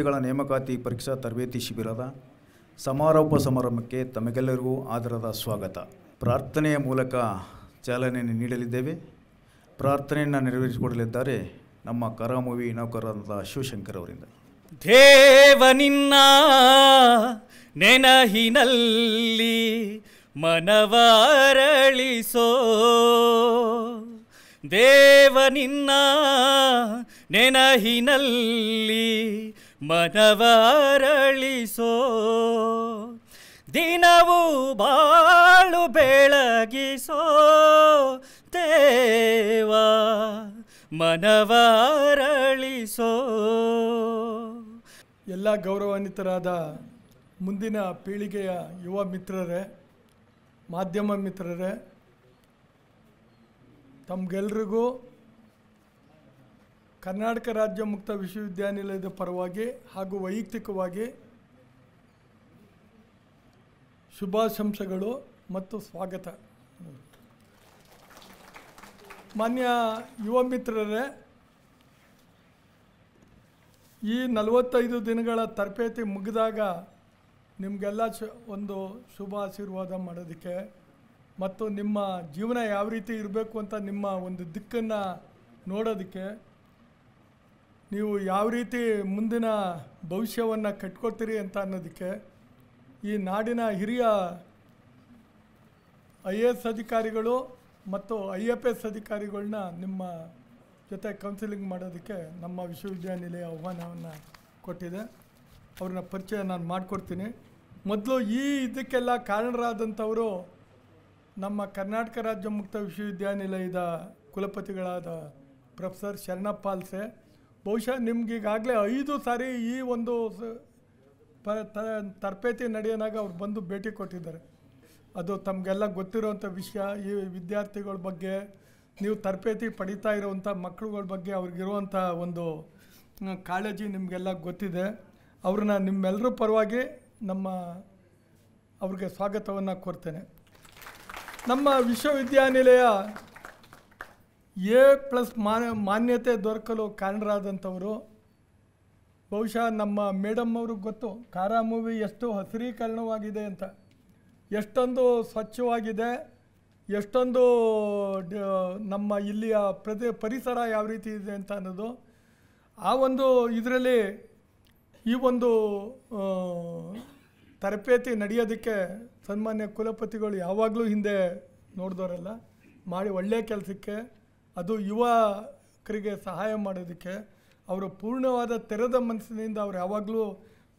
ಗಳ ನೇಮಕಾತಿ ಪರೀಕ್ಷಾ ತರಬೇತಿ ಶಿಬಿರದ ಸಮಾರೋಪ ಸಮಾರಂಭಕ್ಕೆ ತಮಗೆಲ್ಲರಿಗೂ ಆದರದ ಸ್ವಾಗತ. ಪ್ರಾರ್ಥನೆಯ ಮೂಲಕ ಚಾಲನೆಯನ್ನು ನೀಡಲಿದ್ದೇವೆ. ಪ್ರಾರ್ಥನೆಯನ್ನು ನೆರವೇರಿಸಿಕೊಡಲಿದ್ದಾರೆ ನಮ್ಮ ಕರಾಮುವಿ ನೌಕರರಾದ ಶಿವಶಂಕರ್ ಅವರಿಂದ. ದೇವನಿನ್ನ ನೆನಹಿನಲ್ಲಿ ಮನವಾರಳಿಸೋ, ದೇವನಿನ್ನ ನೆನಹಿನಲ್ಲಿ ಮನವಾರಳಿಸೋ, ದಿನವೂ ಬಾಳು ಬೆಳಗಿಸೋ ದೇವ ಮನವಾರಳಿಸೋ. ಎಲ್ಲ ಗೌರವಾನ್ವಿತರಾದ ಮುಂದಿನ ಪೀಳಿಗೆಯ ಯುವ ಮಿತ್ರರೇ, ಮಾಧ್ಯಮ ಮಿತ್ರರೇ, ತಮಗೆಲ್ರಿಗೂ ಕರ್ನಾಟಕ ರಾಜ್ಯ ಮುಕ್ತ ವಿಶ್ವವಿದ್ಯಾನಿಲಯದ ಪರವಾಗಿ ಹಾಗೂ ವೈಯಕ್ತಿಕವಾಗಿ ಶುಭಾಶಂಸೆಗಳು ಮತ್ತು ಸ್ವಾಗತ. ಮಾನ್ಯ ಯುವ ಮಿತ್ರರೇ, ಈ 45 ದಿನಗಳ ತರಬೇತಿ ಮುಗಿದಾಗ ನಿಮಗೆಲ್ಲ ಒಂದು ಶುಭ ಆಶೀರ್ವಾದ ಮಾಡೋದಕ್ಕೆ ಮತ್ತು ನಿಮ್ಮ ಜೀವನ ಯಾವ ರೀತಿ ಇರಬೇಕು ಅಂತ ನಿಮ್ಮ ಒಂದು ದಿಕ್ಕನ್ನು ನೋಡೋದಕ್ಕೆ, ನೀವು ಯಾವ ರೀತಿ ಮುಂದಿನ ಭವಿಷ್ಯವನ್ನು ಕಟ್ಕೊಳ್ತೀರಿ ಅಂತ ಅನ್ನೋದಕ್ಕೆ ಈ ನಾಡಿನ ಹಿರಿಯ IAS ಅಧಿಕಾರಿಗಳು ಮತ್ತು IFS ಅಧಿಕಾರಿಗಳನ್ನ ನಿಮ್ಮ ಜೊತೆ ಕೌನ್ಸಿಲಿಂಗ್ ಮಾಡೋದಕ್ಕೆ ನಮ್ಮ ವಿಶ್ವವಿದ್ಯಾನಿಲಯ ಆಹ್ವಾನವನ್ನು ಕೊಟ್ಟಿದೆ. ಅವ್ರನ್ನ ಪರಿಚಯ ನಾನು ಮಾಡಿಕೊಡ್ತೀನಿ. ಮೊದಲು ಇದಕ್ಕೆಲ್ಲ ಕಾರಣರಾದಂಥವರು ನಮ್ಮ ಕರ್ನಾಟಕ ರಾಜ್ಯ ಮುಕ್ತ ವಿಶ್ವವಿದ್ಯಾನಿಲಯದ ಕುಲಪತಿಗಳಾದ ಪ್ರೊಫೆಸರ್ ಶರಣಪ್ಪ ಅಲ್ಸೆ. ಬಹುಶಃ ನಿಮ್ಗೀಗಾಗಲೇ 5 ಸಾರಿ ಈ ಒಂದು ತರಬೇತಿ ನಡೆಯೋನಾಗ ಅವ್ರು ಬಂದು ಭೇಟಿ ಕೊಟ್ಟಿದ್ದಾರೆ. ಅದು ತಮಗೆಲ್ಲ ಗೊತ್ತಿರೋವಂಥ ವಿಷಯ. ಈ ವಿದ್ಯಾರ್ಥಿಗಳ ಬಗ್ಗೆ, ನೀವು ತರಬೇತಿ ಪಡಿತಾ ಇರೋವಂಥ ಮಕ್ಕಳುಗಳ ಬಗ್ಗೆ ಅವ್ರಿಗಿರುವಂಥ ಒಂದು ಕಾಳಜಿ ನಿಮಗೆಲ್ಲ ಗೊತ್ತಿದೆ. ಅವ್ರನ್ನ ನಿಮ್ಮೆಲ್ಲರ ಪರವಾಗಿ ಅವ್ರಿಗೆ ಸ್ವಾಗತವನ್ನು ಕೋರ್ತೇನೆ. ನಮ್ಮ ವಿಶ್ವವಿದ್ಯಾನಿಲಯ A+ ಮಾನ್ಯತೆ ದೊರಕಲು ಕಾರಣರಾದಂಥವರು ಬಹುಶಃ ನಮ್ಮ ಮೇಡಮ್ ಅವ್ರಿಗೆ ಗೊತ್ತು ಕಾರಾಮುವಿ ಎಷ್ಟು ಹಸಿರೀಕರಣವಾಗಿದೆ ಅಂತ, ಎಷ್ಟೊಂದು ಸ್ವಚ್ಛವಾಗಿದೆ, ಎಷ್ಟೊಂದು ನಮ್ಮ ಇಲ್ಲಿಯ ಪರಿಸರ ಯಾವ ರೀತಿ ಇದೆ ಅಂತ ಅನ್ನೋದು. ಆ ಒಂದು ಇದರಲ್ಲಿ ಈ ಒಂದು ತರಬೇತಿ ನಡೆಯೋದಕ್ಕೆ ಸನ್ಮಾನ್ಯ ಕುಲಪತಿಗಳು ಯಾವಾಗಲೂ ಹಿಂದೆ ನೋಡಿದವರಲ್ಲ, ಮಾಡಿ ಒಳ್ಳೆಯ ಕೆಲಸಕ್ಕೆ, ಅದು ಯುವಕರಿಗೆ ಸಹಾಯ ಮಾಡೋದಕ್ಕೆ ಅವರು ಪೂರ್ಣವಾದ ತೆರೆದ ಮನಸ್ಸಿನಿಂದ ಅವ್ರು ಯಾವಾಗಲೂ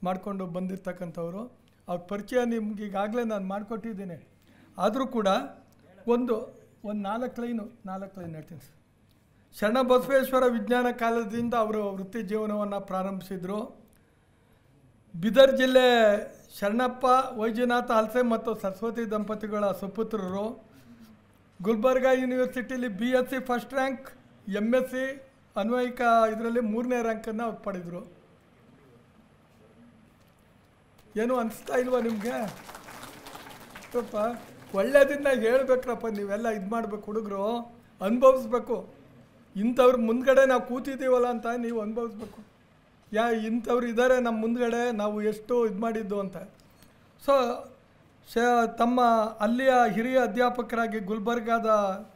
ಮಾಡಿಕೊಂಡು ಬಂದಿರ್ತಕ್ಕಂಥವ್ರು. ಅವ್ರ ಪರಿಚಯ ನಿಮ್ಗೆ ಈಗಾಗಲೇ ನಾನು ಮಾಡಿಕೊಟ್ಟಿದ್ದೀನಿ. ಆದರೂ ಕೂಡ ಒಂದು 4 ಲೈನ್ ಹೇಳ್ತೀನಿ. ಶರಣಬಸವೇಶ್ವರ ವಿಜ್ಞಾನ ಕಾಲೇಜಿಂದ ಅವರು ವೃತ್ತಿ ಜೀವನವನ್ನು ಪ್ರಾರಂಭಿಸಿದರು. ಬೀದರ್ ಜಿಲ್ಲೆ ಶರಣಪ್ಪ ವೈದ್ಯನಾಥ ಅಲ್ಸೆ ಮತ್ತು ಸರಸ್ವತಿ ದಂಪತಿಗಳ ಸುಪುತ್ರರು. ಗುಲ್ಬರ್ಗಾ ಯೂನಿವರ್ಸಿಟಿಲಿ BSc ಫಸ್ಟ್ ರ್ಯಾಂಕ್, MSc ಅನ್ವಯಿಕ ಇದರಲ್ಲಿ 3ನೇ ರ್ಯಾಂಕನ್ನು ಅವ್ರು ಪಡೆದರು. ಏನು ಅನಿಸ್ತಾ ಇಲ್ವಾ ನಿಮಗೆ? ಸ್ವಲ್ಪ ಒಳ್ಳೆಯದನ್ನ ಹೇಳ್ಬೇಕ್ರಪ್ಪ, ನೀವೆಲ್ಲ ಇದು ಮಾಡಬೇಕು, ಹುಡುಗರು ಅನುಭವಿಸ್ಬೇಕು. ಇಂಥವ್ರ ಮುಂದ್ಗಡೆ ನಾವು ಕೂತಿದ್ದೀವಲ್ಲ ಅಂತ ನೀವು ಅನುಭವಿಸ್ಬೇಕು. ಇಂಥವ್ರು ಇದ್ದಾರೆ ನಮ್ಮ ಮುಂದ್ಗಡೆ, ನಾವು ಎಷ್ಟು ಇದು ಮಾಡಿದ್ದು ಅಂತ. ಸೊ ತಮ್ಮ ಅಲ್ಲಿಯ ಹಿರಿಯ ಅಧ್ಯಾಪಕರಾಗಿ, ಗುಲ್ಬರ್ಗಾದ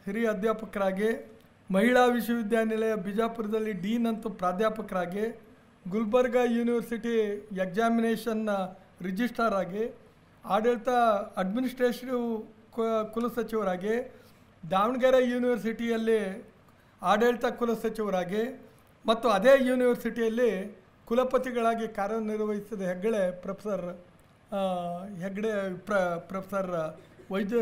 ಹಿರಿಯ ಅಧ್ಯಾಪಕರಾಗಿ, ಮಹಿಳಾ ವಿಶ್ವವಿದ್ಯಾನಿಲಯ ಬಿಜಾಪುರದಲ್ಲಿ ಡೀನ್ ಅಂತೂ ಪ್ರಾಧ್ಯಾಪಕರಾಗಿ, ಗುಲ್ಬರ್ಗಾ ಯೂನಿವರ್ಸಿಟಿ ಎಕ್ಸಾಮಿನೇಷನ್ ರಿಜಿಸ್ಟ್ರಾರ್ ಆಗಿ, ಆಡಳಿತ ಅಡ್ಮಿನಿಸ್ಟ್ರೇಟಿವ್ ಕುಲಸಚಿವರಾಗಿ, ದಾವಣಗೆರೆ ಯೂನಿವರ್ಸಿಟಿಯಲ್ಲಿ ಆಡಳಿತ ಕುಲಸಚಿವರಾಗಿ ಮತ್ತು ಅದೇ ಯೂನಿವರ್ಸಿಟಿಯಲ್ಲಿ ಕುಲಪತಿಗಳಾಗಿ ಕಾರ್ಯನಿರ್ವಹಿಸಿದ ಪ್ರೊಫೆಸರ್ ವೈದ್ಯ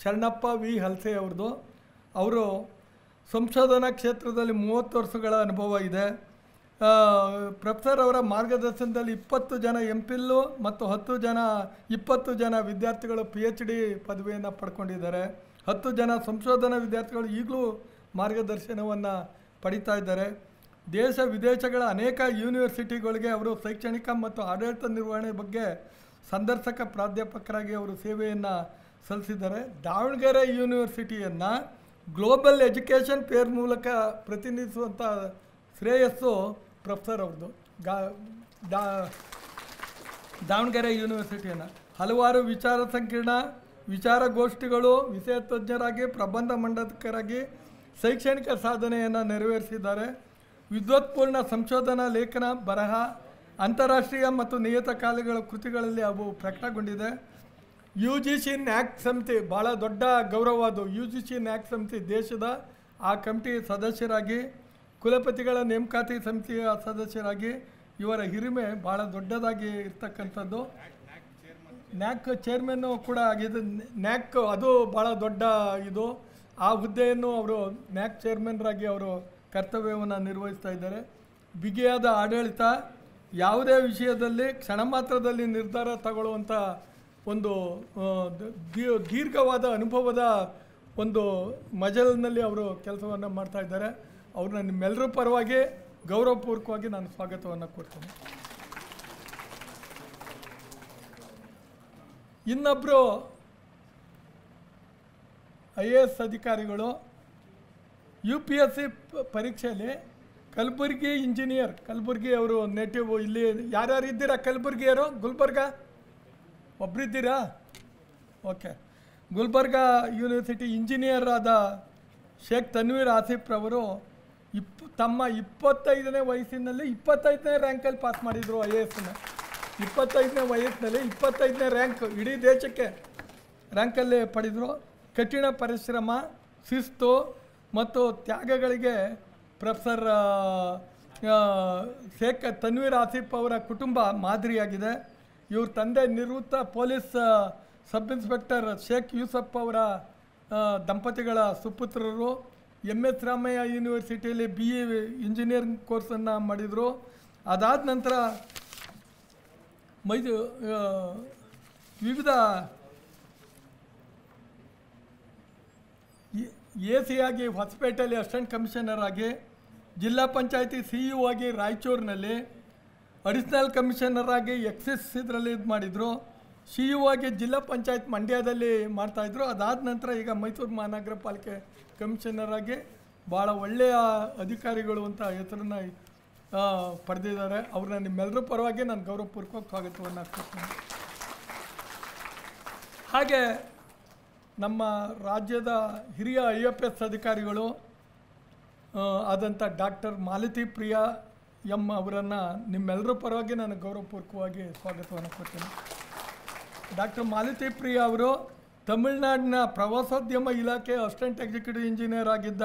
ಶರಣಪ್ಪ ವಿ ಹಲ್ಸೆ ಅವ್ರದ್ದು. ಅವರು ಸಂಶೋಧನಾ ಕ್ಷೇತ್ರದಲ್ಲಿ 30 ವರ್ಷಗಳ ಅನುಭವ ಇದೆ. ಪ್ರೊಫೆಸರ್ ಅವರ ಮಾರ್ಗದರ್ಶನದಲ್ಲಿ 20 ಜನ MPhil ಮತ್ತು 20 ಜನ ವಿದ್ಯಾರ್ಥಿಗಳು PhD ಪದವಿಯನ್ನು ಪಡ್ಕೊಂಡಿದ್ದಾರೆ. 10 ಜನ ಸಂಶೋಧನಾ ವಿದ್ಯಾರ್ಥಿಗಳು ಈಗಲೂ ಮಾರ್ಗದರ್ಶನವನ್ನು ಪಡಿತಾ ಇದ್ದಾರೆ. ದೇಶ ವಿದೇಶಗಳ ಅನೇಕ ಯೂನಿವರ್ಸಿಟಿಗಳಿಗೆ ಅವರು ಶೈಕ್ಷಣಿಕ ಮತ್ತು ಆಡಳಿತ ನಿರ್ವಹಣೆ ಬಗ್ಗೆ ಸಂದರ್ಶಕ ಪ್ರಾಧ್ಯಾಪಕರಾಗಿ ಅವರು ಸೇವೆಯನ್ನು ಸಲ್ಲಿಸಿದ್ದಾರೆ. ದಾವಣಗೆರೆ ಯೂನಿವರ್ಸಿಟಿಯನ್ನು ಗ್ಲೋಬಲ್ ಎಜುಕೇಷನ್ ಫೇರ್ ಮೂಲಕ ಪ್ರತಿನಿಧಿಸುವಂಥ ಶ್ರೇಯಸ್ಸು ಪ್ರೊಫೆಸರ್ ಅವ್ರದ್ದು. ದಾವಣಗೆರೆ ಯೂನಿವರ್ಸಿಟಿಯನ್ನು ಹಲವಾರು ವಿಚಾರ ಸಂಕಿರಣ, ವಿಚಾರಗೋಷ್ಠಿಗಳು, ವಿಷಯ ತಜ್ಞರಾಗಿ, ಪ್ರಬಂಧ ಮಂಡಕರಾಗಿ ಶೈಕ್ಷಣಿಕ ಸಾಧನೆಯನ್ನು ನೆರವೇರಿಸಿದ್ದಾರೆ. ವಿದ್ವತ್ಪೂರ್ಣ ಸಂಶೋಧನಾ ಲೇಖನ, ಬರಹ, ಅಂತಾರಾಷ್ಟ್ರೀಯ ಮತ್ತು ನಿಯತಕಾಲಿಗಳ ಕೃತಿಗಳಲ್ಲಿ ಅವು ಪ್ರಕಟಗೊಂಡಿದೆ. UGC NAAC ಸಮಿತಿ ಭಾಳ ದೊಡ್ಡ ಗೌರವ. ಅದು UGC NAAC ಸಮಿತಿ ದೇಶದ ಆ ಕಮಿಟಿ ಸದಸ್ಯರಾಗಿ, ಕುಲಪತಿಗಳ ನೇಮಕಾತಿ ಸಮಿತಿಯ ಸದಸ್ಯರಾಗಿ ಇವರ ಹಿರಿಮೆ ಭಾಳ ದೊಡ್ಡದಾಗಿ ಇರ್ತಕ್ಕಂಥದ್ದು. NAAC ಚೇರ್ಮನ್ನು ಕೂಡ ಆಗಿದೆ. NAAC ಅದು ಭಾಳ ದೊಡ್ಡ ಇದು. ಆ ಹುದ್ದೆಯನ್ನು ಅವರು NAAC ಚೇರ್ಮನ್ರಾಗಿ ಅವರು ಕರ್ತವ್ಯವನ್ನು ನಿರ್ವಹಿಸ್ತಾ ಇದ್ದಾರೆ. ಬಿಗಿಯಾದ ಆಡಳಿತ, ಯಾವುದೇ ವಿಷಯದಲ್ಲಿ ಕ್ಷಣ ಮಾತ್ರದಲ್ಲಿ ನಿರ್ಧಾರ ತಗೊಳ್ಳುವಂಥ ಒಂದು ದೀರ್ಘವಾದ ಅನುಭವದ ಒಂದು ಮಜಲಿನಲ್ಲಿ ಅವರು ಕೆಲಸವನ್ನು ಮಾಡ್ತಾ ಇದ್ದಾರೆ. ಅವ್ರನ್ನ ನಿಮ್ಮೆಲ್ಲರ ಪರವಾಗಿ ಗೌರವಪೂರ್ವಕವಾಗಿ ನಾನು ಸ್ವಾಗತವನ್ನು ಕೊಡ್ತೀನಿ. ಇನ್ನೊಬ್ಬರು IAS ಅಧಿಕಾರಿಗಳು UPSC ಪರೀಕ್ಷೆಯಲ್ಲಿ ಕಲಬುರ್ಗಿ ಇಂಜಿನಿಯರ್, ಕಲಬುರ್ಗಿ ಅವರು ನೇಟಿವ್. ಇಲ್ಲಿ ಯಾರ್ಯಾರು ಇದ್ದೀರಾ ಕಲಬುರ್ಗಿಯವರು? ಗುಲ್ಬರ್ಗ ಒಬ್ಬರಿದ್ದೀರಾ? ಓಕೆ. ಗುಲ್ಬರ್ಗ ಯೂನಿವರ್ಸಿಟಿ ಇಂಜಿನಿಯರ್ ಆದ ಶೇಖ್ ತನ್ವೀರ್ ಆಸಿಫ್ ರವರು ತಮ್ಮ 25ನೇ ವಯಸ್ಸಿನಲ್ಲಿ 25ನೇ ರ್ಯಾಂಕಲ್ಲಿ ಪಾಸ್ ಮಾಡಿದರು. IASನ 25ನೇ ವಯಸ್ಸಿನಲ್ಲಿ 25ನೇ ರ್ಯಾಂಕ್ ಇಡೀ ದೇಶಕ್ಕೆ ರ್ಯಾಂಕಲ್ಲಿ ಪಡೆದರು. ಕಠಿಣ ಪರಿಶ್ರಮ, ಶಿಸ್ತು ಮತ್ತು ತ್ಯಾಗಗಳಿಗೆ ಪ್ರೊಫೆಸರ್ ಶೇಖ್ ತನ್ವೀರ್ ಆಸಿಫ್ ಅವರ ಕುಟುಂಬ ಮಾದರಿಯಾಗಿದೆ. ಇವ್ರ ತಂದೆ ನಿವೃತ್ತ police sub inspector Sheikh Yusuf ಅವರ ದಂಪತಿಗಳ ಸುಪುತ್ರರು. MS ರಾಮಯ್ಯ ಯೂನಿವರ್ಸಿಟಿಯಲ್ಲಿ BE ಇಂಜಿನಿಯರಿಂಗ್ ಕೋರ್ಸನ್ನು ಮಾಡಿದರು. ಅದಾದ ನಂತರ ವಿವಿಧ AC ಆಗಿ ಹೊಸಪೇಟೆಯಲ್ಲಿ ಅಸಿಸ್ಟೆಂಟ್ ಕಮಿಷನರ್ ಆಗಿ, ಜಿಲ್ಲಾ ಪಂಚಾಯತಿ CEO ಆಗಿ ರಾಯಚೂರಿನಲ್ಲಿ, ಅಡಿಷನಲ್ ಕಮಿಷನರ್ ಆಗಿ ಎಕ್ಸಿಸ್ ಇದರಲ್ಲಿ ಇದು ಮಾಡಿದರು. CEO ಆಗಿ ಜಿಲ್ಲಾ ಪಂಚಾಯತ್ ಮಂಡ್ಯದಲ್ಲಿ ಮಾಡ್ತಾಯಿದ್ರು. ಅದಾದ ನಂತರ ಈಗ ಮೈಸೂರು ಮಹಾನಗರ ಪಾಲಿಕೆ ಕಮಿಷನರ್ ಆಗಿ ಭಾಳ ಒಳ್ಳೆಯ ಅಧಿಕಾರಿಗಳು ಅಂತ ಹೆಸರನ್ನು ಪಡೆದಿದ್ದಾರೆ. ಅವ್ರನ್ನ ನಿಮ್ಮೆಲ್ಲರ ಪರವಾಗಿ ನಾನು ಗೌರವಪೂರ್ವಕ ಸ್ವಾಗತವನ್ನು ಕೊಡ್ತೀನಿ. ಹಾಗೆ ನಮ್ಮ ರಾಜ್ಯದ ಹಿರಿಯ IFS ಅಧಿಕಾರಿಗಳು ಆದಂಥ ಡಾಕ್ಟರ್ ಮಾಲತಿ ಪ್ರಿಯಾ M ಅವರನ್ನು ನಿಮ್ಮೆಲ್ಲರ ಪರವಾಗಿ ನಾನು ಗೌರವಪೂರ್ವಕವಾಗಿ ಸ್ವಾಗತವನ್ನು ಕೊಡ್ತೀನಿ. ಡಾಕ್ಟರ್ ಮಾಲತಿ ಪ್ರಿಯಾ ಅವರು ತಮಿಳುನಾಡಿನ ಪ್ರವಾಸೋದ್ಯಮ ಇಲಾಖೆ ಅಸಿಸ್ಟೆಂಟ್ ಎಕ್ಸಿಕ್ಯೂಟಿವ್ ಇಂಜಿನಿಯರ್ ಆಗಿದ್ದ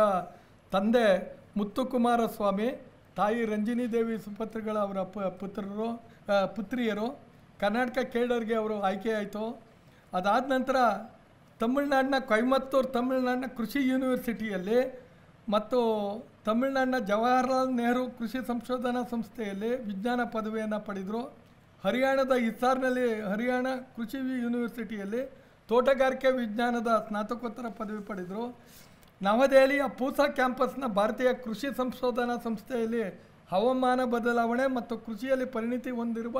ತಂದೆ ಮುತ್ತುಕುಮಾರಸ್ವಾಮಿ, ತಾಯಿ ರಂಜಿನಿ ದೇವಿ ಸುಪುತ್ರಗಳ ಅವರ ಪುತ್ರಿಯರು ಕರ್ನಾಟಕ ಕೇಡರ್ಗೆ ಅವರು ಆಯ್ಕೆಯಾಯಿತು. ಅದಾದ ನಂತರ ತಮಿಳುನಾಡಿನ ಕೊಯಮತ್ತೂರು, ತಮಿಳುನಾಡಿನ ಕೃಷಿ ಯೂನಿವರ್ಸಿಟಿಯಲ್ಲಿ ಮತ್ತು ತಮಿಳುನಾಡಿನ ಜವಾಹರ್ಲಾಲ್ ನೆಹರು ಕೃಷಿ ಸಂಶೋಧನಾ ಸಂಸ್ಥೆಯಲ್ಲಿ ವಿಜ್ಞಾನ ಪದವಿಯನ್ನು ಪಡೆದರು. ಹರಿಯಾಣದ ಹಿಸಾರ್ನಲ್ಲಿ ಹರಿಯಾಣ ಕೃಷಿ ಯೂನಿವರ್ಸಿಟಿಯಲ್ಲಿ ತೋಟಗಾರಿಕೆ ವಿಜ್ಞಾನದ ಸ್ನಾತಕೋತ್ತರ ಪದವಿ ಪಡೆದರು. ನವದೆಹಲಿಯ ಪೂಸಾ ಕ್ಯಾಂಪಸ್ನ ಭಾರತೀಯ ಕೃಷಿ ಸಂಶೋಧನಾ ಸಂಸ್ಥೆಯಲ್ಲಿ ಹವಾಮಾನ ಬದಲಾವಣೆ ಮತ್ತು ಕೃಷಿಯಲ್ಲಿ ಪರಿಣಿತಿ ಹೊಂದಿರುವ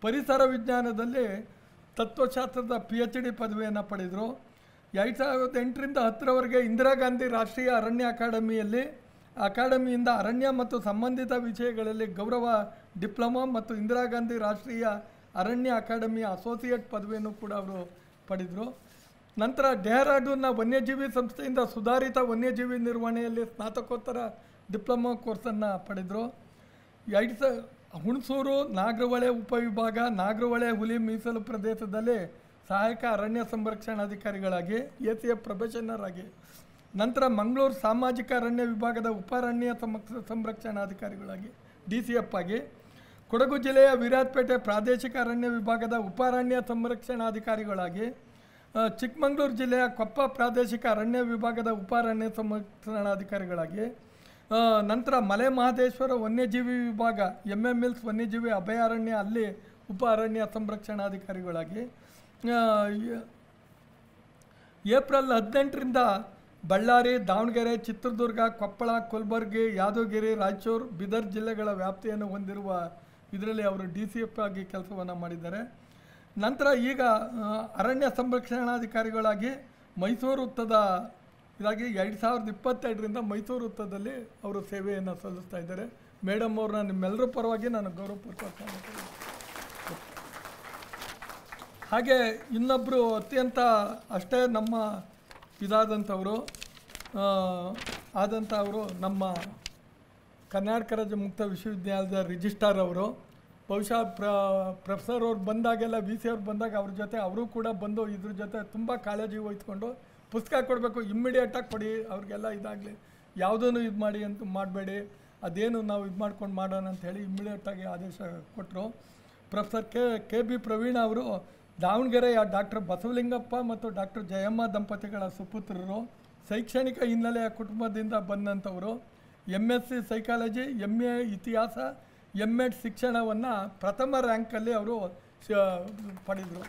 ಪರಿಸರ ವಿಜ್ಞಾನದಲ್ಲಿ ತತ್ವಶಾಸ್ತ್ರದ PhD ಪದವಿಯನ್ನು ಪಡೆದರು. 2008ರಿಂದ 10ರವರೆಗೆ ಇಂದಿರಾ ಗಾಂಧಿ ರಾಷ್ಟ್ರೀಯ ಅರಣ್ಯ ಅಕಾಡೆಮಿಯಿಂದ ಅರಣ್ಯ ಮತ್ತು ಸಂಬಂಧಿತ ವಿಷಯಗಳಲ್ಲಿ ಗೌರವ ಡಿಪ್ಲೊಮಾ ಮತ್ತು ಇಂದಿರಾ ಗಾಂಧಿ ರಾಷ್ಟ್ರೀಯ ಅರಣ್ಯ ಅಕಾಡೆಮಿಯ ಅಸೋಸಿಯೇಟ್ ಪದವಿಯನ್ನು ಕೂಡ ಅವರು ಪಡೆದರು. ನಂತರ ಡೆಹ್ರಾಡೂನ್ನ ವನ್ಯಜೀವಿ ಸಂಸ್ಥೆಯಿಂದ ಸುಧಾರಿತ ವನ್ಯಜೀವಿ ನಿರ್ವಹಣೆಯಲ್ಲಿ ಸ್ನಾತಕೋತ್ತರ ಡಿಪ್ಲೊಮಾ ಕೋರ್ಸನ್ನು ಪಡೆದರು. ಹುಣಸೂರು ನಾಗರಹೊಳೆ ಉಪವಿಭಾಗ ನಾಗರಹೊಳೆ ಹುಲಿ ಮೀಸಲು ಪ್ರದೇಶದಲ್ಲಿ ಸಹಾಯಕ ಅರಣ್ಯ ಸಂರಕ್ಷಣಾಧಿಕಾರಿಗಳಾಗಿ ACF ಪ್ರೊಬೆಷನರ್ ಆಗಿ, ನಂತರ ಮಂಗಳೂರು ಸಾಮಾಜಿಕ ಅರಣ್ಯ ವಿಭಾಗದ ಉಪಾರಣ್ಯ ಸಂರಕ್ಷಣಾಧಿಕಾರಿಗಳಾಗಿ DCF ಆಗಿ, ಕೊಡಗು ಜಿಲ್ಲೆಯ ವಿರಾಜಪೇಟೆ ಪ್ರಾದೇಶಿಕ ಅರಣ್ಯ ವಿಭಾಗದ ಉಪಾರಣ್ಯ ಸಂರಕ್ಷಣಾಧಿಕಾರಿಗಳಾಗಿ, ಚಿಕ್ಕಮಗಳೂರು ಜಿಲ್ಲೆಯ ಕೊಪ್ಪ ಪ್ರಾದೇಶಿಕ ಅರಣ್ಯ ವಿಭಾಗದ ಉಪಾರಣ್ಯ ಸಂರಕ್ಷಣಾಧಿಕಾರಿಗಳಾಗಿ, ನಂತರ ಮಲೆ ಮಹದೇಶ್ವರ ವನ್ಯಜೀವಿ ವಿಭಾಗ MMLs ವನ್ಯಜೀವಿ ಅಭಯಾರಣ್ಯ ಅಲ್ಲಿ ಉಪ ಅರಣ್ಯ ಸಂರಕ್ಷಣಾಧಿಕಾರಿಗಳಾಗಿ, ಏಪ್ರಿಲ್ 18ರಿಂದ ಬಳ್ಳಾರಿ, ದಾವಣಗೆರೆ, ಚಿತ್ರದುರ್ಗ, ಕೊಪ್ಪಳ, ಕಲಬುರಗಿ, ಯಾದಗಿರಿ, ರಾಯಚೂರು, ಬೀದರ್ ಜಿಲ್ಲೆಗಳ ವ್ಯಾಪ್ತಿಯನ್ನು ಹೊಂದಿರುವ ಇದರಲ್ಲಿ ಅವರು DCF ಆಗಿ ಕೆಲಸವನ್ನು ಮಾಡಿದ್ದಾರೆ. ನಂತರ ಈಗ ಅರಣ್ಯ ಸಂರಕ್ಷಣಾಧಿಕಾರಿಗಳಾಗಿ ಮೈಸೂರು ವೃತ್ತದ ಇದಾಗಿ 2022ರಿಂದ ಮೈಸೂರು ವೃತ್ತದಲ್ಲಿ ಅವರು ಸೇವೆಯನ್ನು ಸಲ್ಲಿಸ್ತಾ ಇದ್ದಾರೆ. ಮೇಡಮ್ ಅವ್ರನ್ನ ನಿಮ್ಮೆಲ್ಲರ ಪರವಾಗಿ ನಾನು ಗೌರವಪೂರ್ವಕ ಹಾಗೆ ಇನ್ನೊಬ್ಬರು ಅತ್ಯಂತ ಅಷ್ಟೇ ನಮ್ಮ ಇದಾದಂಥವರು ಆದಂಥವರು ನಮ್ಮ ಕರ್ನಾಟಕ ರಾಜ್ಯ ಮುಕ್ತ ವಿಶ್ವವಿದ್ಯಾಲಯದ ರಿಜಿಸ್ಟ್ರಾರ್ ಅವರು. ಬಹುಶಃ ಪ್ರೊಫೆಸರ್ ಅವ್ರು ಬಂದಾಗೆಲ್ಲ ವಿ ಸಿ ಅವ್ರು ಬಂದಾಗ ಅವ್ರ ಜೊತೆ ಅವರು ಕೂಡ ಬಂದು ಇದ್ರ ಜೊತೆ ತುಂಬ ಕಾಳಜಿ ವಹಿಸ್ಕೊಂಡು ಪುಸ್ತಕ ಕೊಡಬೇಕು, ಇಮ್ಮಿಡಿಯೇಟಾಗಿ ಕೊಡಿ, ಅವ್ರಿಗೆಲ್ಲ ಇದಾಗಲಿ, ಯಾವುದೂ ಇದು ಮಾಡಿ ಅಂತ ಮಾಡಬೇಡಿ, ಅದೇನು ನಾವು ಇದು ಮಾಡ್ಕೊಂಡು ಮಾಡೋಣ ಅಂಥೇಳಿ ಇಮ್ಮಿಡಿಯೇಟಾಗಿ ಆದೇಶ ಕೊಟ್ಟರು. ಪ್ರೊಫೆಸರ್ ಕೆ ಬಿ ಪ್ರವೀಣ ಅವರು ದಾವಣಗೆರೆಯ ಡಾಕ್ಟರ್ ಬಸವಲಿಂಗಪ್ಪ ಮತ್ತು ಡಾಕ್ಟರ್ ಜಯಮ್ಮ ದಂಪತಿಗಳ ಸುಪುತ್ರರು. ಶೈಕ್ಷಣಿಕ ಹಿನ್ನೆಲೆಯ ಕುಟುಂಬದಿಂದ ಬಂದಂಥವರು. MSc ಸೈಕಾಲಜಿ, MA ಇತಿಹಾಸ, MEd ಶಿಕ್ಷಣವನ್ನು ಪ್ರಥಮ ರ್ಯಾಂಕಲ್ಲಿ ಅವರು ಪಡೆದರು.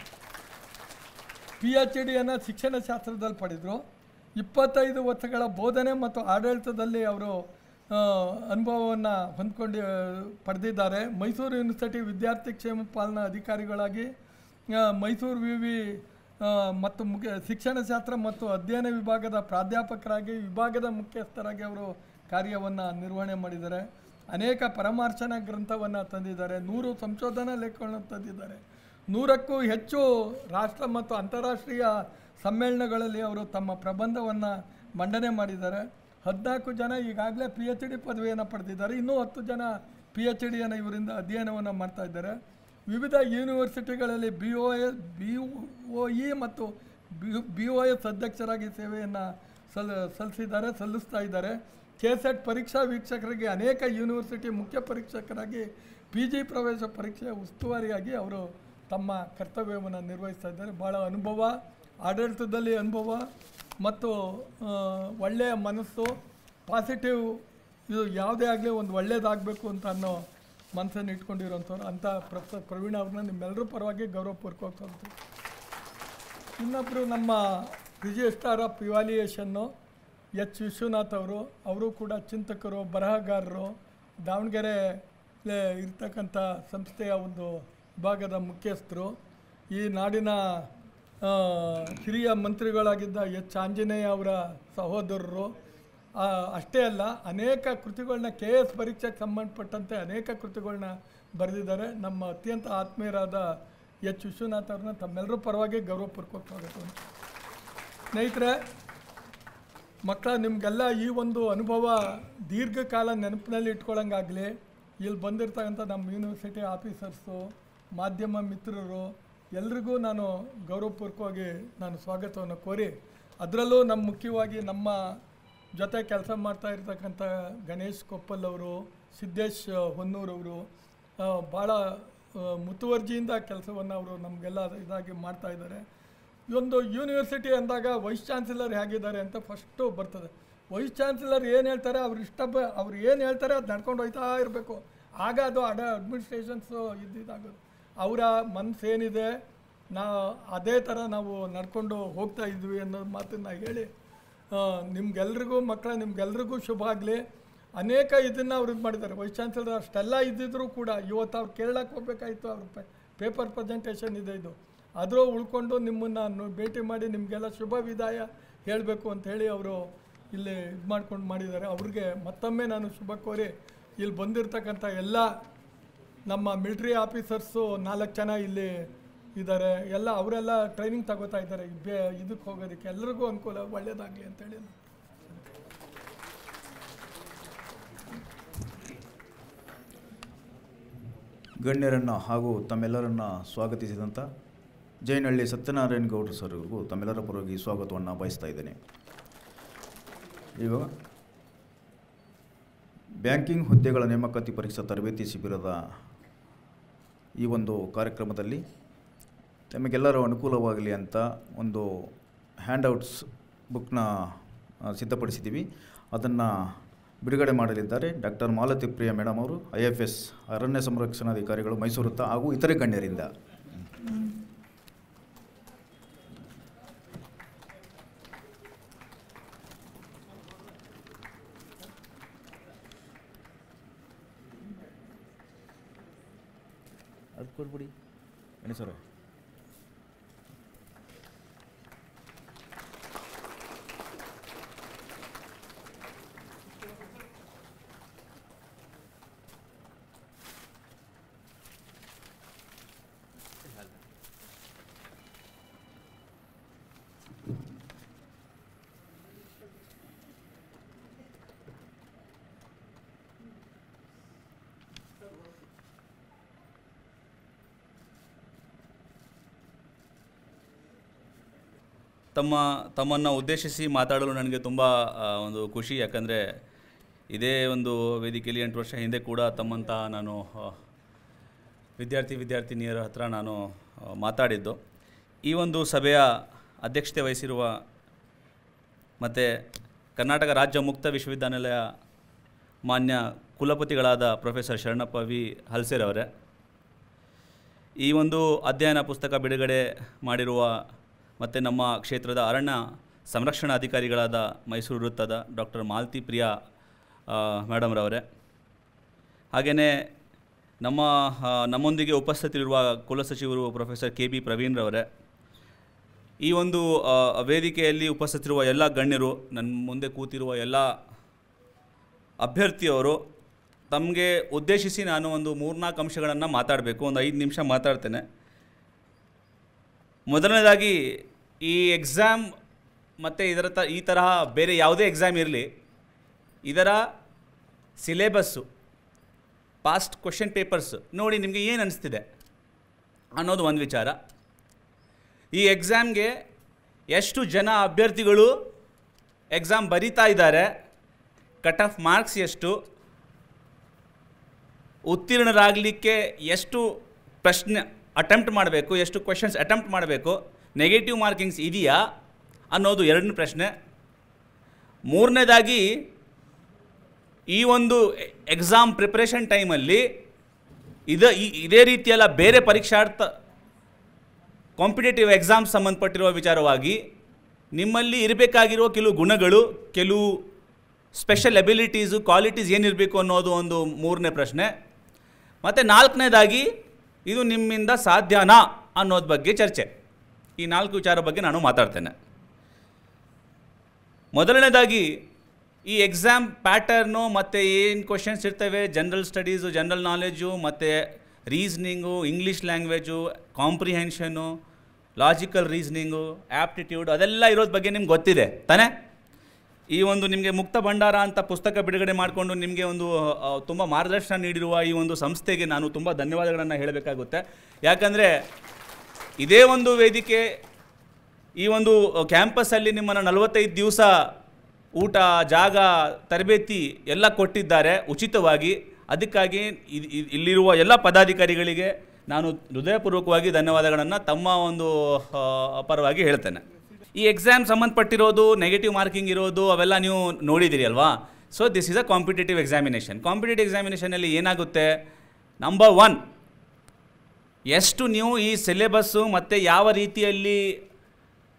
PhDಯನ್ನು ಶಿಕ್ಷಣಶಾಸ್ತ್ರದಲ್ಲಿ ಪಡೆದರು. 25 ವರ್ಷಗಳ ಬೋಧನೆ ಮತ್ತು ಆಡಳಿತದಲ್ಲಿ ಅವರು ಅನುಭವವನ್ನು ಹೊಂದ್ಕೊಂಡು ಪಡೆದಿದ್ದಾರೆ. ಮೈಸೂರು ಯೂನಿವರ್ಸಿಟಿ ವಿದ್ಯಾರ್ಥಿ ಕ್ಷೇಮ ಪಾಲನಾ ಅಧಿಕಾರಿಗಳಾಗಿ, ಮೈಸೂರು ವಿವಿ ಮತ್ತು ಶಿಕ್ಷಣಶಾಸ್ತ್ರ ಮತ್ತು ಅಧ್ಯಯನ ವಿಭಾಗದ ಪ್ರಾಧ್ಯಾಪಕರಾಗಿ, ವಿಭಾಗದ ಮುಖ್ಯಸ್ಥರಾಗಿ ಅವರು ಕಾರ್ಯವನ್ನು ನಿರ್ವಹಣೆ ಮಾಡಿದ್ದಾರೆ. ಅನೇಕ ಪರಾಮರ್ಶನ ಗ್ರಂಥವನ್ನು ತಂದಿದ್ದಾರೆ. 100 ಸಂಶೋಧನಾ ಲೇಖನಗಳನ್ನು ತಂದಿದ್ದಾರೆ. 100ಕ್ಕೂ ಹೆಚ್ಚು ರಾಷ್ಟ್ರ ಮತ್ತು ಅಂತಾರಾಷ್ಟ್ರೀಯ ಸಮ್ಮೇಳನಗಳಲ್ಲಿ ಅವರು ತಮ್ಮ ಪ್ರಬಂಧವನ್ನು ಮಂಡನೆ ಮಾಡಿದ್ದಾರೆ. 14 ಜನ ಈಗಾಗಲೇ PhD ಪದವಿಯನ್ನು ಪಡೆದಿದ್ದಾರೆ. ಇನ್ನೂ 10 ಜನ PhDಯನ್ನು ಇವರಿಂದ ಅಧ್ಯಯನವನ್ನು ಮಾಡ್ತಾ ಇದ್ದಾರೆ. ವಿವಿಧ ಯೂನಿವರ್ಸಿಟಿಗಳಲ್ಲಿ BOE ಮತ್ತು BOS ಅಧ್ಯಕ್ಷರಾಗಿ ಸೇವೆಯನ್ನು ಸಲ್ಲಿಸ್ತಾ ಇದ್ದಾರೆ. KSET ಪರೀಕ್ಷಾ ವೀಕ್ಷಕರಿಗೆ ಅನೇಕ ಯೂನಿವರ್ಸಿಟಿ ಮುಖ್ಯ ಪರೀಕ್ಷಕರಾಗಿ PG ಪ್ರವೇಶ ಪರೀಕ್ಷೆಯ ಉಸ್ತುವಾರಿಯಾಗಿ ಅವರು ತಮ್ಮ ಕರ್ತವ್ಯವನ್ನು ನಿರ್ವಹಿಸ್ತಾ ಇದ್ದಾರೆ. ಭಾಳ ಅನುಭವ, ಆಡಳಿತದಲ್ಲಿ ಅನುಭವ ಮತ್ತು ಒಳ್ಳೆಯ ಮನಸ್ಸು, ಪಾಸಿಟಿವ್, ಇದು ಯಾವುದೇ ಆಗಲಿ ಒಂದು ಒಳ್ಳೆಯದಾಗಬೇಕು ಅಂತ ಅನ್ನೋ ಮನಸ್ಸನ್ನು ಇಟ್ಕೊಂಡಿರೋಂಥವ್ರು. ಅಂಥ ಪ್ರೊಫೆಸರ್ ಪ್ರವೀಣ್ ಅವ್ರನ್ನ ನಿಮ್ಮೆಲ್ಲರ ಪರವಾಗಿ ಗೌರವಪೂರ್ವಕ. ಇನ್ನೊಬ್ಬರು ನಮ್ಮ ರಿಜಿಸ್ಟ್ರಾರ್ ಆಫ್ ಇವಾಲ್ಯುಯೇಷನ್ನು H ವಿಶ್ವನಾಥ್ ಅವರು ಕೂಡ ಚಿಂತಕರು, ಬರಹಗಾರರು, ದಾವಣಗೆರೆ ಇರ್ತಕ್ಕಂಥ ಸಂಸ್ಥೆಯ ಒಂದು ವಿಭಾಗದ ಮುಖ್ಯಸ್ಥರು. ಈ ನಾಡಿನ ಹಿರಿಯ ಮಂತ್ರಿಗಳಾಗಿದ್ದ H ಆಂಜನೇಯ ಅವರ ಸಹೋದರರು. ಅಷ್ಟೇ ಅಲ್ಲ, ಅನೇಕ ಕೃತಿಗಳನ್ನ KS ಪರೀಕ್ಷೆಗೆ ಸಂಬಂಧಪಟ್ಟಂತೆ ಅನೇಕ ಕೃತಿಗಳನ್ನ ಬರೆದಿದ್ದಾರೆ. ನಮ್ಮ ಅತ್ಯಂತ ಆತ್ಮೀಯರಾದ H ವಿಶ್ವನಾಥ್ ಅವ್ರನ್ನ ತಮ್ಮೆಲ್ಲರ ಪರವಾಗಿ ಗೌರವಪೂರ್ವಕವಾಗುತ್ತೆ. ಸ್ನೇಹಿತರೆ, ಮಕ್ಕಳ ನಿಮಗೆಲ್ಲ ಈ ಒಂದು ಅನುಭವ ದೀರ್ಘಕಾಲ ನೆನಪಿನಲ್ಲಿ ಇಟ್ಕೊಳ್ಳೋಂಗಾಗಲಿ, ಇಲ್ಲಿ ಬಂದಿರ್ತಕ್ಕಂಥ ನಮ್ಮ ಯೂನಿವರ್ಸಿಟಿ ಆಫೀಸರ್ಸು, ಮಾಧ್ಯಮ ಮಿತ್ರರು ಎಲ್ರಿಗೂ ನಾನು ಗೌರವಪೂರ್ವಕವಾಗಿ ನಾನು ಸ್ವಾಗತವನ್ನು ಕೋರಿ, ಅದರಲ್ಲೂ ಮುಖ್ಯವಾಗಿ ನಮ್ಮ ಜೊತೆ ಕೆಲಸ ಮಾಡ್ತಾ ಇರ್ತಕ್ಕಂಥ ಗಣೇಶ್ ಕೊಪ್ಪಲ್ ಅವರು, ಸಿದ್ದೇಶ್ ಹೊನ್ನೂರವರು ಭಾಳ ಮುತುವರ್ಜಿಯಿಂದ ಕೆಲಸವನ್ನು ಅವರು ನಮಗೆಲ್ಲ ಇದಾಗಿ ಮಾಡ್ತಾಯಿದ್ದಾರೆ. ಈ ಒಂದು ಯೂನಿವರ್ಸಿಟಿ ಅಂದಾಗ ವೈಸ್ ಚಾನ್ಸಲರ್ ಹೇಗಿದ್ದಾರೆ ಅಂತ ಫಸ್ಟು ಬರ್ತದೆ. ವೈಸ್ ಚಾನ್ಸಲರ್ ಏನು ಹೇಳ್ತಾರೆ, ಅವ್ರು ಏನು ಹೇಳ್ತಾರೆ ಅದು ನಡ್ಕೊಂಡು ಹೋಗ್ತಾ ಇರಬೇಕು. ಆಗ ಅದು ಅಡ್ಮಿನಿಸ್ಟ್ರೇಷನ್ಸು ಇದಾಗೋದು. ಅವರ ಮನಸ್ಸು ಏನಿದೆ ಅದೇ ಥರ ನಾವು ನಡ್ಕೊಂಡು ಹೋಗ್ತಾ ಇದ್ವಿ ಅನ್ನೋ ಮಾತನ್ನು ಹೇಳಿ ನಿಮ್ಗೆಲ್ರಿಗೂ ನಿಮ್ಗೆಲ್ರಿಗೂ ಶುಭ ಆಗಲಿ. ಅನೇಕ ಇದನ್ನು ಅವ್ರು ಇದು ಮಾಡಿದ್ದಾರೆ. ವೈಸ್ ಚಾನ್ಸಲರ್ ಅಷ್ಟೆಲ್ಲ ಇದ್ದಿದ್ರೂ ಕೂಡ ಇವತ್ತು ಅವ್ರು ಕೇರಳಕ್ಕೆ ಹೋಗ್ಬೇಕಾಯಿತು, ಅವ್ರ ಪೇಪರ್ ಪ್ರೆಸೆಂಟೇಷನ್ ಇದೆ, ಇದು ಆದರೂ ಉಳ್ಕೊಂಡು ನಿಮ್ಮನ್ನು ಭೇಟಿ ಮಾಡಿ ನಿಮಗೆಲ್ಲ ಶುಭ ವಿದಾಯ ಹೇಳಬೇಕು ಅಂಥೇಳಿ ಅವರು ಇಲ್ಲಿ ಇದು ಮಾಡ್ಕೊಂಡು ಮಾಡಿದ್ದಾರೆ. ಅವ್ರಿಗೆ ಮತ್ತೊಮ್ಮೆ ನಾನು ಶುಭ ಕೋರಿ, ಇಲ್ಲಿ ಬಂದಿರತಕ್ಕಂಥ ಎಲ್ಲ ನಮ್ಮ ಮಿಲಿಟ್ರಿ ಆಫೀಸರ್ಸು 4 ಜನ ಇಲ್ಲಿ ಇದ್ದಾರೆ, ಎಲ್ಲ ಅವರೆಲ್ಲ ಟ್ರೈನಿಂಗ್ ತಗೋತಾ ಇದ್ದಾರೆ ಇದಕ್ಕೆ ಹೋಗೋದಕ್ಕೆ. ಎಲ್ರಿಗೂ ಅನುಕೂಲ, ಒಳ್ಳೆಯದಾಗಲಿ ಅಂತೇಳಿ. ಗಣ್ಯರನ್ನು ಹಾಗೂ ತಮ್ಮೆಲ್ಲರನ್ನು ಸ್ವಾಗತಿಸಿದಂಥ ಜೈನಹಳ್ಳಿ ಸತ್ಯನಾರಾಯಣ ಗೌಡ್ರು ಸರ್ಗೂ ತಮ್ಮೆಲ್ಲರ ಪರವಾಗಿ ಸ್ವಾಗತವನ್ನು ಬಯಸ್ತಾ ಇದ್ದೇನೆ. ಈಗ ಬ್ಯಾಂಕಿಂಗ್ ಹುದ್ದೆಗಳ ನೇಮಕಾತಿ ಪರೀಕ್ಷಾ ತರಬೇತಿ ಶಿಬಿರದ ಈ ಒಂದು ಕಾರ್ಯಕ್ರಮದಲ್ಲಿ ತಮಗೆಲ್ಲರೂ ಅನುಕೂಲವಾಗಲಿ ಅಂತ ಒಂದು ಹ್ಯಾಂಡ್ಔಟ್ಸ್ ಬುಕ್ನ ಸಿದ್ಧಪಡಿಸಿದ್ದೀವಿ. ಅದನ್ನು ಬಿಡುಗಡೆ ಮಾಡಲಿದ್ದಾರೆ ಡಾಕ್ಟರ್ ಮಾಲತಿ ಪ್ರಿಯ ಮೇಡಮ್ ಅವರು, IFS ಅರಣ್ಯ ಸಂರಕ್ಷಣಾಧಿಕಾರಿಗಳು, ಮೈಸೂರು ಹಾಗೂ ಇತರೆ ಗಣ್ಯರಿಂದ. ಅದು ಕೊಡ್ಬಿಡಿ ಗಣೇಶ್ವರ. ತಮ್ಮನ್ನು ಉದ್ದೇಶಿಸಿ ಮಾತಾಡಲು ನನಗೆ ತುಂಬ ಒಂದು ಖುಷಿ. ಯಾಕಂದರೆ ಇದೇ ಒಂದು ವೇದಿಕೆಯಲ್ಲಿ 8 ವರ್ಷ ಹಿಂದೆ ಕೂಡ ತಮ್ಮಂಥ ನಾನು ವಿದ್ಯಾರ್ಥಿನಿಯರ ಹತ್ರ ನಾನು ಮಾತಾಡಿದ್ದು. ಈ ಒಂದು ಸಭೆಯ ಅಧ್ಯಕ್ಷತೆ ವಹಿಸಿರುವ ಮತ್ತು ಕರ್ನಾಟಕ ರಾಜ್ಯ ಮುಕ್ತ ವಿಶ್ವವಿದ್ಯಾನಿಲಯ ಮಾನ್ಯ ಕುಲಪತಿಗಳಾದ ಪ್ರೊಫೆಸರ್ ಶರಣಪ್ಪ ವಿ ಹಲ್ಸೇರವರೇ, ಈ ಒಂದು ಅಧ್ಯಯನ ಪುಸ್ತಕ ಬಿಡುಗಡೆ ಮಾಡಿರುವ ಮತ್ತು ನಮ್ಮ ಕ್ಷೇತ್ರದ ಅರಣ್ಯ ಸಂರಕ್ಷಣಾ ಅಧಿಕಾರಿಗಳಾದ ಮೈಸೂರು ವೃತ್ತದ ಡಾಕ್ಟರ್ ಮಾಲತಿ ಪ್ರಿಯಾ ಮೇಡಮ್ರವರೇ, ಹಾಗೆಯೇ ನಮ್ಮೊಂದಿಗೆ ಉಪಸ್ಥಿತರಿರುವ ಕುಲಸಚಿವರು ಪ್ರೊಫೆಸರ್ ಕೆ ಬಿ ಪ್ರವೀಣ್ರವರೇ, ಈ ಒಂದು ವೇದಿಕೆಯಲ್ಲಿ ಉಪಸ್ಥಿತರಿರುವ ಎಲ್ಲ ಗಣ್ಯರು, ನನ್ನ ಮುಂದೆ ಕೂತಿರುವ ಎಲ್ಲ ಅಭ್ಯರ್ಥಿಯವರು, ತಮಗೆ ಉದ್ದೇಶಿಸಿ ನಾನು ಒಂದು 3-4 ಅಂಶಗಳನ್ನು ಮಾತಾಡಬೇಕು. ಒಂದು 5 ನಿಮಿಷ ಮಾತಾಡ್ತೇನೆ. ಮೊದಲನೇದಾಗಿ ಈ ಎಕ್ಸಾಮ್ ಮತ್ತು ಈ ತರಹ ಬೇರೆ ಯಾವುದೇ ಎಕ್ಸಾಮ್ ಇರಲಿ, ಇದರ ಸಿಲೆಬಸ್ಸು, ಪಾಸ್ಟ್ ಕ್ವೆಶ್ಚನ್ ಪೇಪರ್ಸ್ ನೋಡಿ ನಿಮಗೆ ಏನು ಅನಿಸ್ತಿದೆ ಅನ್ನೋದು ಒಂದು ವಿಚಾರ. ಈ ಎಕ್ಸಾಮ್ಗೆ ಎಷ್ಟು ಜನ ಅಭ್ಯರ್ಥಿಗಳು ಎಕ್ಸಾಮ್ ಬರೀತಾ ಇದ್ದಾರೆ, ಕಟ್ ಆಫ್ ಮಾರ್ಕ್ಸ್ ಎಷ್ಟು, ಉತ್ತೀರ್ಣರಾಗಲಿಕ್ಕೆ ಎಷ್ಟು ಪ್ರಶ್ನೆ ಅಟೆಂಪ್ಟ್ ಮಾಡಬೇಕು, ಎಷ್ಟು ಕ್ವೆಶನ್ಸ್ ಅಟೆಂಪ್ಟ್ ಮಾಡಬೇಕು, ನೆಗೆಟಿವ್ ಮಾರ್ಕಿಂಗ್ಸ್ ಇದೆಯಾ ಅನ್ನೋದು 2ನೇ ಪ್ರಶ್ನೆ. 3ನೇದಾಗಿ ಈ ಒಂದು ಎಕ್ಸಾಮ್ ಪ್ರಿಪ್ರೇಷನ್ ಟೈಮಲ್ಲಿ ಇದೇ ರೀತಿಯೆಲ್ಲ ಬೇರೆ ಪರೀಕ್ಷಾರ್ಥ ಕಾಂಪಿಟೇಟಿವ್ ಎಕ್ಸಾಮ್ ಸಂಬಂಧಪಟ್ಟಿರುವ ವಿಚಾರವಾಗಿ ನಿಮ್ಮಲ್ಲಿ ಇರಬೇಕಾಗಿರುವ ಕೆಲವು ಗುಣಗಳು, ಕೆಲವು ಸ್ಪೆಷಲ್ ಎಬಿಲಿಟೀಸು, ಕ್ವಾಲಿಟೀಸ್ ಏನಿರಬೇಕು ಅನ್ನೋದು ಒಂದು 3ನೇ ಪ್ರಶ್ನೆ. ಮತ್ತು 4ನೇದಾಗಿ ಇದು ನಿಮ್ಮಿಂದ ಸಾಧ್ಯನಾ ಅನ್ನೋದ್ರ ಬಗ್ಗೆ ಚರ್ಚೆ. ಈ 4 ವಿಚಾರ ಬಗ್ಗೆ ನಾನು ಮಾತಾಡ್ತೇನೆ. ಮೊದಲನೇದಾಗಿ ಈ ಎಕ್ಸಾಮ್ ಪ್ಯಾಟರ್ನು ಮತ್ತು ಏನು ಕ್ವೆಶನ್ಸ್ ಇರ್ತವೆ, ಜನರಲ್ ಸ್ಟಡೀಸು, ಜನರಲ್ ನಾಲೆಜು, ಮತ್ತು reasoning, English language, comprehension, logical reasoning, aptitude, ಅದೆಲ್ಲ ಇರೋದ್ರ ಬಗ್ಗೆ ನಿಮ್ಗೆ ಗೊತ್ತಿದೆ ತಾನೇ. ಈ ಒಂದು ನಿಮಗೆ ಮುಕ್ತ ಭಂಡಾರ ಅಂತ ಪುಸ್ತಕ ಬಿಡುಗಡೆ ಮಾಡಿಕೊಂಡು ನಿಮಗೆ ಒಂದು ತುಂಬ ಮಾರ್ಗದರ್ಶನ ನೀಡಿರುವ ಈ ಒಂದು ಸಂಸ್ಥೆಗೆ ನಾನು ತುಂಬ ಧನ್ಯವಾದಗಳನ್ನು ಹೇಳಬೇಕಾಗುತ್ತೆ. ಯಾಕಂದರೆ ಇದೇ ಒಂದು ವೇದಿಕೆ, ಈ ಒಂದು ಕ್ಯಾಂಪಸ್ಸಲ್ಲಿ ನಿಮ್ಮನ್ನು 45 ದಿವಸ ಊಟ, ಜಾಗ, ತರಬೇತಿ ಎಲ್ಲ ಕೊಟ್ಟಿದ್ದಾರೆ ಉಚಿತವಾಗಿ. ಅದಕ್ಕಾಗಿ ಇಲ್ಲಿರುವ ಎಲ್ಲ ಪದಾಧಿಕಾರಿಗಳಿಗೆ ನಾನು ಹೃದಯಪೂರ್ವಕವಾಗಿ ಧನ್ಯವಾದಗಳನ್ನು ತಮ್ಮ ಒಂದು ಪರವಾಗಿ ಹೇಳ್ತೇನೆ. ಈ ಎಕ್ಸಾಮ್ ಸಂಬಂಧಪಟ್ಟಿರೋದು, ನೆಗೆಟಿವ್ ಮಾರ್ಕಿಂಗ್ ಇರೋದು ಅವೆಲ್ಲ ನೀವು ನೋಡಿದ್ದೀರಿ ಅಲ್ವಾ. So this is a competitive examination. Competitive ಎಕ್ಸಾಮಿನೇಷನಲ್ಲಿ ಏನಾಗುತ್ತೆ, ನಂಬರ್ 1, ಎಷ್ಟು ನೀವು ಈ ಸಿಲೆಬಸ್ಸು ಮತ್ತು ಯಾವ ರೀತಿಯಲ್ಲಿ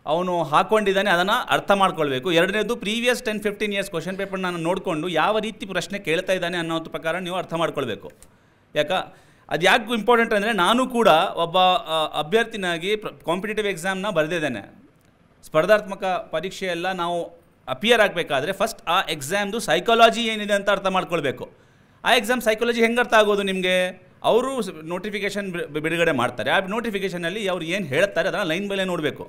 ಅವನು ಹಾಕ್ಕೊಂಡಿದ್ದಾನೆ ಅದನ್ನು ಅರ್ಥ ಮಾಡ್ಕೊಳ್ಬೇಕು. 2ನೇದು ಪ್ರೀವಿಯಸ್ 10-15 ಇಯರ್ಸ್ ಕ್ವಶನ್ ಪೇಪರ್ನ ನೋಡಿಕೊಂಡು ಯಾವ ರೀತಿ ಪ್ರಶ್ನೆ ಕೇಳ್ತಾ ಇದ್ದಾನೆ ಅನ್ನೋದ್ರ ಪ್ರಕಾರ ನೀವು ಅರ್ಥ ಮಾಡ್ಕೊಳ್ಬೇಕು. ಅದು ಯಾಕೆ ಇಂಪಾರ್ಟೆಂಟ್ ಅಂದರೆ, ನಾನು ಕೂಡ ಒಬ್ಬ ಅಭ್ಯರ್ಥಿನಾಗಿ ಕಾಂಪಿಟೇಟಿವ್ ಎಕ್ಸಾಮ್ನ ಬರೆದಿದ್ದೇನೆ. ಸ್ಪರ್ಧಾತ್ಮಕ ಪರೀಕ್ಷೆಯೆಲ್ಲ ನಾವು ಅಪಿಯರ್ ಆಗಬೇಕಾದ್ರೆ ಫಸ್ಟ್ ಆ ಎಕ್ಸಾಮ್ದು ಸೈಕಾಲಜಿ ಏನಿದೆ ಅಂತ ಅರ್ಥ ಮಾಡ್ಕೊಳ್ಬೇಕು. ಆ ಎಕ್ಸಾಮ್ ಸೈಕಾಲಜಿ ಹೆಂಗೆ ಅರ್ಥ ಆಗೋದು ನಿಮಗೆ, ಅವರು ನೋಟಿಫಿಕೇಷನ್ ಬಿಡುಗಡೆ ಮಾಡ್ತಾರೆ. ಆ ನೋಟಿಫಿಕೇಷನಲ್ಲಿ ಅವ್ರು ಏನು ಹೇಳ್ತಾರೆ ಅದನ್ನು ಲೈನ್ ಬೈ ಲೈನ್ ನೋಡಬೇಕು.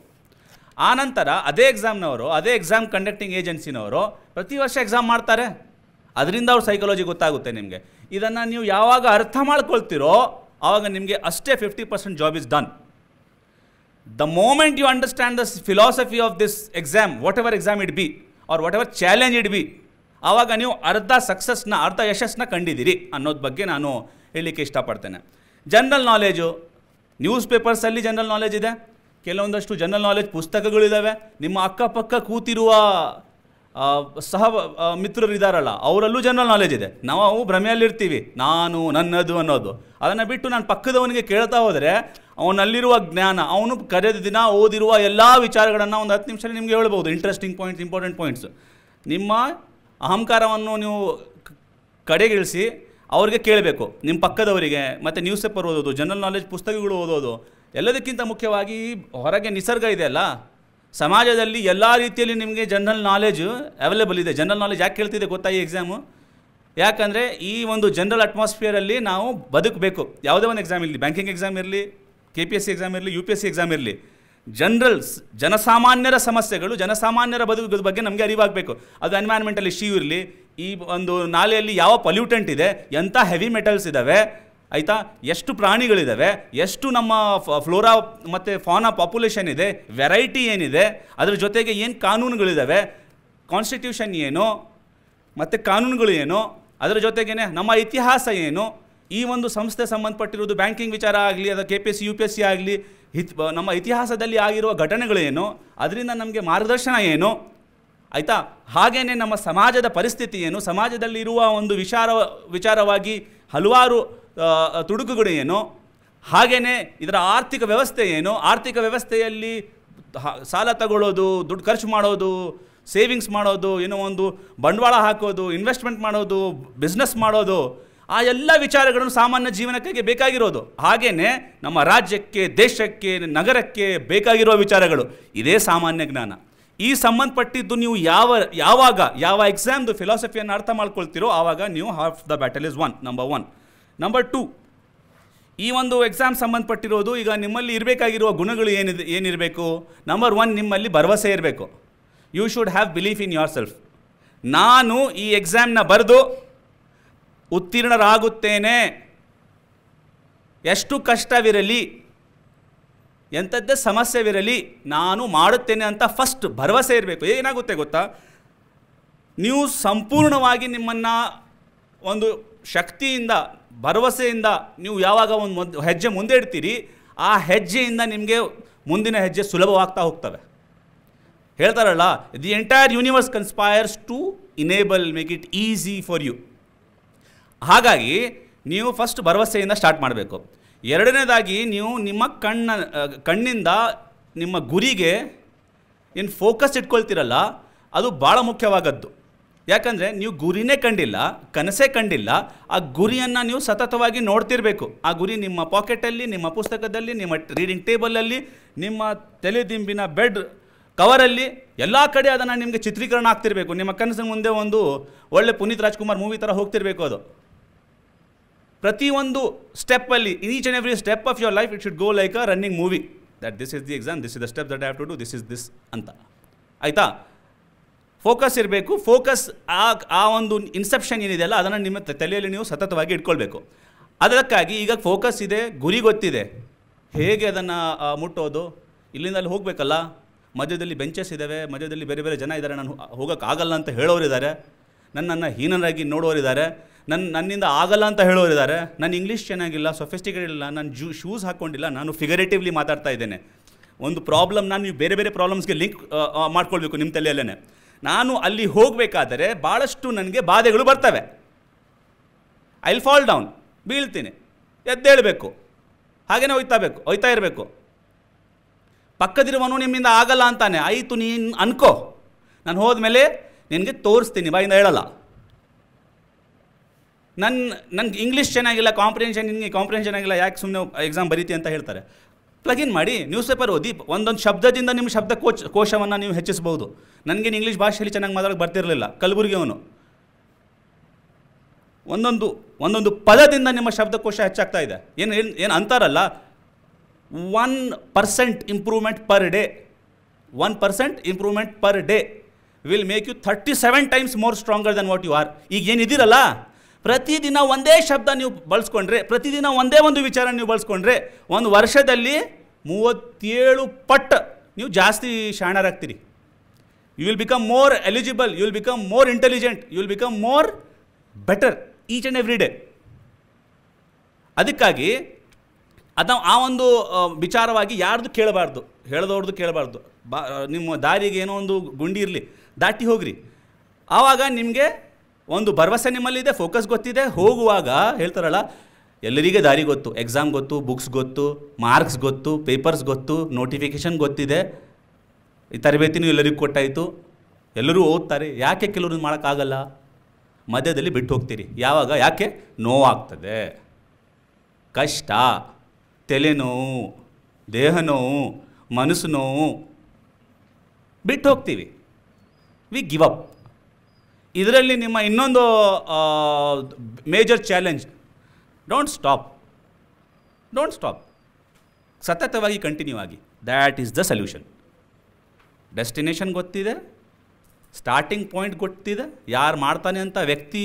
ಆನಂತರ ಅದೇ ಎಕ್ಸಾಮ್ನವರು, ಅದೇ ಎಕ್ಸಾಮ್ ಕಂಡಕ್ಟಿಂಗ್ ಏಜೆನ್ಸಿನವರು ಪ್ರತಿ ವರ್ಷ ಎಕ್ಸಾಮ್ ಮಾಡ್ತಾರೆ. ಅದರಿಂದ ಅವ್ರ ಸೈಕಾಲಜಿ ಗೊತ್ತಾಗುತ್ತೆ ನಿಮಗೆ. ಇದನ್ನು ನೀವು ಯಾವಾಗ ಅರ್ಥ ಮಾಡ್ಕೊಳ್ತೀರೋ ಆವಾಗ ನಿಮಗೆ ಅಷ್ಟೇ 50% job is done. The moment you understand the philosophy of this exam, whatever exam it be or whatever challenge it be, ಆವಾಗ ನೀವು ಅರ್ಧ ಯಶಸ್ಸನ್ನ ಕಂಡಿದ್ದೀರಿ ಅನ್ನೋದ್ರ ಬಗ್ಗೆ ನಾನು ಹೇಳಲಿಕ್ಕೆ ಇಷ್ಟಪಡ್ತೇನೆ. ಜನರಲ್ ನಾಲೆಜು, ನ್ಯೂಸ್ ಪೇಪರ್ಸಲ್ಲಿ ಜನರಲ್ ನಾಲೆಜ್ ಇದೆ, ಕೆಲವೊಂದಷ್ಟು ಜನರಲ್ ನಾಲೆಜ್ ಪುಸ್ತಕಗಳಿದ್ದಾವೆ. ನಿಮ್ಮ ಅಕ್ಕಪಕ್ಕ ಕೂತಿರುವ ಸಹ ಮಿತ್ರರು ಇದ್ದಾರಲ್ಲ, ಅವರಲ್ಲೂ ಜನರಲ್ ನಾಲೆಜ್ ಇದೆ. ನಾವು ಭ್ರಮೆಯಲ್ಲಿರ್ತೀವಿ, ನಾನು ನನ್ನದು ಅನ್ನೋದು. ಅದನ್ನು ಬಿಟ್ಟು ನಾನು ಪಕ್ಕದವನಿಗೆ ಕೇಳ್ತಾ ಹೋದರೆ ಅವನಲ್ಲಿರುವ ಜ್ಞಾನ, ಅವನು ಕರೆದ ದಿನ ಓದಿರುವ ಎಲ್ಲ ವಿಚಾರಗಳನ್ನು ಒಂದು 10 ನಿಮಿಷದಲ್ಲಿ ನಿಮಗೆ ಹೇಳ್ಬೋದು. Interesting points, important points. ನಿಮ್ಮ ಅಹಂಕಾರವನ್ನು ನೀವು ಕಡೆಗಿಳಿಸಿ ಅವ್ರಿಗೆ ಕೇಳಬೇಕು, ನಿಮ್ಮ ಪಕ್ಕದವರಿಗೆ. ಮತ್ತು ನ್ಯೂಸ್ ಪೇಪರ್ ಓದೋದು, ಜನರಲ್ ನಾಲೆಜ್ ಪುಸ್ತಕಗಳು ಓದೋದು, ಎಲ್ಲದಕ್ಕಿಂತ ಮುಖ್ಯವಾಗಿ ಹೊರಗೆ ನಿಸರ್ಗ ಇದೆಯಲ್ಲ, ಸಮಾಜದಲ್ಲಿ ಎಲ್ಲ ರೀತಿಯಲ್ಲಿ ನಿಮಗೆ ಜನರಲ್ ನಾಲೆಜು ಅವೈಲೇಬಲ್ ಇದೆ. ಜನರಲ್ ನಾಲೆಜ್ ಯಾಕೆ ಕೇಳ್ತಿದೆ ಗೊತ್ತಾ ಈ ಎಕ್ಸಾಮು? ಯಾಕಂದರೆ ಈ ಒಂದು ಜನರಲ್ ಅಟ್ಮಾಸ್ಫಿಯರಲ್ಲಿ ನಾವು ಬದುಕಬೇಕು. ಯಾವುದೇ ಒಂದು ಎಕ್ಸಾಮ್ ಇರಲಿ, ಬ್ಯಾಂಕಿಂಗ್ ಎಕ್ಸಾಮ್ ಇರಲಿ, KPSC ಎಕ್ಸಾಮ್ ಇರಲಿ, UPSC ಎಕ್ಸಾಮ್ ಇರಲಿ, ಜನಸಾಮಾನ್ಯರ ಸಮಸ್ಯೆಗಳು, ಜನಸಾಮಾನ್ಯರ ಬದುಕದ ಬಗ್ಗೆ ನಮಗೆ ಅರಿವಾಗಬೇಕು. ಅದು ಎನ್ವೈರ್ಮೆಂಟಲ್ ಇಶ್ಯೂ ಇರಲಿ, ಈ ಒಂದು ನಾಲೆಯಲ್ಲಿ ಯಾವ ಪೊಲ್ಯೂಟೆಂಟ್ ಇದೆ, ಎಂಥ ಹೆವಿ ಮೆಟಲ್ಸ್ ಇದ್ದಾವೆ, ಆಯಿತಾ, ಎಷ್ಟು ಪ್ರಾಣಿಗಳಿದ್ದಾವೆ, ಎಷ್ಟು ನಮ್ಮ ಫ್ಲೋರಾ ಮತ್ತು ಫಾನಾ ಪಾಪ್ಯುಲೇಷನ್ ಇದೆ, ವೆರೈಟಿ ಏನಿದೆ, ಅದರ ಜೊತೆಗೆ ಏನು ಕಾನೂನುಗಳಿದ್ದಾವೆ, ಕಾನ್ಸ್ಟಿಟ್ಯೂಷನ್ ಏನು ಮತ್ತು ಕಾನೂನುಗಳು ಏನು, ಅದರ ಜೊತೆಗೇ ನಮ್ಮ ಇತಿಹಾಸ ಏನು, ಈ ಒಂದು ಸಂಸ್ಥೆ ಸಂಬಂಧಪಟ್ಟಿರೋದು ಬ್ಯಾಂಕಿಂಗ್ ವಿಚಾರ ಆಗಲಿ, ಅದು KPSC UPSC ಆಗಲಿ, ನಮ್ಮ ಇತಿಹಾಸದಲ್ಲಿ ಆಗಿರುವ ಘಟನೆಗಳೇನು, ಅದರಿಂದ ನಮಗೆ ಮಾರ್ಗದರ್ಶನ ಏನು, ಆಯಿತಾ, ಹಾಗೆಯೇ ನಮ್ಮ ಸಮಾಜದ ಪರಿಸ್ಥಿತಿ ಏನು, ಸಮಾಜದಲ್ಲಿ ಇರುವ ಒಂದು ವಿಚಾರವಾಗಿ ಹಲವಾರು ತುಡುಕುಗಳು ಏನು, ಹಾಗೆಯೇ ಇದರ ಆರ್ಥಿಕ ವ್ಯವಸ್ಥೆ ಏನು, ಆರ್ಥಿಕ ವ್ಯವಸ್ಥೆಯಲ್ಲಿ ಸಾಲ ತಗೊಳ್ಳೋದು, ದುಡ್ಡು ಖರ್ಚು ಮಾಡೋದು, ಸೇವಿಂಗ್ಸ್ ಮಾಡೋದು, ಏನೋ ಒಂದು ಬಂಡವಾಳ ಹಾಕೋದು, ಇನ್ವೆಸ್ಟ್ಮೆಂಟ್ ಮಾಡೋದು, ಬಿಸ್ನೆಸ್ ಮಾಡೋದು, ಆ ಎಲ್ಲ ವಿಚಾರಗಳನ್ನು ಸಾಮಾನ್ಯ ಜೀವನಕ್ಕೆ ಬೇಕಾಗಿರೋದು. ಹಾಗೆಯೇ ನಮ್ಮ ರಾಜ್ಯಕ್ಕೆ, ದೇಶಕ್ಕೆ, ನಗರಕ್ಕೆ ಬೇಕಾಗಿರುವ ವಿಚಾರಗಳು, ಇದೇ ಸಾಮಾನ್ಯ ಜ್ಞಾನ. ಈ ಸಂಬಂಧಪಟ್ಟಿದ್ದು ನೀವು ಯಾವ ಎಕ್ಸಾಮ್ದು ಫಿಲಾಸಫಿಯನ್ನು ಅರ್ಥ ಮಾಡ್ಕೊಳ್ತೀರೋ ಆವಾಗ ನೀವು half the battle is one. Number 1. Number 2, ಈ ಒಂದು ಎಕ್ಸಾಮ್ ಸಂಬಂಧಪಟ್ಟಿರೋದು ಈಗ ನಿಮ್ಮಲ್ಲಿ ಇರಬೇಕಾಗಿರುವ ಗುಣಗಳು ಏನಿರಬೇಕು? ನಂಬರ್ 1, ನಿಮ್ಮಲ್ಲಿ ಭರವಸೆ ಇರಬೇಕು. You should have belief in yourself. ನಾನು ಈ ಎಕ್ಸಾಮ್ನ ಬರೆದು ಉತ್ತೀರ್ಣರಾಗುತ್ತೇನೆ, ಎಷ್ಟು ಕಷ್ಟವಿರಲಿ, ಎಂಥದ್ದೇ ಸಮಸ್ಯೆವಿರಲಿ, ನಾನು ಮಾಡುತ್ತೇನೆ ಅಂತ ಫಸ್ಟ್ ಭರವಸೆ ಇರಬೇಕು. ಏನಾಗುತ್ತೆ ಗೊತ್ತಾ, ನೀವು ಸಂಪೂರ್ಣವಾಗಿ ನಿಮ್ಮನ್ನು ಒಂದು ಶಕ್ತಿಯಿಂದ, ಭರವಸೆಯಿಂದ ನೀವು ಯಾವಾಗ ಒಂದು ಹೆಜ್ಜೆ ಮುಂದೆ ಇಡ್ತೀರಿ, ಆ ಹೆಜ್ಜೆಯಿಂದ ನಿಮಗೆ ಮುಂದಿನ ಹೆಜ್ಜೆ ಸುಲಭವಾಗ್ತಾ ಹೋಗ್ತವೆ. ಹೇಳ್ತಾರಲ್ಲ, the entire universe conspires to make it easy for you. ಹಾಗಾಗಿ ನೀವು ಫಸ್ಟ್ ಭರವಸೆಯಿಂದ ಸ್ಟಾರ್ಟ್ ಮಾಡಬೇಕು. ಎರಡನೇದಾಗಿ ನೀವು ನಿಮ್ಮ ಕಣ್ಣಿಂದ ನಿಮ್ಮ ಗುರಿಗೆ ಏನು ಫೋಕಸ್ ಇಟ್ಕೊಳ್ತೀರಲ್ಲ, ಅದು ಭಾಳ ಮುಖ್ಯವಾಗದ್ದು. ಯಾಕಂದರೆ ನೀವು ಗುರಿನೇ ಕಂಡಿಲ್ಲ, ಕನಸೇ ಕಂಡಿಲ್ಲ, ಆ ಗುರಿಯನ್ನು ನೀವು ಸತತವಾಗಿ ನೋಡ್ತಿರಬೇಕು. ಆ ಗುರಿ ನಿಮ್ಮ ಪಾಕೆಟಲ್ಲಿ, ನಿಮ್ಮ ಪುಸ್ತಕದಲ್ಲಿ, ನಿಮ್ಮ ರೀಡಿಂಗ್ ಟೇಬಲಲ್ಲಿ, ನಿಮ್ಮ ತಲೆದಿಂಬಿನ ಬೆಡ್ ಕವರಲ್ಲಿ, ಎಲ್ಲ ಕಡೆ ಅದನ್ನು ನಿಮಗೆ ಚಿತ್ರೀಕರಣ ಆಗ್ತಿರಬೇಕು. ನಿಮ್ಮ ಕನಸಿನ ಮುಂದೆ ಒಂದು ಒಳ್ಳೆ ಪುನೀತ್ ರಾಜ್ಕುಮಾರ್ ಮೂವಿ ಥರ ಹೋಗ್ತಿರಬೇಕು. ಅದು ಪ್ರತಿಯೊಂದು ಸ್ಟೆಪ್ಪಲ್ಲಿ, each and every step of your life it should go like a running movie, that this is the exam, this is the step that I have to do, this is this ಅಂತ. ಆಯಿತಾ, focus ಇರಬೇಕು. Focus ಆ ಒಂದು inception ಏನಿದೆಯಲ್ಲ ಅದನ್ನು ನಿಮ್ಮ ತಲೆಯಲ್ಲಿ ನೀವು ಸತತವಾಗಿ ಇಟ್ಕೊಳ್ಬೇಕು. ಅದಕ್ಕಾಗಿ ಈಗ ಫೋಕಸ್ ಇದೆ, ಗುರಿ ಗೊತ್ತಿದೆ, ಹೇಗೆ ಅದನ್ನು ಮುಟ್ಟೋದು, ಇಲ್ಲಿಂದ ಅಲ್ಲಿ ಹೋಗಬೇಕಲ್ಲ, ಮಧ್ಯದಲ್ಲಿ ಬೆಂಚಸ್ ಇದ್ದಾವೆ, ಮಧ್ಯದಲ್ಲಿ ಬೇರೆ ಬೇರೆ ಜನ ಇದ್ದಾರೆ, ನಾನು ಹೋಗೋಕ್ಕಾಗಲ್ಲ ಅಂತ ಹೇಳೋರಿದ್ದಾರೆ, ನನ್ನನ್ನು ಹೀನರಾಗಿ ನೋಡೋರಿದ್ದಾರೆ, ನನ್ನಿಂದ ಆಗಲ್ಲ ಅಂತ ಹೇಳೋರಿದ್ದಾರೆ, ನನ್ನ ಇಂಗ್ಲೀಷ್ ಚೆನ್ನಾಗಿಲ್ಲ, ಸೊಫಿಸ್ಟಿಕೇಟೆಡ್ ಇಲ್ಲ, ನಾನು ಶೂಸ್ ಹಾಕ್ಕೊಂಡಿಲ್ಲ, ನಾನು ಫಿಗರೇಟಿವ್ಲಿ ಮಾತಾಡ್ತಾ ಇದ್ದೇನೆ. ಒಂದು ಪ್ರಾಬ್ಲಮ್ನ ನೀವು ಬೇರೆ ಬೇರೆ ಪ್ರಾಬ್ಲಮ್ಸ್ಗೆ ಲಿಂಕ್ ಮಾಡ್ಕೊಳ್ಬೇಕು ನಿಮ್ಮ ತಲೆಯಲ್ಲೇ. ನಾನು ಅಲ್ಲಿ ಹೋಗಬೇಕಾದರೆ ಭಾಳಷ್ಟು ನನಗೆ ಬಾಧೆಗಳು ಬರ್ತವೆ. ಐ ವಿಲ್ ಫಾಲ್ ಡೌನ್, ಬೀಳ್ತೀನಿ, ಎದ್ದೇಳಬೇಕು, ಹಾಗೇನೇ ಹೋಯ್ತಾ ಇರಬೇಕು. ಪಕ್ಕದಿರುವನು ನಿಮ್ಮಿಂದ ಆಗಲ್ಲ ಅಂತಾನೆ, ಆಯಿತು ನೀನು ಅನ್ಕೋ, ನಾನು ಹೋದ್ಮೇಲೆ ನಿನಗೆ ತೋರಿಸ್ತೀನಿ, ಬಾಯಿಂದ ಹೇಳಲ್ಲ. ನನಗೆ ಇಂಗ್ಲೀಷ್ ಚೆನ್ನಾಗಿಲ್ಲ, ನಿನಗೆ ಕಾಂಪ್ರಿಹೆನ್ಷನ್ ಆಗಿಲ್ಲ, ಯಾಕೆ ಸುಮ್ಮನೆ ಎಕ್ಸಾಮ್ ಬರೀತಿ ಅಂತ ಹೇಳ್ತಾರೆ. ಪ್ಲಗಿನ್ ಮಾಡಿ, ನ್ಯೂಸ್ ಪೇಪರ್ ಓದಿ, ಒಂದೊಂದು ಶಬ್ದದಿಂದ ನಿಮ್ಮ ಶಬ್ದ ಕೋಶವನ್ನು ನೀವು ಹೆಚ್ಚಿಸ್ಬೋದು. ನನಗೇನು ಇಂಗ್ಲೀಷ್ ಭಾಷೆಯಲ್ಲಿ ಚೆನ್ನಾಗಿ ಮಾತಾಡೋಕ್ಕೆ ಬರ್ತಿರಲಿಲ್ಲ, ಕಲಬುರಗಿಯವನು. ಒಂದೊಂದು ಪದದಿಂದ ನಿಮ್ಮ ಶಬ್ದಕೋಶ ಹೆಚ್ಚಾಗ್ತಾ ಇದೆ. ಏನು ಅಂತಾರಲ್ಲ, 1% improvement per day, 1% improvement per day will make you 37 times more stronger than what you are. ಈಗ ಏನಿದ್ದೀರಲ್ಲ, ಪ್ರತಿದಿನ ಒಂದೇ ಶಬ್ದ ನೀವು ಬಳಸ್ಕೊಂಡ್ರೆ, ಪ್ರತಿದಿನ ಒಂದೇ ಒಂದು ವಿಚಾರ ನೀವು ಬಳಸ್ಕೊಂಡ್ರೆ, ಒಂದು ವರ್ಷದಲ್ಲಿ 37 ಪಟ್ಟು ನೀವು ಜಾಸ್ತಿ ಶಾಣರಾಗ್ತೀರಿ. You will become more eligible, you will become more intelligent, you will become more better each and every day. ಅದಕ್ಕಾಗಿ ಆ ಒಂದು ವಿಚಾರವಾಗಿ ಯಾರ್ದು ಕೇಳಬಾರ್ದು, ಹೇಳ್ದವ್ರದ್ದು ಕೇಳಬಾರ್ದು. ನಿಮ್ಮ ದಾರಿಗೆ ಏನೋ ಒಂದು ಗುಂಡಿ ಇರಲಿ, ದಾಟಿ ಹೋಗ್ರಿ. ಆವಾಗ ನಿಮಗೆ ಒಂದು ಭರವಸೆ ನಿಮ್ಮಲ್ಲಿದೆ, ಫೋಕಸ್ ಗೊತ್ತಿದೆ. ಹೋಗುವಾಗ ಹೇಳ್ತಾರಲ್ಲ, ಎಲ್ಲರಿಗೆ ದಾರಿ ಗೊತ್ತು, ಎಕ್ಸಾಮ್ ಗೊತ್ತು, ಬುಕ್ಸ್ ಗೊತ್ತು, ಮಾರ್ಕ್ಸ್ ಗೊತ್ತು, ಪೇಪರ್ಸ್ ಗೊತ್ತು, ನೋಟಿಫಿಕೇಷನ್ ಗೊತ್ತಿದೆ, ಈ ತರಬೇತಿನೂ ಎಲ್ಲರಿಗೂ ಕೊಟ್ಟಾಯಿತು, ಎಲ್ಲರೂ ಓದ್ತಾರೆ. ಯಾಕೆ ಕೆಲವ್ರನ್ನ ಮಾಡೋಕ್ಕಾಗಲ್ಲ? ಮಧ್ಯದಲ್ಲಿ ಬಿಟ್ಟು ಹೋಗ್ತೀರಿ. ಯಾಕೆ? ನೋವಾಗ್ತದೆ, ಕಷ್ಟ, ತಲೆನೋವು, ದೇಹ ನೋವು, ಮನಸ್ಸು ನೋವು, ಬಿಟ್ಟು ಹೋಗ್ತೀವಿ. We give up. ಇದರಲ್ಲಿ ನಿಮ್ಮ ಇನ್ನೊಂದು ಮೇಜರ್ ಚಾಲೆಂಜ್, ಡೋಂಟ್ ಸ್ಟಾಪ್, ಸತತವಾಗಿ ಕಂಟಿನ್ಯೂ ಆಗಿ. That is the solution. Destination ಗೊತ್ತಿದೆ, ಸ್ಟಾರ್ಟಿಂಗ್ ಪಾಯಿಂಟ್ ಗೊತ್ತಿದೆ, ಯಾರು ಮಾಡ್ತಾನೆ ಅಂತ ವ್ಯಕ್ತಿ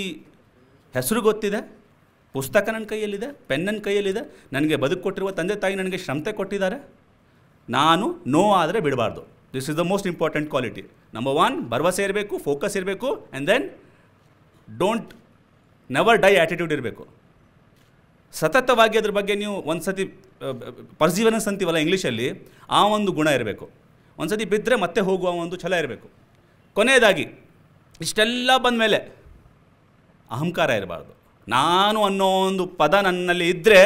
ಹೆಸರು ಗೊತ್ತಿದೆ, ಪುಸ್ತಕ ನನ್ನ ಕೈಯಲ್ಲಿದೆ, ಪೆನ್ ನನ್ನ ಕೈಯಲ್ಲಿದೆ, ನನಗೆ ಬದುಕು ಕೊಟ್ಟಿರುವ ತಂದೆ ತಾಯಿ ನನಗೆ ಶ್ರಮತೆ ಕೊಟ್ಟಿದ್ದಾರೆ. ನಾನು ನೋ ಆದರೆ ಬಿಡಬಾರ್ದು. This is the most important quality. Number 1 ಭರವಸೆ ಇರಬೇಕು, ಫೋಕಸ್ ಇರಬೇಕು, and then don't never die attitude ಇರಬೇಕು. ಸತತವಾಗಿ ಅದ್ರ ಬಗ್ಗೆ ನೀವು ಒಂದು ಸತಿ ಪರ್ಸಿವರೆನ್ಸ್ ಅಂತೀವಲ್ಲ ಇಂಗ್ಲೀಷಲ್ಲಿ, ಆ ಒಂದು ಗುಣ ಇರಬೇಕು. ಒಂದು ಸತಿ ಬಿದ್ದರೆ ಮತ್ತೆ ಹೋಗುವ ಒಂದು ಛಲ ಇರಬೇಕು. ಕೊನೆಯದಾಗಿ ಇಷ್ಟೆಲ್ಲ ಬಂದ ಮೇಲೆ ಅಹಂಕಾರ ಇರಬಾರ್ದು. ನಾನು ಅನ್ನೋ ಒಂದು ಪದ ನನ್ನಲ್ಲಿ ಇದ್ದರೆ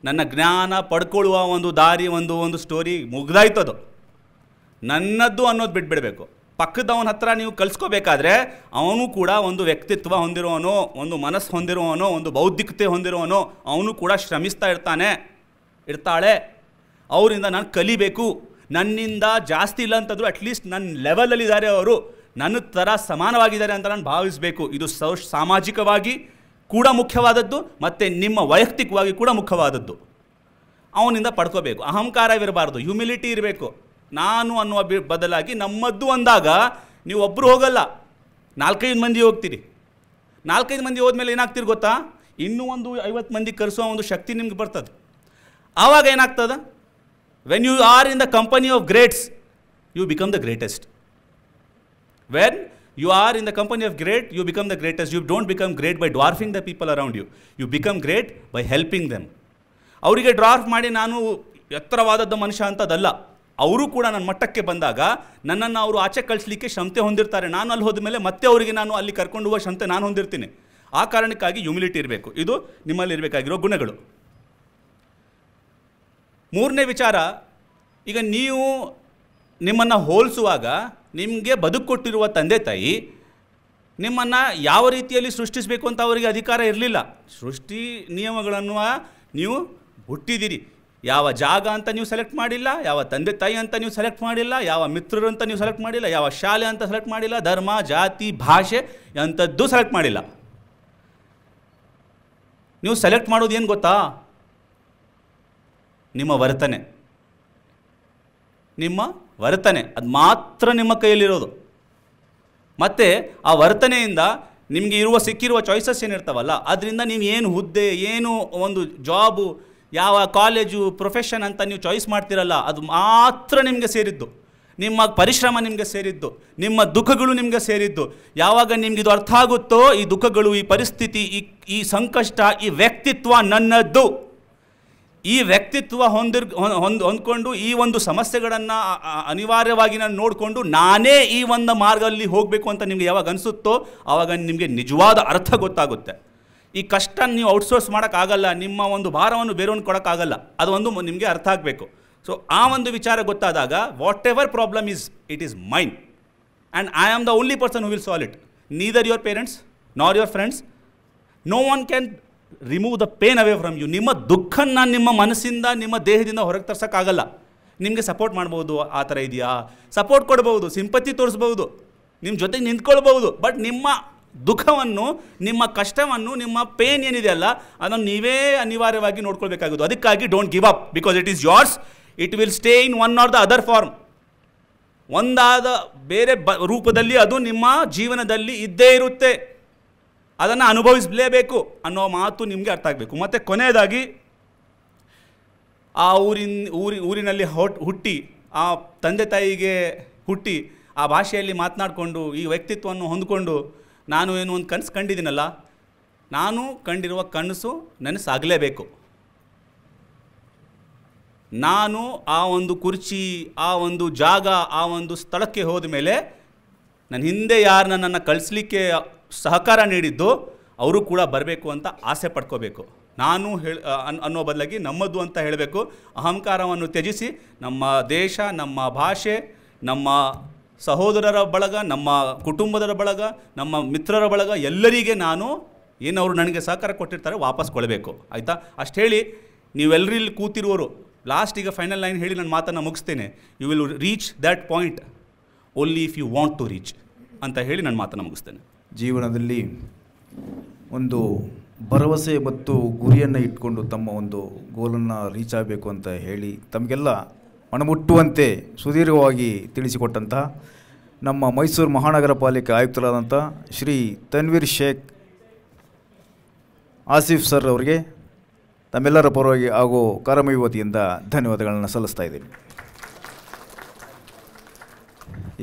ನನ್ನ ಜ್ಞಾನ ಪಡ್ಕೊಳ್ಳುವ ಒಂದು ದಾರಿ, ಒಂದು ಸ್ಟೋರಿ ಮುಗ್ದಾಯ್ತದು. ನನ್ನದ್ದು ಅನ್ನೋದು ಬಿಟ್ಬಿಡಬೇಕು. ಪಕ್ಕದವನ ಹತ್ರ ನೀವು ಕಲಿಸ್ಕೋಬೇಕಾದ್ರೆ ಅವನು ಕೂಡ ಒಂದು ವ್ಯಕ್ತಿತ್ವ ಹೊಂದಿರುವವನೋ, ಒಂದು ಮನಸ್ಸು ಹೊಂದಿರುವವನೋ, ಒಂದು ಬೌದ್ಧಿಕತೆ ಹೊಂದಿರುವವನೋ, ಅವನು ಕೂಡ ಶ್ರಮಿಸ್ತಾ ಇರ್ತಾಳೆ. ಅವರಿಂದ ನಾನು ಕಲಿಬೇಕು. ನನ್ನಿಂದ ಜಾಸ್ತಿ ಇಲ್ಲ ಅಂತಂದರೂ ಅಟ್ಲೀಸ್ಟ್ ನನ್ನ ಲೆವೆಲಲ್ಲಿದ್ದಾರೆ, ಅವರು ನನ್ನ ಥರ ಸಮಾನವಾಗಿದ್ದಾರೆ ಅಂತ ನಾನು ಭಾವಿಸಬೇಕು. ಇದು ಸಾಮಾಜಿಕವಾಗಿ ಕೂಡ ಮುಖ್ಯವಾದದ್ದು ಮತ್ತು ನಿಮ್ಮ ವೈಯಕ್ತಿಕವಾಗಿ ಕೂಡ ಮುಖ್ಯವಾದದ್ದು. ಅವನಿಂದ ಪಡ್ಕೋಬೇಕು. ಅಹಂಕಾರವಿರಬಾರ್ದು, ಹ್ಯುಮಿಲಿಟಿ ಇರಬೇಕು. ನಾನು ಅನ್ನುವ ಬದಲಾಗಿ ನಮ್ಮದ್ದು ಅಂದಾಗ ನೀವು ಒಬ್ಬರು ಹೋಗಲ್ಲ, 4-5 ಮಂದಿ ಹೋಗ್ತೀರಿ. 4-5 ಮಂದಿ ಹೋದ್ಮೇಲೆ ಏನಾಗ್ತೀರಿ ಗೊತ್ತಾ? ಇನ್ನೂ ಒಂದು 50 ಮಂದಿ ಕರೆಸೋ ಒಂದು ಶಕ್ತಿ ನಿಮ್ಗೆ ಬರ್ತದೆ. ಆವಾಗ ಏನಾಗ್ತದೆ? When you are in the company of greats, you become the greatest. When you are in the company of great, you become the greatest. You don't become great by dwarfing the people around you. You become great by helping them. ಅವರಿಗೆ dwarf ಮಾಡಿ ನಾನು ಎತ್ತರವಾದದ್ದು ಮನುಷ್ಯ ಅಂತದಲ್ಲ. ಅವರು ಕೂಡ ನನ್ನ ಮಟ್ಟಕ್ಕೆ ಬಂದಾಗ ನನ್ನನ್ನು ಅವರು ಆಚೆ ಕಳಿಸ್ಲಿಕ್ಕೆ ಕ್ಷಮತೆ ಹೊಂದಿರ್ತಾರೆ. ನಾನು ಅಲ್ಲಿ ಹೋದ ಮೇಲೆ ಮತ್ತೆ ಅವರಿಗೆ ನಾನು ಅಲ್ಲಿ ಕರ್ಕೊಂಡು ಹೋಗೋ ಕ್ಷಮತೆ ನಾನು ಹೊಂದಿರ್ತೀನಿ. ಆ ಕಾರಣಕ್ಕಾಗಿ ಹ್ಯುಮಿಲಿಟಿ ಇರಬೇಕು. ಇದು ನಿಮ್ಮಲ್ಲಿ ಇರಬೇಕಾಗಿರೋ ಗುಣಗಳು. 3ನೇ ವಿಚಾರ, ಈಗ ನೀವು ನಿಮ್ಮನ್ನು ಹೋಲಿಸುವಾಗ ನಿಮಗೆ ಬದುಕು ಕೊಟ್ಟಿರುವ ತಂದೆ ತಾಯಿ ನಿಮ್ಮನ್ನು ಯಾವ ರೀತಿಯಲ್ಲಿ ಸೃಷ್ಟಿಸಬೇಕು ಅಂತ ಅವರಿಗೆ ಅಧಿಕಾರ ಇರಲಿಲ್ಲ. ಸೃಷ್ಟಿ ನಿಯಮಗಳನ್ನು ನೀವು ಹುಟ್ಟಿದ್ದೀರಿ. ಯಾವ ಜಾಗ ಅಂತ ನೀವು ಸೆಲೆಕ್ಟ್ ಮಾಡಿಲ್ಲ, ಯಾವ ತಂದೆ ತಾಯಿ ಅಂತ ನೀವು ಸೆಲೆಕ್ಟ್ ಮಾಡಿಲ್ಲ, ಯಾವ ಮಿತ್ರರು ಅಂತ ನೀವು ಸೆಲೆಕ್ಟ್ ಮಾಡಿಲ್ಲ, ಯಾವ ಶಾಲೆ ಅಂತ ಸೆಲೆಕ್ಟ್ ಮಾಡಿಲ್ಲ, ಧರ್ಮ, ಜಾತಿ, ಭಾಷೆ ಅಂಥದ್ದು ಸೆಲೆಕ್ಟ್ ಮಾಡಿಲ್ಲ. ನೀವು ಸೆಲೆಕ್ಟ್ ಮಾಡೋದು ಏನು ಗೊತ್ತಾ? ನಿಮ್ಮ ವರ್ತನೆ. ಅದು ಮಾತ್ರ ನಿಮ್ಮ ಕೈಯಲ್ಲಿರೋದು. ಮತ್ತು ಆ ವರ್ತನೆಯಿಂದ ನಿಮಗೆ ಸಿಕ್ಕಿರುವ ಚಾಯ್ಸಸ್ ಏನಿರ್ತಾವಲ್ಲ, ಅದರಿಂದ ನೀವು ಏನು ಹುದ್ದೆ, ಏನು ಒಂದು ಜಾಬು, ಯಾವ ಕಾಲೇಜು, ಪ್ರೊಫೆಷನ್ ಅಂತ ನೀವು ಚಾಯ್ಸ್ ಮಾಡ್ತಿರಲ್ಲ, ಅದು ಮಾತ್ರ ನಿಮಗೆ ಸೇರಿದ್ದು. ನಿಮ್ಮ ಪರಿಶ್ರಮ ನಿಮಗೆ ಸೇರಿದ್ದು, ನಿಮ್ಮ ದುಃಖಗಳು ನಿಮಗೆ ಸೇರಿದ್ದು. ಯಾವಾಗ ನಿಮಗಿದು ಅರ್ಥ ಆಗುತ್ತೋ, ಈ ದುಃಖಗಳು, ಈ ಪರಿಸ್ಥಿತಿ, ಈ ಸಂಕಷ್ಟ, ಈ ವ್ಯಕ್ತಿತ್ವ ನನ್ನದ್ದು, ಈ ವ್ಯಕ್ತಿತ್ವ ಹೊಂದ್ಕೊಂಡು ಈ ಒಂದು ಸಮಸ್ಯೆಗಳನ್ನು ಅನಿವಾರ್ಯವಾಗಿ ನಾನು ನೋಡಿಕೊಂಡು ನಾನೇ ಈ ಒಂದು ಮಾರ್ಗದಲ್ಲಿ ಹೋಗಬೇಕು ಅಂತ ನಿಮಗೆ ಯಾವಾಗ ಅನಿಸುತ್ತೋ ಆವಾಗ ನಿಮಗೆ ನಿಜವಾದ ಅರ್ಥ ಗೊತ್ತಾಗುತ್ತೆ. ಈ ಕಷ್ಟ ನೀವು ಔಟ್ಸೋರ್ಸ್ ಮಾಡೋಕ್ಕಾಗಲ್ಲ, ನಿಮ್ಮ ಒಂದು ಭಾರವನ್ನು ಬೇರೆಯವ್ನು ಕೊಡೋಕ್ಕಾಗಲ್ಲ. ಅದು ಒಂದು ನಿಮಗೆ ಅರ್ಥ ಆಗಬೇಕು. ಸೊ ಆ ಒಂದು ವಿಚಾರ ಗೊತ್ತಾದಾಗ whatever problem it is mine and I am the only person who will solve it. Neither your parents nor your friends. No one can remove the pain away from you. ನಿಮ್ಮ ದುಃಖನ ನಿಮ್ಮ ಮನಸ್ಸಿಂದ, ನಿಮ್ಮ ದೇಹದಿಂದ ಹೊರಗೆ ತರ್ಸೋಕ್ಕಾಗಲ್ಲ. ನಿಮಗೆ support ಮಾಡ್ಬೋದು, ಆ ಥರ ಇದೆಯಾ, ಸಪೋರ್ಟ್ ಕೊಡ್ಬೋದು, ಸಿಂಪತಿ ತೋರಿಸ್ಬೋದು, ನಿಮ್ಮ ಜೊತೆಗೆ ನಿಂತ್ಕೊಳ್ಬೋದು. ಬಟ್ ನಿಮ್ಮ ದುಃಖವನ್ನು, ನಿಮ್ಮ ಕಷ್ಟವನ್ನು, ನಿಮ್ಮ ಪೇನ್ ಏನಿದೆಯಲ್ಲ ಅದನ್ನು ನೀವೇ ಅನಿವಾರ್ಯವಾಗಿ ನೋಡ್ಕೊಳ್ಬೇಕಾಗೋದು. ಅದಕ್ಕಾಗಿ don't give up, because it is yours. It will stay in one or the other form. ಒಂದಾದ ಬೇರೆ ರೂಪದಲ್ಲಿ ಅದು ನಿಮ್ಮ ಜೀವನದಲ್ಲಿ ಇದ್ದೇ ಇರುತ್ತೆ. ಅದನ್ನು ಅನುಭವಿಸಲೇಬೇಕು ಅನ್ನೋ ಮಾತು ನಿಮಗೆ ಅರ್ಥ ಆಗಬೇಕು. ಮತ್ತು ಕೊನೆಯದಾಗಿ ಆ ಊರಿನಲ್ಲಿ ಹುಟ್ಟಿ, ಆ ತಂದೆ ತಾಯಿಗೆ ಹುಟ್ಟಿ, ಆ ಭಾಷೆಯಲ್ಲಿ ಮಾತನಾಡಿಕೊಂಡು, ಈ ವ್ಯಕ್ತಿತ್ವವನ್ನು ಹೊಂದ್ಕೊಂಡು ನಾನು ಏನು ಒಂದು ಕನಸು ಕಂಡಿದ್ದೀನಲ್ಲ, ನಾನು ಕಂಡಿರುವ ಕನಸು ನನಸಾಗಲೇಬೇಕು. ನಾನು ಆ ಒಂದು ಕುರ್ಚಿ, ಆ ಒಂದು ಜಾಗ, ಆ ಒಂದು ಸ್ಥಳಕ್ಕೆ ಹೋದ ಮೇಲೆ ನನ್ನ ಹಿಂದೆ ಯಾರು ನನ್ನನ್ನು ಕಳಿಸ್ಲಿಕ್ಕೆ ಸಹಕಾರ ನೀಡಿದ್ದು ಅವರು ಕೂಡ ಬರಬೇಕು ಅಂತ ಆಸೆ ಪಡ್ಕೋಬೇಕು. ನಾನು ಅನ್ನೋ ಬದಲಾಗಿ ನಮ್ಮದು ಅಂತ ಹೇಳಬೇಕು. ಅಹಂಕಾರವನ್ನು ತ್ಯಜಿಸಿ ನಮ್ಮ ದೇಶ, ನಮ್ಮ ಭಾಷೆ, ನಮ್ಮ ಸಹೋದರರ ಬಳಗ, ನಮ್ಮ ಕುಟುಂಬದರ ಬಳಗ, ನಮ್ಮ ಮಿತ್ರರ ಬಳಗ, ಎಲ್ಲರಿಗೆ ನಾನು ಏನವರು ನನಗೆ ಸಹಕಾರ ಕೊಟ್ಟಿರ್ತಾರೆ ವಾಪಸ್ ಕೊಡಬೇಕು. ಆಯಿತಾ? ಅಷ್ಟು ಹೇಳಿ ನೀವೆಲ್ಲರೂ ಇಲ್ಲಿ ಕೂತಿರುವವರು ಲಾಸ್ಟಿಗೆ ಫೈನಲ್ ಲೈನ್ ಹೇಳಿ ನನ್ನ ಮಾತನ್ನು ಮುಗಿಸ್ತೇನೆ. You will reach that point only if you want to reach ಅಂತ ಹೇಳಿ ನನ್ನ ಮಾತನ್ನು ಮುಗಿಸ್ತೇನೆ. ಜೀವನದಲ್ಲಿ ಒಂದು ಭರವಸೆ ಮತ್ತು ಗುರಿಯನ್ನು ಇಟ್ಕೊಂಡು ತಮ್ಮ ಒಂದು ಗೋಲನ್ನು ರೀಚ್ ಆಗಬೇಕು ಅಂತ ಹೇಳಿ ತಮಗೆಲ್ಲ ಮನಮುಟ್ಟುವಂತೆ ಸುದೀರ್ಘವಾಗಿ ತಿಳಿಸಿಕೊಟ್ಟಂತಹ ನಮ್ಮ ಮೈಸೂರು ಮಹಾನಗರ ಪಾಲಿಕೆ ಆಯುಕ್ತರಾದಂಥ ಶ್ರೀ ತನ್ವೀರ್ ಶೇಖ್ ಆಸಿಫ್ ಸರ್ ಅವರಿಗೆ ತಮ್ಮೆಲ್ಲರ ಪರವಾಗಿ ಹಾಗೂ ಕಾರಮಿ ವತಿಯಿಂದ ಧನ್ಯವಾದಗಳನ್ನು ಸಲ್ಲಿಸ್ತಾ ಇದ್ದೀನಿ.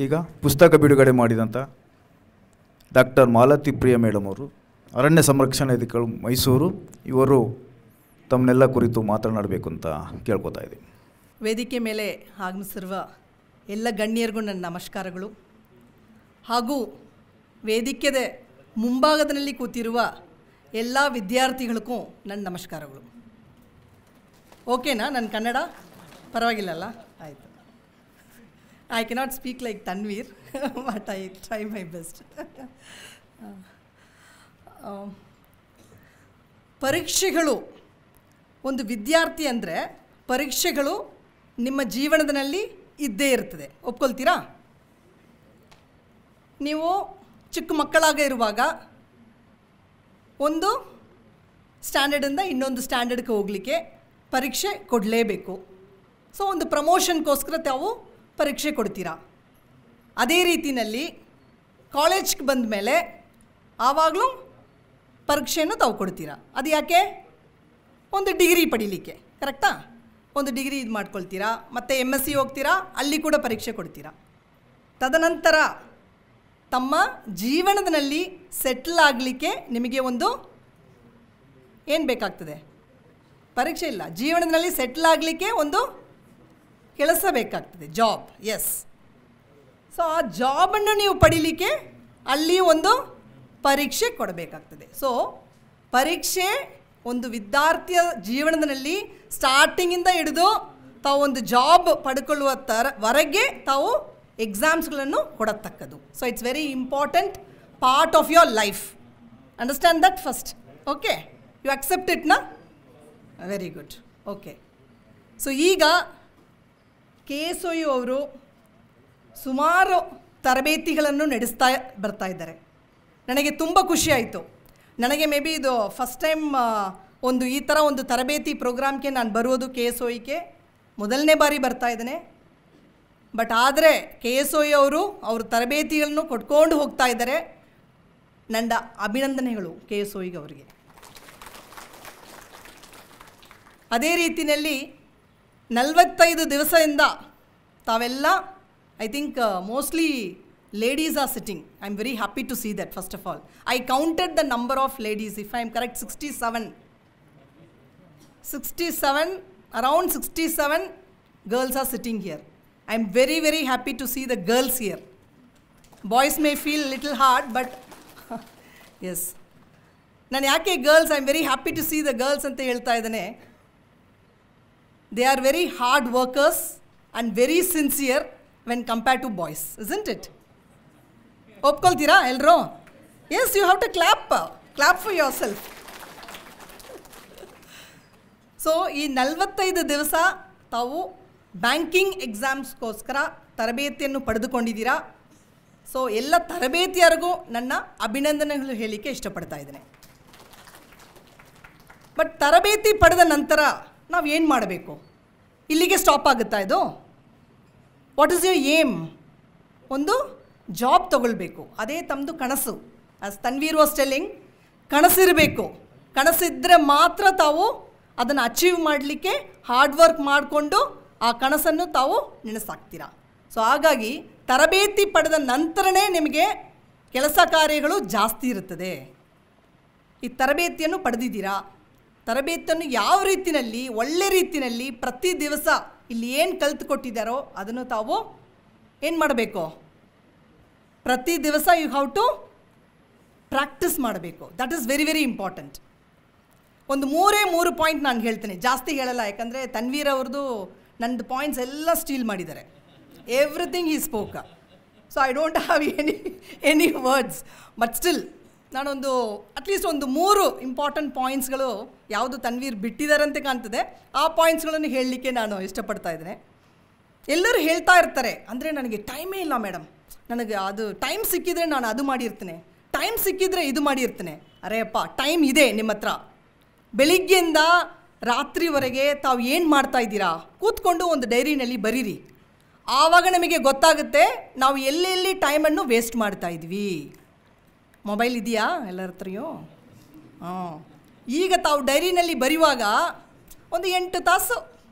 ಈಗ ಪುಸ್ತಕ ಬಿಡುಗಡೆ ಮಾಡಿದಂಥ ಡಾಕ್ಟರ್ ಮಾಲತಿ ಪ್ರಿಯ ಮೇಡಮ್ ಅವರು, ಅರಣ್ಯ ಸಂರಕ್ಷಣಾಧಿಕಾರಿ ಮೈಸೂರು, ಇವರು ತಮ್ಮನ್ನೆಲ್ಲ ಕುರಿತು ಮಾತನಾಡಬೇಕು ಅಂತ ಕೇಳ್ಕೊತಾ ಇದ್ದೀನಿ. ವೇದಿಕೆ ಮೇಲೆ ಆಗಮಿಸಿರುವ ಎಲ್ಲ ಗಣ್ಯರಿಗೂ ನನ್ನ ನಮಸ್ಕಾರಗಳು, ಹಾಗೂ ವೇದಿಕೆಯ ಮುಂಭಾಗದಲ್ಲಿ ಕೂತಿರುವ ಎಲ್ಲ ವಿದ್ಯಾರ್ಥಿಗಳಿಗೂ ನನ್ನ ನಮಸ್ಕಾರಗಳು. ಓಕೆನಾ? ನನ್ನ ಕನ್ನಡ ಪರವಾಗಿಲ್ಲಲ್ಲ? ಆಯಿತು. I cannot speak like Tanveer but I try my best. ಪರೀಕ್ಷೆಗಳು, ಒಂದು ವಿದ್ಯಾರ್ಥಿ ಅಂದರೆ ಪರೀಕ್ಷೆಗಳು ನಿಮ್ಮ ಜೀವನದಲ್ಲಿ ಇದ್ದೇ ಇರ್ತದೆ, ಒಪ್ಕೊಳ್ತೀರಾ? ನೀವು ಚಿಕ್ಕ ಮಕ್ಕಳಾಗ ಇರುವಾಗ ಒಂದು ಸ್ಟ್ಯಾಂಡರ್ಡಿಂದ ಇನ್ನೊಂದು ಸ್ಟ್ಯಾಂಡರ್ಡ್ಗೆ ಹೋಗಲಿಕ್ಕೆ ಪರೀಕ್ಷೆ ಕೊಡಲೇಬೇಕು. ಸೊ ಒಂದು ಪ್ರಮೋಷನ್ಗೋಸ್ಕರ ತಾವು ಪರೀಕ್ಷೆ ಕೊಡ್ತೀರಾ. ಅದೇ ರೀತಿಯಲ್ಲಿ ಕಾಲೇಜ್ಗೆ ಬಂದ ಮೇಲೆ ಆವಾಗಲೂ ಪರೀಕ್ಷೆಯನ್ನು ತಾವು ಕೊಡ್ತೀರಾ. ಅದು ಯಾಕೆ? ಒಂದು ಡಿಗ್ರಿ ಪಡೀಲಿಕ್ಕೆ, ಕರೆಕ್ಟಾ? ಒಂದು ಡಿಗ್ರಿ ಇದು ಮಾಡ್ಕೊಳ್ತೀರಾ, ಮತ್ತು MSc ಹೋಗ್ತೀರಾ, ಅಲ್ಲಿ ಕೂಡ ಪರೀಕ್ಷೆ ಕೊಡ್ತೀರಾ. ತದನಂತರ ತಮ್ಮ ಜೀವನದಲ್ಲಿ ಸೆಟ್ಲ್ ಆಗಲಿಕ್ಕೆ ನಿಮಗೆ ಒಂದು ಏನು ಬೇಕಾಗ್ತದೆ? ಪರೀಕ್ಷೆ ಇಲ್ಲ, ಜೀವನದಲ್ಲಿ ಸೆಟ್ಲ್ ಆಗಲಿಕ್ಕೆ ಒಂದು ಕೆಲಸ ಬೇಕಾಗ್ತದೆ, ಜಾಬ್. ಎಸ್. ಸೊ ಆ ಜಾಬನ್ನು ನೀವು ಪಡೀಲಿಕ್ಕೆ ಅಲ್ಲಿ ಒಂದು ಪರೀಕ್ಷೆ ಕೊಡಬೇಕಾಗ್ತದೆ. ಸೊ ಪರೀಕ್ಷೆ ಒಂದು ವಿದ್ಯಾರ್ಥಿಯ ಜೀವನದಲ್ಲಿ ಸ್ಟಾರ್ಟಿಂಗಿಂದ ಹಿಡಿದು ತಾವು ಒಂದು ಜಾಬ್ ಪಡ್ಕೊಳ್ಳುವ ವರೆಗೆ ತಾವು ಎಕ್ಸಾಮ್ಸ್ಗಳನ್ನು ಕೊಡತಕ್ಕದ್ದು. So it's very important part of your life. Understand that first? Okay, you accept ಇಟ್ನಾ? Very good. ಓಕೆ. ಸೊ ಈಗ KSOU ಅವರು ಸುಮಾರು ತರಬೇತಿಗಳನ್ನು ನಡೆಸ್ತಾ ಬರ್ತಾ ಇದ್ದಾರೆ. ನನಗೆ ತುಂಬ ಖುಷಿ ಆಯಿತು. ನನಗೆ ಮೇ ಬಿ ಇದು ಫಸ್ಟ್ ಟೈಮ್ ಒಂದು ಈ ಥರ ಒಂದು ತರಬೇತಿ ಪ್ರೋಗ್ರಾಮ್ಗೆ ನಾನು ಬರುವುದು KSOUಗೆ ಮೊದಲನೇ ಬಾರಿ ಬರ್ತಾ ಇದ್ದೇನೆ. ಬಟ್ ಆದರೆ KSOU ಅವರು ಅವ್ರ ತರಬೇತಿಗಳನ್ನು ಕೊಟ್ಕೊಂಡು ಹೋಗ್ತಾ ಇದ್ದಾರೆ. ನನ್ನ ಅಭಿನಂದನೆಗಳು KSOUಗೆ ಅವರಿಗೆ. ಅದೇ ರೀತಿಯಲ್ಲಿ 45 ದಿವಸದಿಂದ ತಾವೆಲ್ಲ, I think mostly ladies are sitting. I'm very happy to see that, first of all. I counted the number of ladies, if I'm correct, 67. Around 67 girls are sitting here. I'm very, very happy to see the girls here. Boys may feel a little hard, but yes. ನಾನು ಯಾಕೆ girls, I am very happy to see the girls ಅಂತ ಹೇಳ್ತಾ ಇದ್ದೇನೆ. They are very hard workers and very sincere when compared to boys, isn't it? ಒಪ್ಕೊಳ್ತೀರಾ ಎಲ್ಲರೂ? Yes, you have to clap for yourself. So ಈ 45 ದಿವಸ ತಾವು banking ಎಕ್ಸಾಮ್ಸ್ಗೋಸ್ಕರ ತರಬೇತಿಯನ್ನು ಪಡೆದುಕೊಂಡಿದ್ದೀರಾ. So ಎಲ್ಲ ತರಬೇತಿಯರಿಗೂ ನನ್ನ ಅಭಿನಂದನೆಗಳು ಹೇಳಲಿಕ್ಕೆ ಇಷ್ಟಪಡ್ತಾ ಇದ್ದೇನೆ. ಬಟ್ ತರಬೇತಿ ಪಡೆದ ನಂತರ ನಾವು ಏನು ಮಾಡಬೇಕು? ಇಲ್ಲಿಗೆ ಸ್ಟಾಪ್ ಆಗುತ್ತಾ ಇದು? What is your aim? ಒಂದು ಜಾಬ್ ತಗೊಳ್ಬೇಕು, ಅದೇ ತಮ್ಮದು ಕನಸು. ಆಸ್ ತನ್ವೀರ್ ವಾಸ್ ಟೆಲ್ಲಿಂಗ್, ಕನಸಿರಬೇಕು. ಕನಸಿದ್ದರೆ ಮಾತ್ರ ತಾವು ಅದನ್ನು ಅಚೀವ್ ಮಾಡಲಿಕ್ಕೆ ಹಾರ್ಡ್ ವರ್ಕ್ ಮಾಡಿಕೊಂಡು ಆ ಕನಸನ್ನು ತಾವು ನೆನೆಸಾಕ್ತೀರಾ. ಸೊ ಹಾಗಾಗಿ ತರಬೇತಿ ಪಡೆದ ನಂತರನೇ ನಿಮಗೆ ಕೆಲಸ ಕಾರ್ಯಗಳು ಜಾಸ್ತಿ ಇರುತ್ತದೆ. ಈ ತರಬೇತಿಯನ್ನು ಪಡೆದಿದ್ದೀರಾ. ತರಬೇತಿಯನ್ನು ಯಾವ ರೀತಿಯಲ್ಲಿ, ಒಳ್ಳೆ ರೀತಿಯಲ್ಲಿ ಪ್ರತಿ ದಿವಸ ಇಲ್ಲಿ ಏನು ಕಲಿತುಕೊಟ್ಟಿದ್ದಾರೋ ಅದನ್ನು ತಾವು ಏನು ಮಾಡಬೇಕು? ಪ್ರತಿ ದಿವಸ ಯು ಹ್ಯಾವ್ ಟು ಪ್ರಾಕ್ಟೀಸ್ ಮಾಡಬೇಕು. That is very very important. ಒಂದು 3 ಪಾಯಿಂಟ್ ನಾನು ಹೇಳ್ತೇನೆ, ಜಾಸ್ತಿ ಹೇಳಲ್ಲ. ಯಾಕಂದರೆ ತನ್ವೀರ್ ಅವ್ರದ್ದು ನನ್ನದು ಪಾಯಿಂಟ್ಸ್ ಎಲ್ಲ ಸ್ಟೀಲ್ ಮಾಡಿದ್ದಾರೆ. ಎವ್ರಿಥಿಂಗ್ ಈ spoke. So I don't have any words. But still ನಾನೊಂದು ಅಟ್ಲೀಸ್ಟ್ ಒಂದು 3 ಇಂಪಾರ್ಟೆಂಟ್ ಪಾಯಿಂಟ್ಸ್ಗಳು ಯಾವುದು ತನ್ವೀರ್ ಬಿಟ್ಟಿದ್ದಾರಂತೆ ಕಾಣ್ತದೆ, ಆ ಪಾಯಿಂಟ್ಸ್ಗಳನ್ನು ಹೇಳಲಿಕ್ಕೆ ನಾನು ಇಷ್ಟಪಡ್ತಾ ಇದ್ದೇನೆ. ಎಲ್ಲರೂ ಹೇಳ್ತಾ ಇರ್ತಾರೆ, ಅಂದರೆ ನನಗೆ ಟೈಮೇ ಇಲ್ಲ ಮೇಡಮ್, ನನಗೆ ಅದು ಟೈಮ್ ಸಿಕ್ಕಿದರೆ ನಾನು ಅದು ಮಾಡಿರ್ತೇನೆ, ಟೈಮ್ ಸಿಕ್ಕಿದರೆ ಇದು ಮಾಡಿರ್ತೇನೆ. ಅರೇ ಅಪ್ಪ, ಟೈಮ್ ಇದೆ ನಿಮ್ಮ ಹತ್ರ. ಬೆಳಿಗ್ಗೆಯಿಂದ ರಾತ್ರಿವರೆಗೆ ತಾವು ಏನು ಮಾಡ್ತಾ ಇದ್ದೀರಾ ಕೂತ್ಕೊಂಡು ಒಂದು ಡೈರಿನಲ್ಲಿ ಬರೀರಿ. ಆವಾಗ ನಮಗೆ ಗೊತ್ತಾಗುತ್ತೆ ನಾವು ಎಲ್ಲೆಲ್ಲಿ ಟೈಮನ್ನು ವೇಸ್ಟ್ ಮಾಡ್ತಾ ಇದ್ವಿ. ಮೊಬೈಲ್ ಇದೆಯಾ ಎಲ್ಲರ ಹತ್ರಯೂ? ಹಾಂ, ಈಗ ತಾವು ಡೈರಿನಲ್ಲಿ ಬರೆಯುವಾಗ ಒಂದು 8 ತಾಸು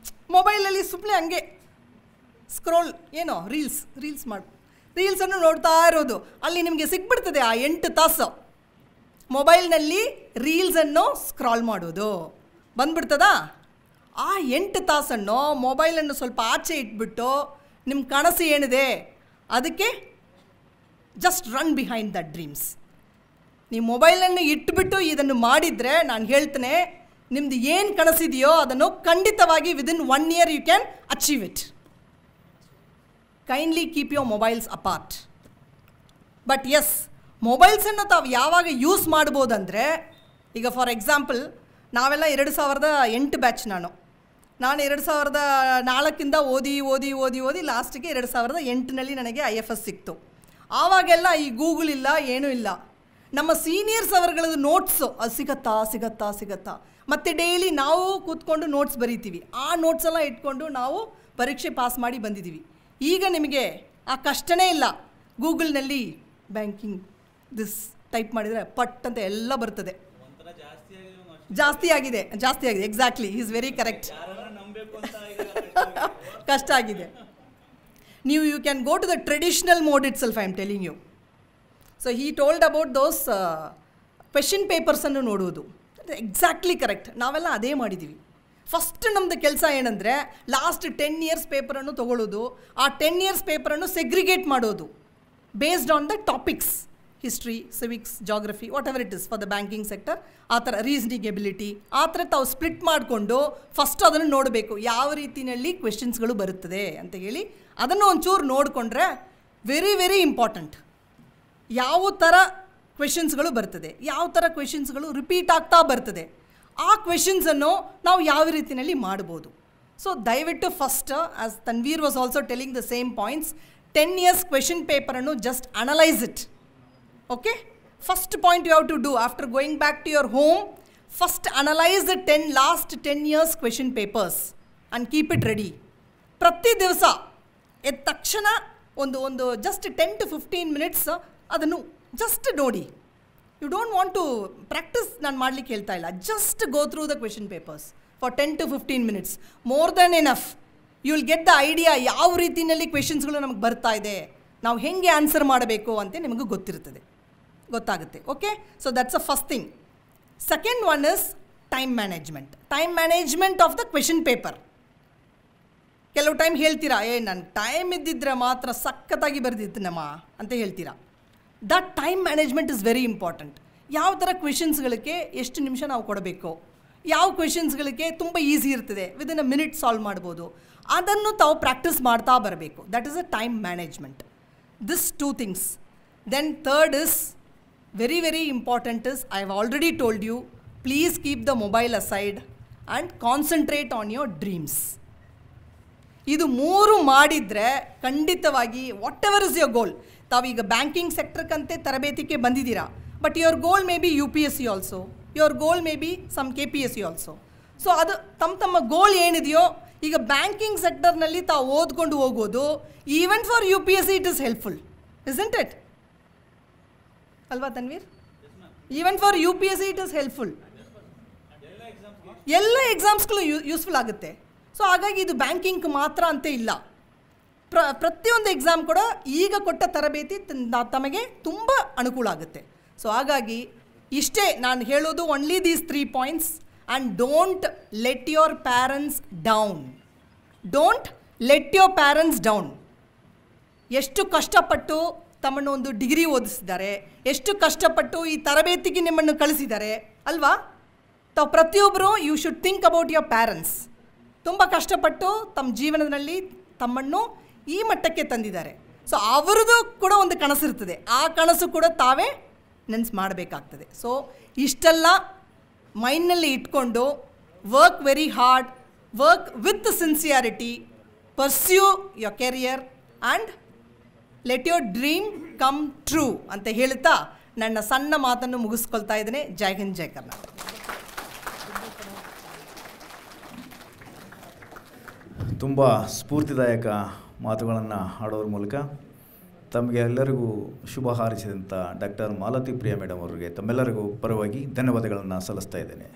ಮೊಬೈಲಲ್ಲಿ ಸುಮ್ಮನೆ ಹಂಗೆ ಸ್ಕ್ರೋಲ್ ರೀಲ್ಸನ್ನು ನೋಡ್ತಾ ಇರೋದು. ಅಲ್ಲಿ ನಿಮಗೆ ಸಿಕ್ಬಿಡ್ತದೆ ಆ 8 ತಾಸು ಮೊಬೈಲ್ನಲ್ಲಿ ರೀಲ್ಸನ್ನು ಸ್ಕ್ರಾಲ್ ಮಾಡೋದು ಬಂದ್ಬಿಡ್ತದಾ? ಆ 8 ತಾಸನ್ನು ಮೊಬೈಲನ್ನು ಸ್ವಲ್ಪ ಆಚೆ ಇಟ್ಬಿಟ್ಟು ನಿಮ್ಮ ಕನಸು ಏನಿದೆ ಅದಕ್ಕೆ just run behind that dreams. ನೀವು ಮೊಬೈಲನ್ನು ಇಟ್ಬಿಟ್ಟು ಇದನ್ನು ಮಾಡಿದರೆ ನಾನು ಹೇಳ್ತೇನೆ, ನಿಮ್ಮದು ಏನು ಕನಸಿದೆಯೋ ಅದನ್ನು ಖಂಡಿತವಾಗಿ within 1 year you can achieve it. Kindly keep your mobiles apart. But yes, ಮೊಬೈಲ್ಸನ್ನು ತಾವು ಯಾವಾಗ ಯೂಸ್ ಮಾಡ್ಬೋದಂದರೆ, ಈಗ ಫಾರ್ ಎಕ್ಸಾಂಪಲ್ ನಾವೆಲ್ಲ 2008 ಬ್ಯಾಚ್. ನಾನು 2004 ಓದಿ ಲಾಸ್ಟಿಗೆ 2008 ನನಗೆ IFS ಸಿಕ್ತು. ಆವಾಗೆಲ್ಲ ಈ ಗೂಗಲ್ ಇಲ್ಲ, ಏನೂ ಇಲ್ಲ. ನಮ್ಮ ಸೀನಿಯರ್ಸ್ ಅವರುಗಳದ್ದು ನೋಟ್ಸು ಅದು ಸಿಗತ್ತಾ ಮತ್ತು ಡೈಲಿ ನಾವು ಕೂತ್ಕೊಂಡು ನೋಟ್ಸ್ ಬರೀತೀವಿ. ಆ ನೋಟ್ಸೆಲ್ಲ ಇಟ್ಕೊಂಡು ನಾವು ಪರೀಕ್ಷೆ ಪಾಸ್ ಮಾಡಿ ಬಂದಿದ್ದೀವಿ. ಈಗ ನಿಮಗೆ ಆ ಕಷ್ಟನೇ ಇಲ್ಲ. ಗೂಗಲ್ನಲ್ಲಿ ಬ್ಯಾಂಕಿಂಗ್ ಟೈಪ್ ಮಾಡಿದರೆ ಪಟ್ ಅಂತ ಎಲ್ಲ ಬರ್ತದೆ. ಜಾಸ್ತಿ ಆಗಿದೆ ಎಕ್ಸಾಕ್ಟ್ಲಿ, ಈಸ್ ವೆರಿ ಕರೆಕ್ಟ್. ಕಷ್ಟ ಆಗಿದೆ. You can go to the traditional mode itself, I am telling you. So he told about those question ಪೇಪರ್ಸನ್ನು ನೋಡುವುದು. Exactly correct. ನಾವೆಲ್ಲ ಅದೇ ಮಾಡಿದ್ದೀವಿ. ಫಸ್ಟ್ ನಮ್ಮದು ಕೆಲಸ ಏನಂದರೆ, ಲಾಸ್ಟ್ 10 years ಪೇಪರನ್ನು ತೊಗೊಳ್ಳೋದು, ಆ 10 years ಪೇಪರನ್ನು ಸೆಗ್ರಿಗೇಟ್ ಮಾಡೋದು based on the topics, history, civics, geography, what ever it is for the banking sector. ಆ ಥರ ರೀಸನಿಂಗ್ ಎಬಿಲಿಟಿ ಆ ಥರ ತಾವು ಸ್ಪ್ಲಿಟ್ ಮಾಡಿಕೊಂಡು ಫಸ್ಟ್ ಅದನ್ನು ನೋಡಬೇಕು, ಯಾವ ರೀತಿಯಲ್ಲಿ ಕ್ವೆಶನ್ಸ್ಗಳು ಬರುತ್ತದೆ ಅಂತ ಹೇಳಿ. ಅದನ್ನು ಒಂಚೂರು ನೋಡಿಕೊಂಡ್ರೆ ವೆರಿ ವೆರಿ ಇಂಪಾರ್ಟೆಂಟ್. ಯಾವ ಥರ ಕ್ವೆಶನ್ಸ್ಗಳು ಬರ್ತದೆ, ಯಾವ ಥರ ಕ್ವೆಶನ್ಸ್ಗಳು ರಿಪೀಟ್ ಆಗ್ತಾ ಬರ್ತದೆ, ಆ ಕ್ವೆಶನ್ಸನ್ನು ನಾವು ಯಾವ ರೀತಿಯಲ್ಲಿ ಮಾಡ್ಬೋದು. ಸೊ ದಯವಿಟ್ಟು first, as Tanveer was also telling the same points, 10 years question ಪೇಪರನ್ನು just analyse it. Okay, first point you have to do after going back to your home, first analyse the last 10 years question papers and keep it ready. ಪ್ರತಿ ದಿವಸ ಎದ್ದ ತಕ್ಷಣ ಒಂದು just 10 to 15 minutes ಅದನ್ನು just ನೋಡಿ. You don't want to practise ನಾನು ಮಾಡಲಿಕ್ಕೆ ಹೇಳ್ತಾ ಇಲ್ಲ, just go through the question papers for 10 to 15 minutes, more than enough. You will get the idea ಯಾವ ರೀತಿಯಲ್ಲಿ ಕ್ವೆಶನ್ಸ್ಗಳು ನಮಗೆ ಬರ್ತಾ ಇದೆ, ನಾವು ಹೇಗೆ ಆನ್ಸರ್ ಮಾಡಬೇಕು ಅಂತ ನಿಮಗೆ ಗೊತ್ತಾಗುತ್ತೆ. Okay, so that's a first thing. Second one is time management of the question paper. ಕೆಲವು ಟೈಮ್ ಹೇಳ್ತೀರಾ, ನನ್ನ ಟೈಮ್ ಇದ್ದಿದ್ರೆ ಮಾತ್ರ ಸಖತ್ತಾಗಿ ಬರೆದಿತ್ತನಮ್ಮ ಅಂತ ಹೇಳ್ತೀರಾ. That time management is very important. ಯಾವ ಥರ ಕ್ವೆಶನ್ಸ್ಗಳಿಗೆ ಎಷ್ಟು ನಿಮಿಷ ನಾವು ಕೊಡಬೇಕು, ಯಾವ ಕ್ವೆಶನ್ಸ್ಗಳಿಗೆ ತುಂಬ ಈಸಿ ಇರ್ತದೆ, ವಿದಿನ್ ಅ ಮಿನಿಟ್ ಸಾಲ್ವ್ ಮಾಡ್ಬೋದು, ಅದನ್ನು ತಾವು ಪ್ರಾಕ್ಟೀಸ್ ಮಾಡ್ತಾ ಬರಬೇಕು. That is a time management. This 2 things. Then third is very very important is, I have already told you, please keep the mobile aside and concentrate on your dreams. ಇದು 3 ಮಾಡಿದರೆ ಖಂಡಿತವಾಗಿ whatever is your goal, ತಾವೀಗ banking ಸೆಕ್ಟರ್ಕಂತೆ ತರಬೇತಿಗೆ ಬಂದಿದ್ದೀರಾ, but your goal may be UPSC also, your goal may be some KPSC also. So ಅದು ತಮ್ಮ ಗೋಲ್ ಏನಿದೆಯೋ, ಈಗ ಬ್ಯಾಂಕಿಂಗ್ ಸೆಕ್ಟರ್ನಲ್ಲಿ ತಾವು ಓದ್ಕೊಂಡು ಹೋಗೋದು, even for UPSC it is helpful, isn't it? ಅಲ್ವಾ Tanveer? Even for UPSC it is helpful. ಎಲ್ಲ ಎಕ್ಸಾಮ್ಸ್ಗಳು ಯೂಸ್ಫುಲ್ ಆಗುತ್ತೆ. ಸೊ ಹಾಗಾಗಿ ಇದು ಬ್ಯಾಂಕಿಂಗ್ ಮಾತ್ರ ಅಂತ ಇಲ್ಲ, ಪ್ರತಿಯೊಂದು ಎಕ್ಸಾಮ್ ಕೂಡ ಈಗ ಕೊಟ್ಟ ತರಬೇತಿ ತಮಗೆ ತುಂಬ ಅನುಕೂಲ ಆಗುತ್ತೆ. ಸೊ ಹಾಗಾಗಿ ಇಷ್ಟೇ ನಾನು ಹೇಳೋದು, only these 3 points. And don't let your parents down. ಎಷ್ಟು ಕಷ್ಟಪಟ್ಟು ತಮ್ಮನ್ನು ಒಂದು ಡಿಗ್ರಿ ಓದಿಸಿದ್ದಾರೆ, ಎಷ್ಟು ಕಷ್ಟಪಟ್ಟು ಈ ತರಬೇತಿಗೆ ನಿಮ್ಮನ್ನು ಕಳಿಸಿದ್ದಾರೆ ಅಲ್ವಾ? ತಾವು ಪ್ರತಿಯೊಬ್ಬರು you should think about your parents. ತುಂಬ ಕಷ್ಟಪಟ್ಟು ತಮ್ಮ ಜೀವನದಲ್ಲಿ ತಮ್ಮನ್ನು ಈ ಮಟ್ಟಕ್ಕೆ ತಂದಿದ್ದಾರೆ. ಸೊ ಅವರದ್ದು ಕೂಡ ಒಂದು ಕನಸಿರ್ತದೆ, ಆ ಕನಸು ಕೂಡ ತಾವೇ ನೆನ್ಸು ಮಾಡಬೇಕಾಗ್ತದೆ. ಸೊ ಇಷ್ಟೆಲ್ಲ ಮೈಂಡ್ನಲ್ಲಿ ಇಟ್ಕೊಂಡು work very hard, work with sincerity, pursue your career and let your dream come true ಅಂತ ಹೇಳ್ತಾ ನನ್ನ ಸಣ್ಣ ಮಾತನ್ನು ಮುಗಿಸ್ಕೊಳ್ತಾ ಇದ್ದೇನೆ. ಜೈ ಹಿಂದ್, ಜೈ ಕರ್ನಾಟಕ. ತುಂಬ ಸ್ಫೂರ್ತಿದಾಯಕ ಮಾತುಗಳನ್ನು ಆಡೋದ್ರ ಮೂಲಕ ತಮಗೆ ಎಲ್ಲರಿಗೂ ಶುಭ ಹಾರೈಸಿದಂಥ ಡಾಕ್ಟರ್ ಮಾಲತಿ ಪ್ರಿಯಾ ಮೇಡಮ್ ಅವರಿಗೆ ತಮ್ಮೆಲ್ಲರಿಗೂ ಪರವಾಗಿ ಧನ್ಯವಾದಗಳನ್ನು ಸಲ್ಲಿಸ್ತಾ ಇದ್ದೇನೆ.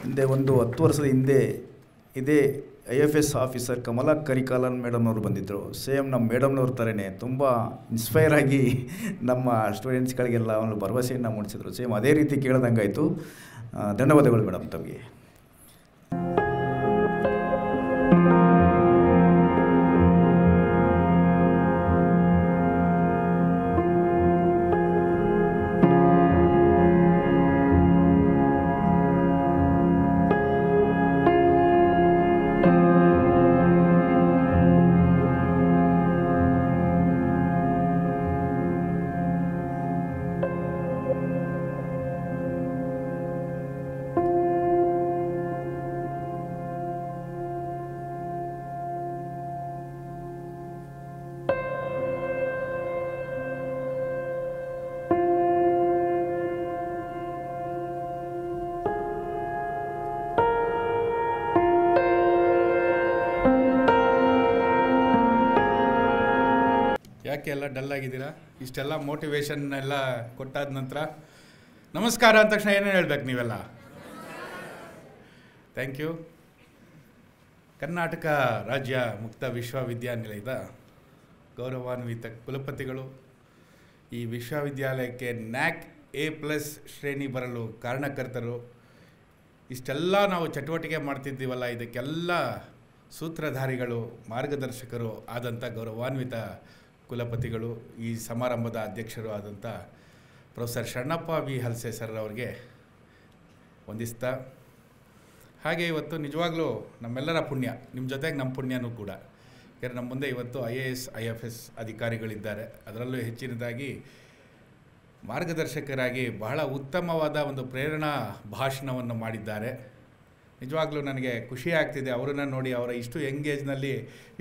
ಹಿಂದೆ ಒಂದು 10 ವರ್ಷದ ಹಿಂದೆ ಇದೇ IFS ಆಫೀಸರ್ ಕಮಲಾ ಕರಿಕಾಲನ್ ಮೇಡಮ್ನವರು ಬಂದಿದ್ದರು. ಸೇಮ್ ನಮ್ಮ ಮೇಡಮ್ನವ್ರ ಥರನೇ ತುಂಬ ಇನ್ಸ್ಪೈರ್ ಆಗಿ ನಮ್ಮ ಸ್ಟೂಡೆಂಟ್ಸ್ಗಳಿಗೆಲ್ಲ ಒಂದು ಭರವಸೆಯನ್ನು ಮೂಡಿಸಿದ್ರು. ಸೇಮ್ ಅದೇ ರೀತಿ ಕೇಳ್ದಂಗಾಯಿತು. ಧನ್ಯವಾದಗಳು ಮೇಡಮ್ ತಮಗೆ. ಯಾಕೆ ಎಲ್ಲ ಡಲ್ ಆಗಿದ್ದೀರಾ? ಇಷ್ಟೆಲ್ಲ ಮೋಟಿವೇಶನ್ ಎಲ್ಲ ಕೊಟ್ಟಾದ ನಂತರ ನಮಸ್ಕಾರ ಅಂದ ತಕ್ಷಣ ಏನೇನು ಹೇಳ್ಬೇಕು ನೀವೆಲ್ಲ? Thank you. ಕರ್ನಾಟಕ ರಾಜ್ಯ ಮುಕ್ತ ವಿಶ್ವವಿದ್ಯಾನಿಲಯದ ಗೌರವಾನ್ವಿತ ಕುಲಪತಿಗಳು, ಈ ವಿಶ್ವವಿದ್ಯಾಲಯಕ್ಕೆ NAC A+ ಶ್ರೇಣಿ ಬರಲು ಕಾರಣಕರ್ತರು, ಇಷ್ಟೆಲ್ಲ ನಾವು ಚಟುವಟಿಕೆ ಮಾಡ್ತಿದ್ದೀವಲ್ಲ, ಇದಕ್ಕೆಲ್ಲ ಸೂತ್ರಧಾರಿಗಳು, ಮಾರ್ಗದರ್ಶಕರು ಆದಂಥ ಗೌರವಾನ್ವಿತ ಕುಲಪತಿಗಳು, ಈ ಸಮಾರಂಭದ ಅಧ್ಯಕ್ಷರು ಆದಂಥ professor Sharanappa V Halse sir ಅವರಿಗೆ ವಂದಿಸ್ತಾ, ಹಾಗೆ ಇವತ್ತು ನಿಜವಾಗ್ಲೂ ನಮ್ಮೆಲ್ಲರ ಪುಣ್ಯ, ನಿಮ್ಮ ಜೊತೆಗೆ ನಮ್ಮ ಪುಣ್ಯನೂ ಕೂಡ. ಯಾಕಂದರೆ ನಮ್ಮ ಮುಂದೆ ಇವತ್ತು IAS IFS ಅಧಿಕಾರಿಗಳಿದ್ದಾರೆ. ಅದರಲ್ಲೂ ಹೆಚ್ಚಿನದಾಗಿ ಮಾರ್ಗದರ್ಶಕರಾಗಿ ಬಹಳ ಉತ್ತಮವಾದ ಒಂದು ಪ್ರೇರಣಾ ಭಾಷಣವನ್ನು ಮಾಡಿದ್ದಾರೆ. ನಿಜವಾಗ್ಲೂ ನನಗೆ ಖುಷಿ ಆಗ್ತಿದೆ ಅವರನ್ನು ನೋಡಿ. ಅವರ ಇಷ್ಟು ಯಂಗ್ ಏಜ್ನಲ್ಲಿ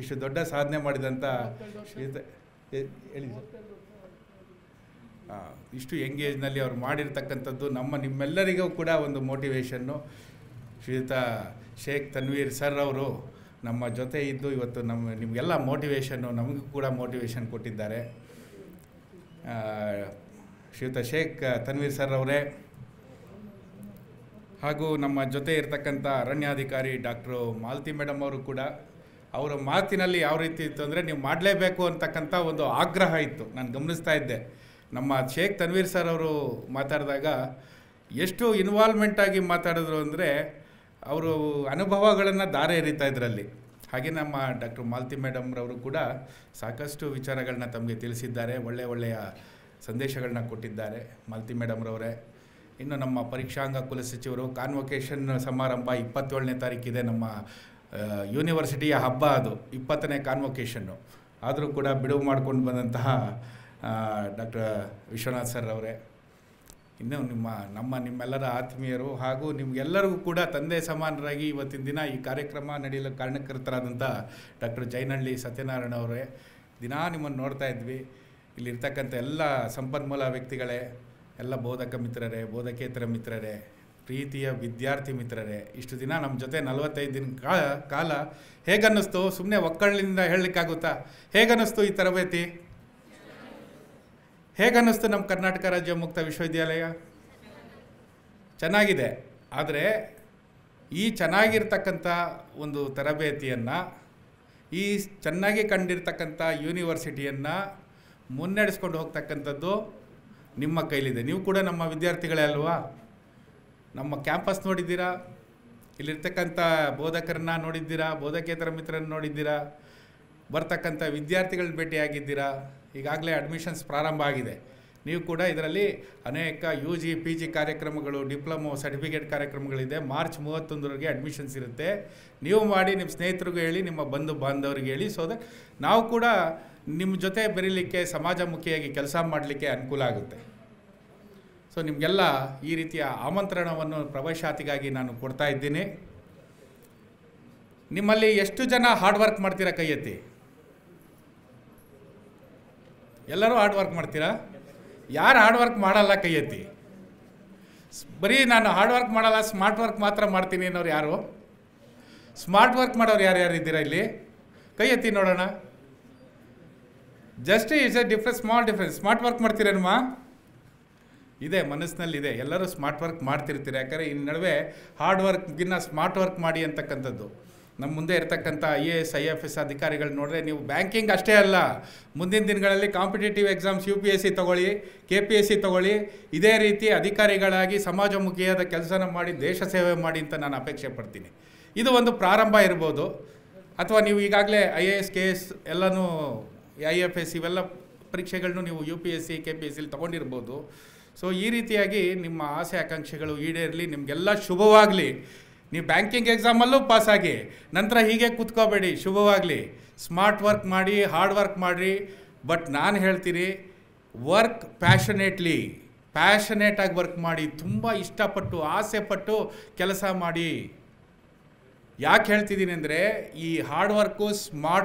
ಇಷ್ಟು ದೊಡ್ಡ ಸಾಧನೆ ಮಾಡಿದಂಥ ಇಷ್ಟು ಯಂಗ್ ಏಜ್ನಲ್ಲಿ ಅವ್ರು ಮಾಡಿರ್ತಕ್ಕಂಥದ್ದು ನಿಮ್ಮೆಲ್ಲರಿಗೂ ಕೂಡ ಒಂದು ಮೋಟಿವೇಶನ್ನು. ಶ್ರೀಯುತ ಶೇಖ್ ತನ್ವೀರ್ ಸರ್ ಅವರು ನಮ್ಮ ಜೊತೆ ಇದ್ದು ಇವತ್ತು ನಿಮಗೆಲ್ಲ ಮೋಟಿವೇಶನ್ನು, ನಮಗೂ ಕೂಡ ಮೋಟಿವೇಶನ್ ಕೊಟ್ಟಿದ್ದಾರೆ. ಶ್ರೀಯುತ ಶೇಖ್ ತನ್ವೀರ್ ಸರ್ ಅವರೇ, ಹಾಗೂ ನಮ್ಮ ಜೊತೆ ಇರ್ತಕ್ಕಂಥ ಅರಣ್ಯಾಧಿಕಾರಿ ಡಾಕ್ಟ್ರು ಮಾಲತಿ ಮೇಡಮ್ ಅವರು ಕೂಡ, ಅವರ ಮಾತಿನಲ್ಲಿ ಯಾವ ರೀತಿ ಇತ್ತು ಅಂದರೆ ನೀವು ಮಾಡಲೇಬೇಕು ಅಂತಕ್ಕಂಥ ಒಂದು ಆಗ್ರಹ ಇತ್ತು. ನಾನು ಗಮನಿಸ್ತಾ ಇದ್ದೆ. ನಮ್ಮ ಶೇಖ್ ತನ್ವೀರ್ ಸರ್ ಅವರು ಮಾತಾಡಿದಾಗ ಎಷ್ಟು ಇನ್ವಾಲ್ವ್ಮೆಂಟಾಗಿ ಮಾತಾಡಿದ್ರು ಅಂದರೆ ಅವರು ಅನುಭವಗಳನ್ನು ದಾರೆ ಎರಿತಾ ಇದರಲ್ಲಿ. ಹಾಗೆ ನಮ್ಮ ಡಾಕ್ಟರ್ ಮಾಲತಿ ಮೇಡಮ್ರವರು ಕೂಡ ಸಾಕಷ್ಟು ವಿಚಾರಗಳನ್ನ ತಮಗೆ ತಿಳಿಸಿದ್ದಾರೆ, ಒಳ್ಳೆಯ ಸಂದೇಶಗಳನ್ನ ಕೊಟ್ಟಿದ್ದಾರೆ ಮಾಲತಿ ಮೇಡಮ್ರವರೇ. ಇನ್ನು ನಮ್ಮ ಪರೀಕ್ಷಾಂಗ ಕುಲಸಚಿವರು, ಕಾನ್ವೊಕೇಶನ್ ಸಮಾರಂಭ 27ನೇ ತಾರೀಕಿದೆ, ನಮ್ಮ ಯೂನಿವರ್ಸಿಟಿಯ ಹಬ್ಬ ಅದು, 20ನೇ ಕಾನ್ವೊಕೇಶನ್ನು. ಆದರೂ ಕೂಡ ಬಿಡುವು ಮಾಡ್ಕೊಂಡು ಬಂದಂತಹ ಡಾಕ್ಟರ್ ವಿಶ್ವನಾಥ್ ಸರ್ ಅವರೇ, ಇನ್ನೂ ನಿಮ್ಮೆಲ್ಲರ ಆತ್ಮೀಯರು, ಹಾಗೂ ನಿಮಗೆಲ್ಲರಿಗೂ ಕೂಡ ತಂದೆ ಸಮಾನರಾಗಿ ಇವತ್ತಿನ ದಿನ ಈ ಕಾರ್ಯಕ್ರಮ ನಡೆಯಲು ಕಾರಣಕರ್ತರಾದಂಥ ಡಾಕ್ಟರ್ ಜೈನಹಳ್ಳಿ ಸತ್ಯನಾರಾಯಣ ಅವರೇ, ದಿನಾ ನಿಮ್ಮನ್ನು ನೋಡ್ತಾ ಇದ್ವಿ. ಇಲ್ಲಿರ್ತಕ್ಕಂಥ ಎಲ್ಲ ಸಂಪನ್ಮೂಲ ವ್ಯಕ್ತಿಗಳೇ, ಎಲ್ಲ ಬೋಧಕ ಮಿತ್ರರೇ, ಬೋಧಕೇತರ ಮಿತ್ರರೇ, ಪ್ರೀತಿಯ ವಿದ್ಯಾರ್ಥಿ ಮಿತ್ರರೇ, ಇಷ್ಟು ದಿನ ನಮ್ಮ ಜೊತೆ 45 ದಿನ ಕಾಲ ಹೇಗನ್ನಿಸ್ತು? ಸುಮ್ಮನೆ ಒಕ್ಕಳಿಂದ ಹೇಳಲಿಕ್ಕಾಗುತ್ತಾ? ಹೇಗನ್ನಿಸ್ತು ಈ ತರಬೇತಿ? ಹೇಗನ್ನಿಸ್ತು ನಮ್ಮ ಕರ್ನಾಟಕ ರಾಜ್ಯ ಮುಕ್ತ ವಿಶ್ವವಿದ್ಯಾಲಯ? ಚೆನ್ನಾಗಿದೆ. ಆದರೆ ಈ ಚೆನ್ನಾಗಿರ್ತಕ್ಕಂಥ ಒಂದು ತರಬೇತಿಯನ್ನು, ಈ ಚೆನ್ನಾಗಿ ಕಂಡಿರ್ತಕ್ಕಂಥ ಯೂನಿವರ್ಸಿಟಿಯನ್ನು ಮುನ್ನಡೆಸ್ಕೊಂಡು ಹೋಗ್ತಕ್ಕಂಥದ್ದು ನಿಮ್ಮ ಕೈಲಿದೆ. ನೀವು ಕೂಡ ನಮ್ಮ ವಿದ್ಯಾರ್ಥಿಗಳೇ ಅಲ್ವಾ? ನಮ್ಮ ಕ್ಯಾಂಪಸ್ ನೋಡಿದ್ದೀರಾ, ಇಲ್ಲಿರ್ತಕ್ಕಂಥ ಬೋಧಕರನ್ನ ನೋಡಿದ್ದೀರಾ, ಬೋಧಕೇತರ ಮಿತ್ರರನ್ನು ನೋಡಿದ್ದೀರಾ, ಬರ್ತಕ್ಕಂಥ ವಿದ್ಯಾರ್ಥಿಗಳನ್ನ ಭೇಟಿಯಾಗಿದ್ದೀರಾ. ಈಗಾಗಲೇ ಅಡ್ಮಿಷನ್ಸ್ ಪ್ರಾರಂಭ ಆಗಿದೆ. ನೀವು ಕೂಡ ಇದರಲ್ಲಿ ಅನೇಕ UG PG ಕಾರ್ಯಕ್ರಮಗಳು, ಡಿಪ್ಲೊಮೊ, ಸರ್ಟಿಫಿಕೇಟ್ ಕಾರ್ಯಕ್ರಮಗಳಿದೆ. ಮಾರ್ಚ್ 31ರವರೆಗೆ ಅಡ್ಮಿಷನ್ಸ್ ಇರುತ್ತೆ. ನೀವು ಮಾಡಿ, ನಿಮ್ಮ ಸ್ನೇಹಿತರಿಗೂ ಹೇಳಿ, ನಿಮ್ಮ ಬಂಧು ಬಾಂಧವರಿಗೆ ಹೇಳಿ, ಸೊ ದಟ್ ನಾವು ಕೂಡ ನಿಮ್ಮ ಜೊತೆ ಬೆರೀಲಿಕ್ಕೆ, ಸಮಾಜಮುಖಿಯಾಗಿ ಕೆಲಸ ಮಾಡಲಿಕ್ಕೆ ಅನುಕೂಲ ಆಗುತ್ತೆ. ಸೊ ನಿಮಗೆಲ್ಲ ಈ ರೀತಿಯ ಆಮಂತ್ರಣವನ್ನು ಪ್ರವೇಶಾತಿಗಾಗಿ ನಾನು ಕೊಡ್ತಾ ಇದ್ದೀನಿ. ನಿಮ್ಮಲ್ಲಿ ಎಷ್ಟು ಜನ ಹಾರ್ಡ್ ವರ್ಕ್ ಮಾಡ್ತೀರಾ? ಕೈ ಎತ್ತಿ. ಎಲ್ಲರೂ ಹಾರ್ಡ್ ವರ್ಕ್ ಮಾಡ್ತೀರಾ? ಯಾರು ಹಾರ್ಡ್ ವರ್ಕ್ ಮಾಡಲ್ಲ ಕೈ ಎತ್ತಿ. ಬರೀ ನಾನು ಹಾರ್ಡ್ ವರ್ಕ್ ಮಾಡಲ್ಲ, ಸ್ಮಾರ್ಟ್ ವರ್ಕ್ ಮಾತ್ರ ಮಾಡ್ತೀನಿ ಅನ್ನೋರು ಯಾರು? ಸ್ಮಾರ್ಟ್ ವರ್ಕ್ ಮಾಡೋರು ಯಾರ್ಯಾರು ಇದ್ದೀರಾ ಇಲ್ಲಿ? ಕೈ ಎತ್ತಿ ನೋಡೋಣ. Just it's a small difference. Smart work ಮಾಡ್ತೀರೇನಮ್ಮ? ಇದೆ, ಮನಸ್ಸಿನಲ್ಲಿದೆ. ಎಲ್ಲರೂ ಸ್ಮಾರ್ಟ್ ವರ್ಕ್ ಮಾಡ್ತಿರ್ತೀರಿ. ಯಾಕಂದರೆ ಈ ನಡುವೆ ಹಾರ್ಡ್ ವರ್ಕ್ಗಿನ್ನ ಸ್ಮಾರ್ಟ್ ವರ್ಕ್ ಮಾಡಿ ಅಂತಕ್ಕಂಥದ್ದು. ನಮ್ಮ ಮುಂದೆ ಇರತಕ್ಕಂಥ IAS IFS ಅಧಿಕಾರಿಗಳು ನೋಡಿದ್ರೆ, ನೀವು ಬ್ಯಾಂಕಿಂಗ್ ಅಷ್ಟೇ ಅಲ್ಲ, ಮುಂದಿನ ದಿನಗಳಲ್ಲಿ ಕಾಂಪಿಟೇಟಿವ್ ಎಕ್ಸಾಮ್ಸ್ UPSC ತೊಗೊಳ್ಳಿ, KPSC ತೊಗೊಳ್ಳಿ, ಇದೇ ರೀತಿ ಅಧಿಕಾರಿಗಳಾಗಿ ಸಮಾಜಮುಖಿಯಾದ ಕೆಲಸನ ಮಾಡಿ ದೇಶ ಸೇವೆ ಮಾಡಿ ಅಂತ ನಾನು ಅಪೇಕ್ಷೆ ಪಡ್ತೀನಿ. ಇದು ಒಂದು ಪ್ರಾರಂಭ ಇರ್ಬೋದು. ಅಥವಾ ನೀವು ಈಗಾಗಲೇ IAS KS ಎಲ್ಲನೂ IFS ಇವೆಲ್ಲ ಪರೀಕ್ಷೆಗಳನ್ನು ನೀವು UPSC KPSC ತೊಗೊಂಡಿರ್ಬೋದು. ಸೊ ಈ ರೀತಿಯಾಗಿ ನಿಮ್ಮ ಆಸೆ ಆಕಾಂಕ್ಷೆಗಳು ಈಡೇರಲಿ, ನಿಮಗೆಲ್ಲ ಶುಭವಾಗಲಿ. ನೀವು ಬ್ಯಾಂಕಿಂಗ್ ಎಕ್ಸಾಮಲ್ಲೂ ಪಾಸಾಗಿ ನಂತರ ಹೀಗೆ ಕೂತ್ಕೋಬೇಡಿ, ಶುಭವಾಗಲಿ. ಸ್ಮಾರ್ಟ್ ವರ್ಕ್ ಮಾಡಿ, ಹಾರ್ಡ್ ವರ್ಕ್ ಮಾಡಿರಿ. ಬಟ್ ನಾನು ಹೇಳ್ತೀನಿ, ವರ್ಕ್ ಪ್ಯಾಷನೇಟಾಗಿ ವರ್ಕ್ ಮಾಡಿ, ತುಂಬ ಇಷ್ಟಪಟ್ಟು ಆಸೆ ಪಟ್ಟು ಕೆಲಸ ಮಾಡಿ. ಯಾಕೆ ಹೇಳ್ತಿದ್ದೀನಿ ಅಂದರೆ, ಈ ಹಾರ್ಡ್ ವರ್ಕು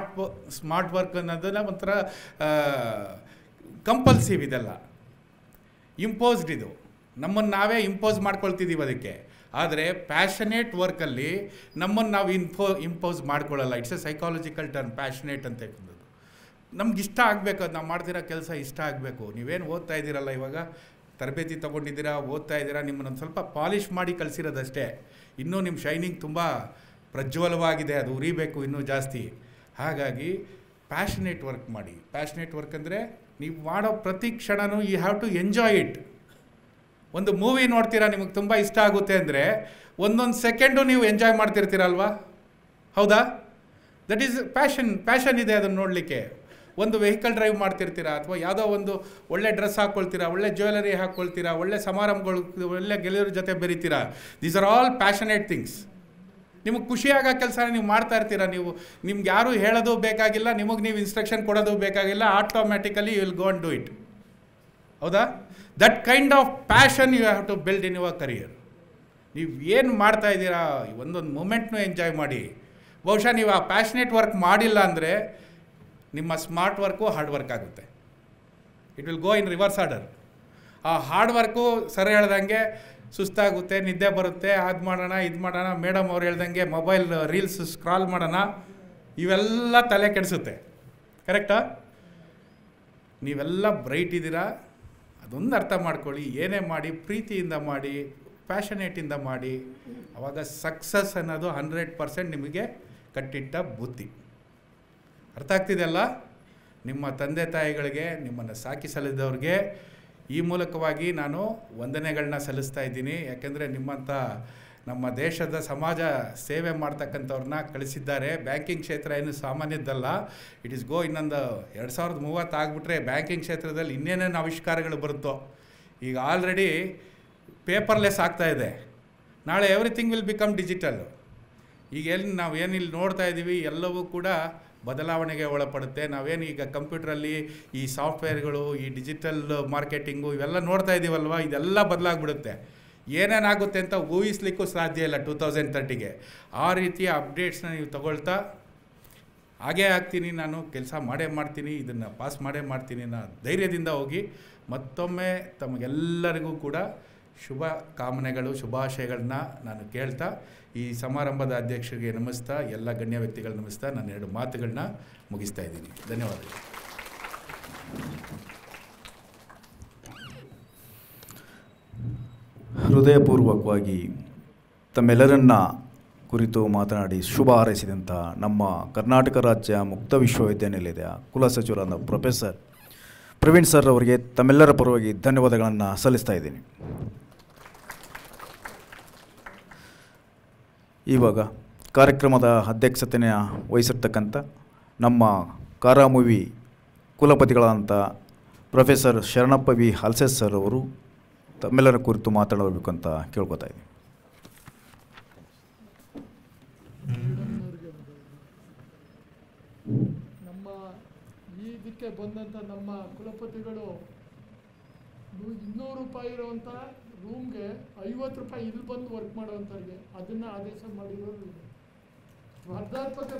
ಸ್ಮಾರ್ಟ್ ವರ್ಕ್ ಅನ್ನೋದನ್ನ ಒಂಥರ ಕಂಪಲ್ಸಿವ್, ಇದೆಲ್ಲ ಇಂಪೋಸ್ಡ್. ಇದು ನಮ್ಮನ್ನು ನಾವೇ ಇಂಪೋಸ್ ಮಾಡ್ಕೊಳ್ತಿದ್ದೀವಿ ಅದಕ್ಕೆ. ಆದರೆ ಪ್ಯಾಷನೇಟ್ ವರ್ಕಲ್ಲಿ ನಮ್ಮನ್ನು ನಾವು ಇಂಪೋಸ್ ಮಾಡ್ಕೊಳ್ಳಲ್ಲ. It's a psychological term, passionate ಅಂತ ಹೇಳ್ಬೋದು. ನಮ್ಗೆ ಇಷ್ಟ ಆಗಬೇಕು, ಅದು ನಾವು ಮಾಡ್ತಿರೋ ಕೆಲಸ ಇಷ್ಟ ಆಗಬೇಕು. ನೀವೇನು ಓದ್ತಾ ಇದ್ದೀರಲ್ಲ, ಇವಾಗ ತರಬೇತಿ ತೊಗೊಂಡಿದ್ದೀರಾ, ಓದ್ತಾ ಇದ್ದೀರಾ, ನಿಮ್ಮನ್ನೊಂದು ಸ್ವಲ್ಪ ಪಾಲಿಷ್ ಮಾಡಿ ಕಲಿಸಿರೋದಷ್ಟೇ. ಇನ್ನೂ ನಿಮ್ಮ ಶೈನಿಂಗ್ ತುಂಬ ಪ್ರಜ್ವಲವಾಗಿದೆ, ಅದು ಉರಿಬೇಕು ಇನ್ನೂ ಜಾಸ್ತಿ. ಹಾಗಾಗಿ ಪ್ಯಾಷನೇಟ್ ವರ್ಕ್ ಮಾಡಿ. ಪ್ಯಾಷನೇಟ್ ವರ್ಕ್ ಅಂದರೆ ನೀವು ಮಾಡೋ ಪ್ರತಿ ಕ್ಷಣವೂ you have to enjoy it. ಒಂದು ಮೂವಿ ನೋಡ್ತೀರಾ, ನಿಮಗೆ ತುಂಬ ಇಷ್ಟ ಆಗುತ್ತೆ ಅಂದರೆ ಒಂದೊಂದು ಸೆಕೆಂಡು ನೀವು ಎಂಜಾಯ್ ಮಾಡ್ತಿರ್ತೀರಲ್ವಾ? ಹೌದಾ? ದಟ್ ಈಸ್ ಪ್ಯಾಷನ್ ಇದೆ ಅದನ್ನು ನೋಡಲಿಕ್ಕೆ. ಒಂದು ವೆಹಿಕಲ್ ಡ್ರೈವ್ ಮಾಡ್ತಿರ್ತೀರಾ, ಅಥವಾ ಯಾವುದೋ ಒಂದು ಒಳ್ಳೆ ಡ್ರೆಸ್ ಹಾಕ್ಕೊಳ್ತೀರಾ, ಒಳ್ಳೆ ಜ್ಯುವೆಲರಿ ಹಾಕ್ಕೊಳ್ತೀರಾ, ಒಳ್ಳೆ ಸಮಾರಂಭಗಳು, ಒಳ್ಳೆ ಗೆಳೆಯರ ಜೊತೆ ಬೆರೀತೀರಾ. These are all passionate things. ನಿಮಗೆ ಖುಷಿಯಾಗೋ ಕೆಲಸ ನೀವು ಮಾಡ್ತಾ ಇರ್ತೀರ. ನಿಮ್ಗೆ ಯಾರೂ ಹೇಳೋದು ಬೇಕಾಗಿಲ್ಲ, ನಿಮಗೆ ನೀವು ಇನ್ಸ್ಟ್ರಕ್ಷನ್ ಕೊಡೋದು ಬೇಕಾಗಿಲ್ಲ. Automatically you will go and do it. ಹೌದಾ? That kind of passion you have to build in your career. ನೀವು ಏನು ಮಾಡ್ತಾ ಇದ್ದೀರಾ, ಒಂದೊಂದು ಮೂಮೆಂಟ್ನೂ ಎಂಜಾಯ್ ಮಾಡಿ. ಬಹುಶಃ ನೀವು ಆ ಪ್ಯಾಷನೇಟ್ ವರ್ಕ್ ಮಾಡಿಲ್ಲ ಅಂದರೆ ನಿಮ್ಮ ಸ್ಮಾರ್ಟ್ ವರ್ಕು ಹಾರ್ಡ್ ವರ್ಕ್ ಆಗುತ್ತೆ. It will go in reverse order. ಆ ಹಾರ್ಡ್ ವರ್ಕು ಸರಿ ಹೇಳ್ದಂಗೆ ಸುಸ್ತಾಗುತ್ತೆ, ನಿದ್ದೆ ಬರುತ್ತೆ, ಅದು ಮಾಡೋಣ ಇದು ಮಾಡೋಣ, ಮೇಡಮ್ ಅವ್ರು ಹೇಳ್ದಂಗೆ ಮೊಬೈಲ್ ರೀಲ್ಸ್ ಸ್ಕ್ರಾಲ್ ಮಾಡೋಣ, ಇವೆಲ್ಲ ತಲೆ ಕೆಡಿಸುತ್ತೆ. ಕರೆಕ್ಟಾ? ನೀವೆಲ್ಲ ಬ್ರೈಟ್ ಇದ್ದೀರಾ, ಅದೊಂದು ಅರ್ಥ ಮಾಡ್ಕೊಳ್ಳಿ. ಏನೇ ಮಾಡಿ ಪ್ರೀತಿಯಿಂದ ಮಾಡಿ, ಪ್ಯಾಷನೇಟಿಂದ ಮಾಡಿ, ಆವಾಗ ಸಕ್ಸಸ್ ಅನ್ನೋದು 100% ನಿಮಗೆ ಕಟ್ಟಿಟ್ಟ ಬುತ್ತಿ. ಅರ್ಥ ಆಗ್ತಿದೆಯಲ್ಲ? ನಿಮ್ಮ ತಂದೆ ತಾಯಿಗಳಿಗೆ, ನಿಮ್ಮನ್ನು ಸಾಕಿ ಸಲ್ಲಿದವ್ರಿಗೆ ಈ ಮೂಲಕವಾಗಿ ನಾನು ವಂದನೆಗಳನ್ನ ಸಲ್ಲಿಸ್ತಾ ಇದ್ದೀನಿ. ಯಾಕೆಂದರೆ ನಿಮ್ಮಂಥ ನಮ್ಮ ದೇಶದ ಸಮಾಜ ಸೇವೆ ಮಾಡ್ತಕ್ಕಂಥವ್ರನ್ನ ಕಳಿಸಿದ್ದಾರೆ. ಬ್ಯಾಂಕಿಂಗ್ ಕ್ಷೇತ್ರ ಏನು ಸಾಮಾನ್ಯದ್ದಲ್ಲ. ಇಟ್ ಈಸ್ ಗೋ ಇನ್ನೊಂದು 2030 ಆಗಿಬಿಟ್ರೆ ಬ್ಯಾಂಕಿಂಗ್ ಕ್ಷೇತ್ರದಲ್ಲಿ ಇನ್ನೇನೇನು ಆವಿಷ್ಕಾರಗಳು ಬರುತ್ತೋ. ಈಗ ಆಲ್ರೆಡಿ ಪೇಪರ್ಲೆಸ್ ಆಗ್ತಾಯಿದೆ. ನಾಳೆ ಎವ್ರಿಥಿಂಗ್ ವಿಲ್ ಬಿಕಮ್ ಡಿಜಿಟಲ್. ಈಗ ನಾವು ಏನಿಲ್ಲಿ ನೋಡ್ತಾ ಇದ್ದೀವಿ ಎಲ್ಲವೂ ಕೂಡ ಬದಲಾವಣೆಗೆ ಒಳಪಡುತ್ತೆ. ನಾವೇನು ಈಗ ಕಂಪ್ಯೂಟ್ರಲ್ಲಿ ಈ ಸಾಫ್ಟ್ವೇರ್ಗಳು, ಈ ಡಿಜಿಟಲ್ ಮಾರ್ಕೆಟಿಂಗು ಇವೆಲ್ಲ ನೋಡ್ತಾ ಇದ್ದೀವಲ್ವ, ಇದೆಲ್ಲ ಬದಲಾಗ್ಬಿಡುತ್ತೆ. ಏನೇನಾಗುತ್ತೆ ಅಂತ ಊಹಿಸ್ಲಿಕ್ಕೂ ಸಾಧ್ಯ ಇಲ್ಲ 2030ಗೆ. ಆ ರೀತಿಯ ಅಪ್ಡೇಟ್ಸ್ನ ನೀವು ತಗೊಳ್ತಾ, ಹಾಗೇ ಆಗ್ತೀನಿ, ನಾನು ಕೆಲಸ ಮಾಡೇ ಮಾಡ್ತೀನಿ, ಇದನ್ನು ಪಾಸ್ ಮಾಡೇ ಮಾಡ್ತೀನಿ ಅನ್ನೋ ಧೈರ್ಯದಿಂದ ಹೋಗಿ. ಮತ್ತೊಮ್ಮೆ ತಮಗೆಲ್ಲರಿಗೂ ಕೂಡ ಶುಭ ಕಾಮನೆಗಳು, ಶುಭಾಶಯಗಳನ್ನ ನಾನು ಕೇಳ್ತಾ, ಈ ಸಮಾರಂಭದ ಅಧ್ಯಕ್ಷರಿಗೆ ನಮಿಸ್ತಾ, ಎಲ್ಲ ಗಣ್ಯ ವ್ಯಕ್ತಿಗಳು ನಮಿಸ್ತಾ, ನಾನು 2 ಮಾತುಗಳನ್ನ ಮುಗಿಸ್ತಾ ಇದ್ದೀನಿ. ಧನ್ಯವಾದಗಳು. ಹೃದಯಪೂರ್ವಕವಾಗಿ ತಮ್ಮೆಲ್ಲರನ್ನ ಕುರಿತು ಮಾತನಾಡಿ ಶುಭ ಹಾರೈಸಿದಂಥ ನಮ್ಮ ಕರ್ನಾಟಕ ರಾಜ್ಯ ಮುಕ್ತ ವಿಶ್ವವಿದ್ಯಾನಿಲಯದ ಕುಲಸಚಿವರಾದ ಪ್ರೊಫೆಸರ್ ಪ್ರವೀಣ್ ಸರ್ ಅವರಿಗೆ ತಮ್ಮೆಲ್ಲರ ಪರವಾಗಿ ಧನ್ಯವಾದಗಳನ್ನು ಸಲ್ಲಿಸ್ತಾ ಇದ್ದೀನಿ. ಇವಾಗ ಕಾರ್ಯಕ್ರಮದ ಅಧ್ಯಕ್ಷತೆಯನ್ನು ವಹಿಸಿರ್ತಕ್ಕಂಥ ನಮ್ಮ ಕಾರಾಮುವಿ ಕುಲಪತಿಗಳಾದಂಥ ಪ್ರೊಫೆಸರ್ ಶರಣಪ್ಪ ವಿ ಹಲ್ಸೆಸ್ ಸರ್ ಅವರು ತಮ್ಮೆಲ್ಲರ ಕುರಿತು ಮಾತಾಡಬೇಕು ಅಂತ ಕೇಳ್ಕೊತಾ ಇದ್ದೀನಿ. ನಮ್ಮ ಈ ಇದಕ್ಕೆ ಬಂದಂಥ ನಮ್ಮ ಕುಲಪತಿಗಳು 200 ರೂಪಾಯಿ ಇರುವಂಥ ರೂಮ್ಗೆ 50 ರೂಪಾಯಿ ಇಲ್ಲಿ ಬಂದು ವರ್ಕ್ ಮಾಡೋವಂಥವ್ರಿಗೆ ಅದನ್ನು ಆದೇಶ ಮಾಡಿರೋರು. ಸ್ಪರ್ಧಾತ್ಮಕ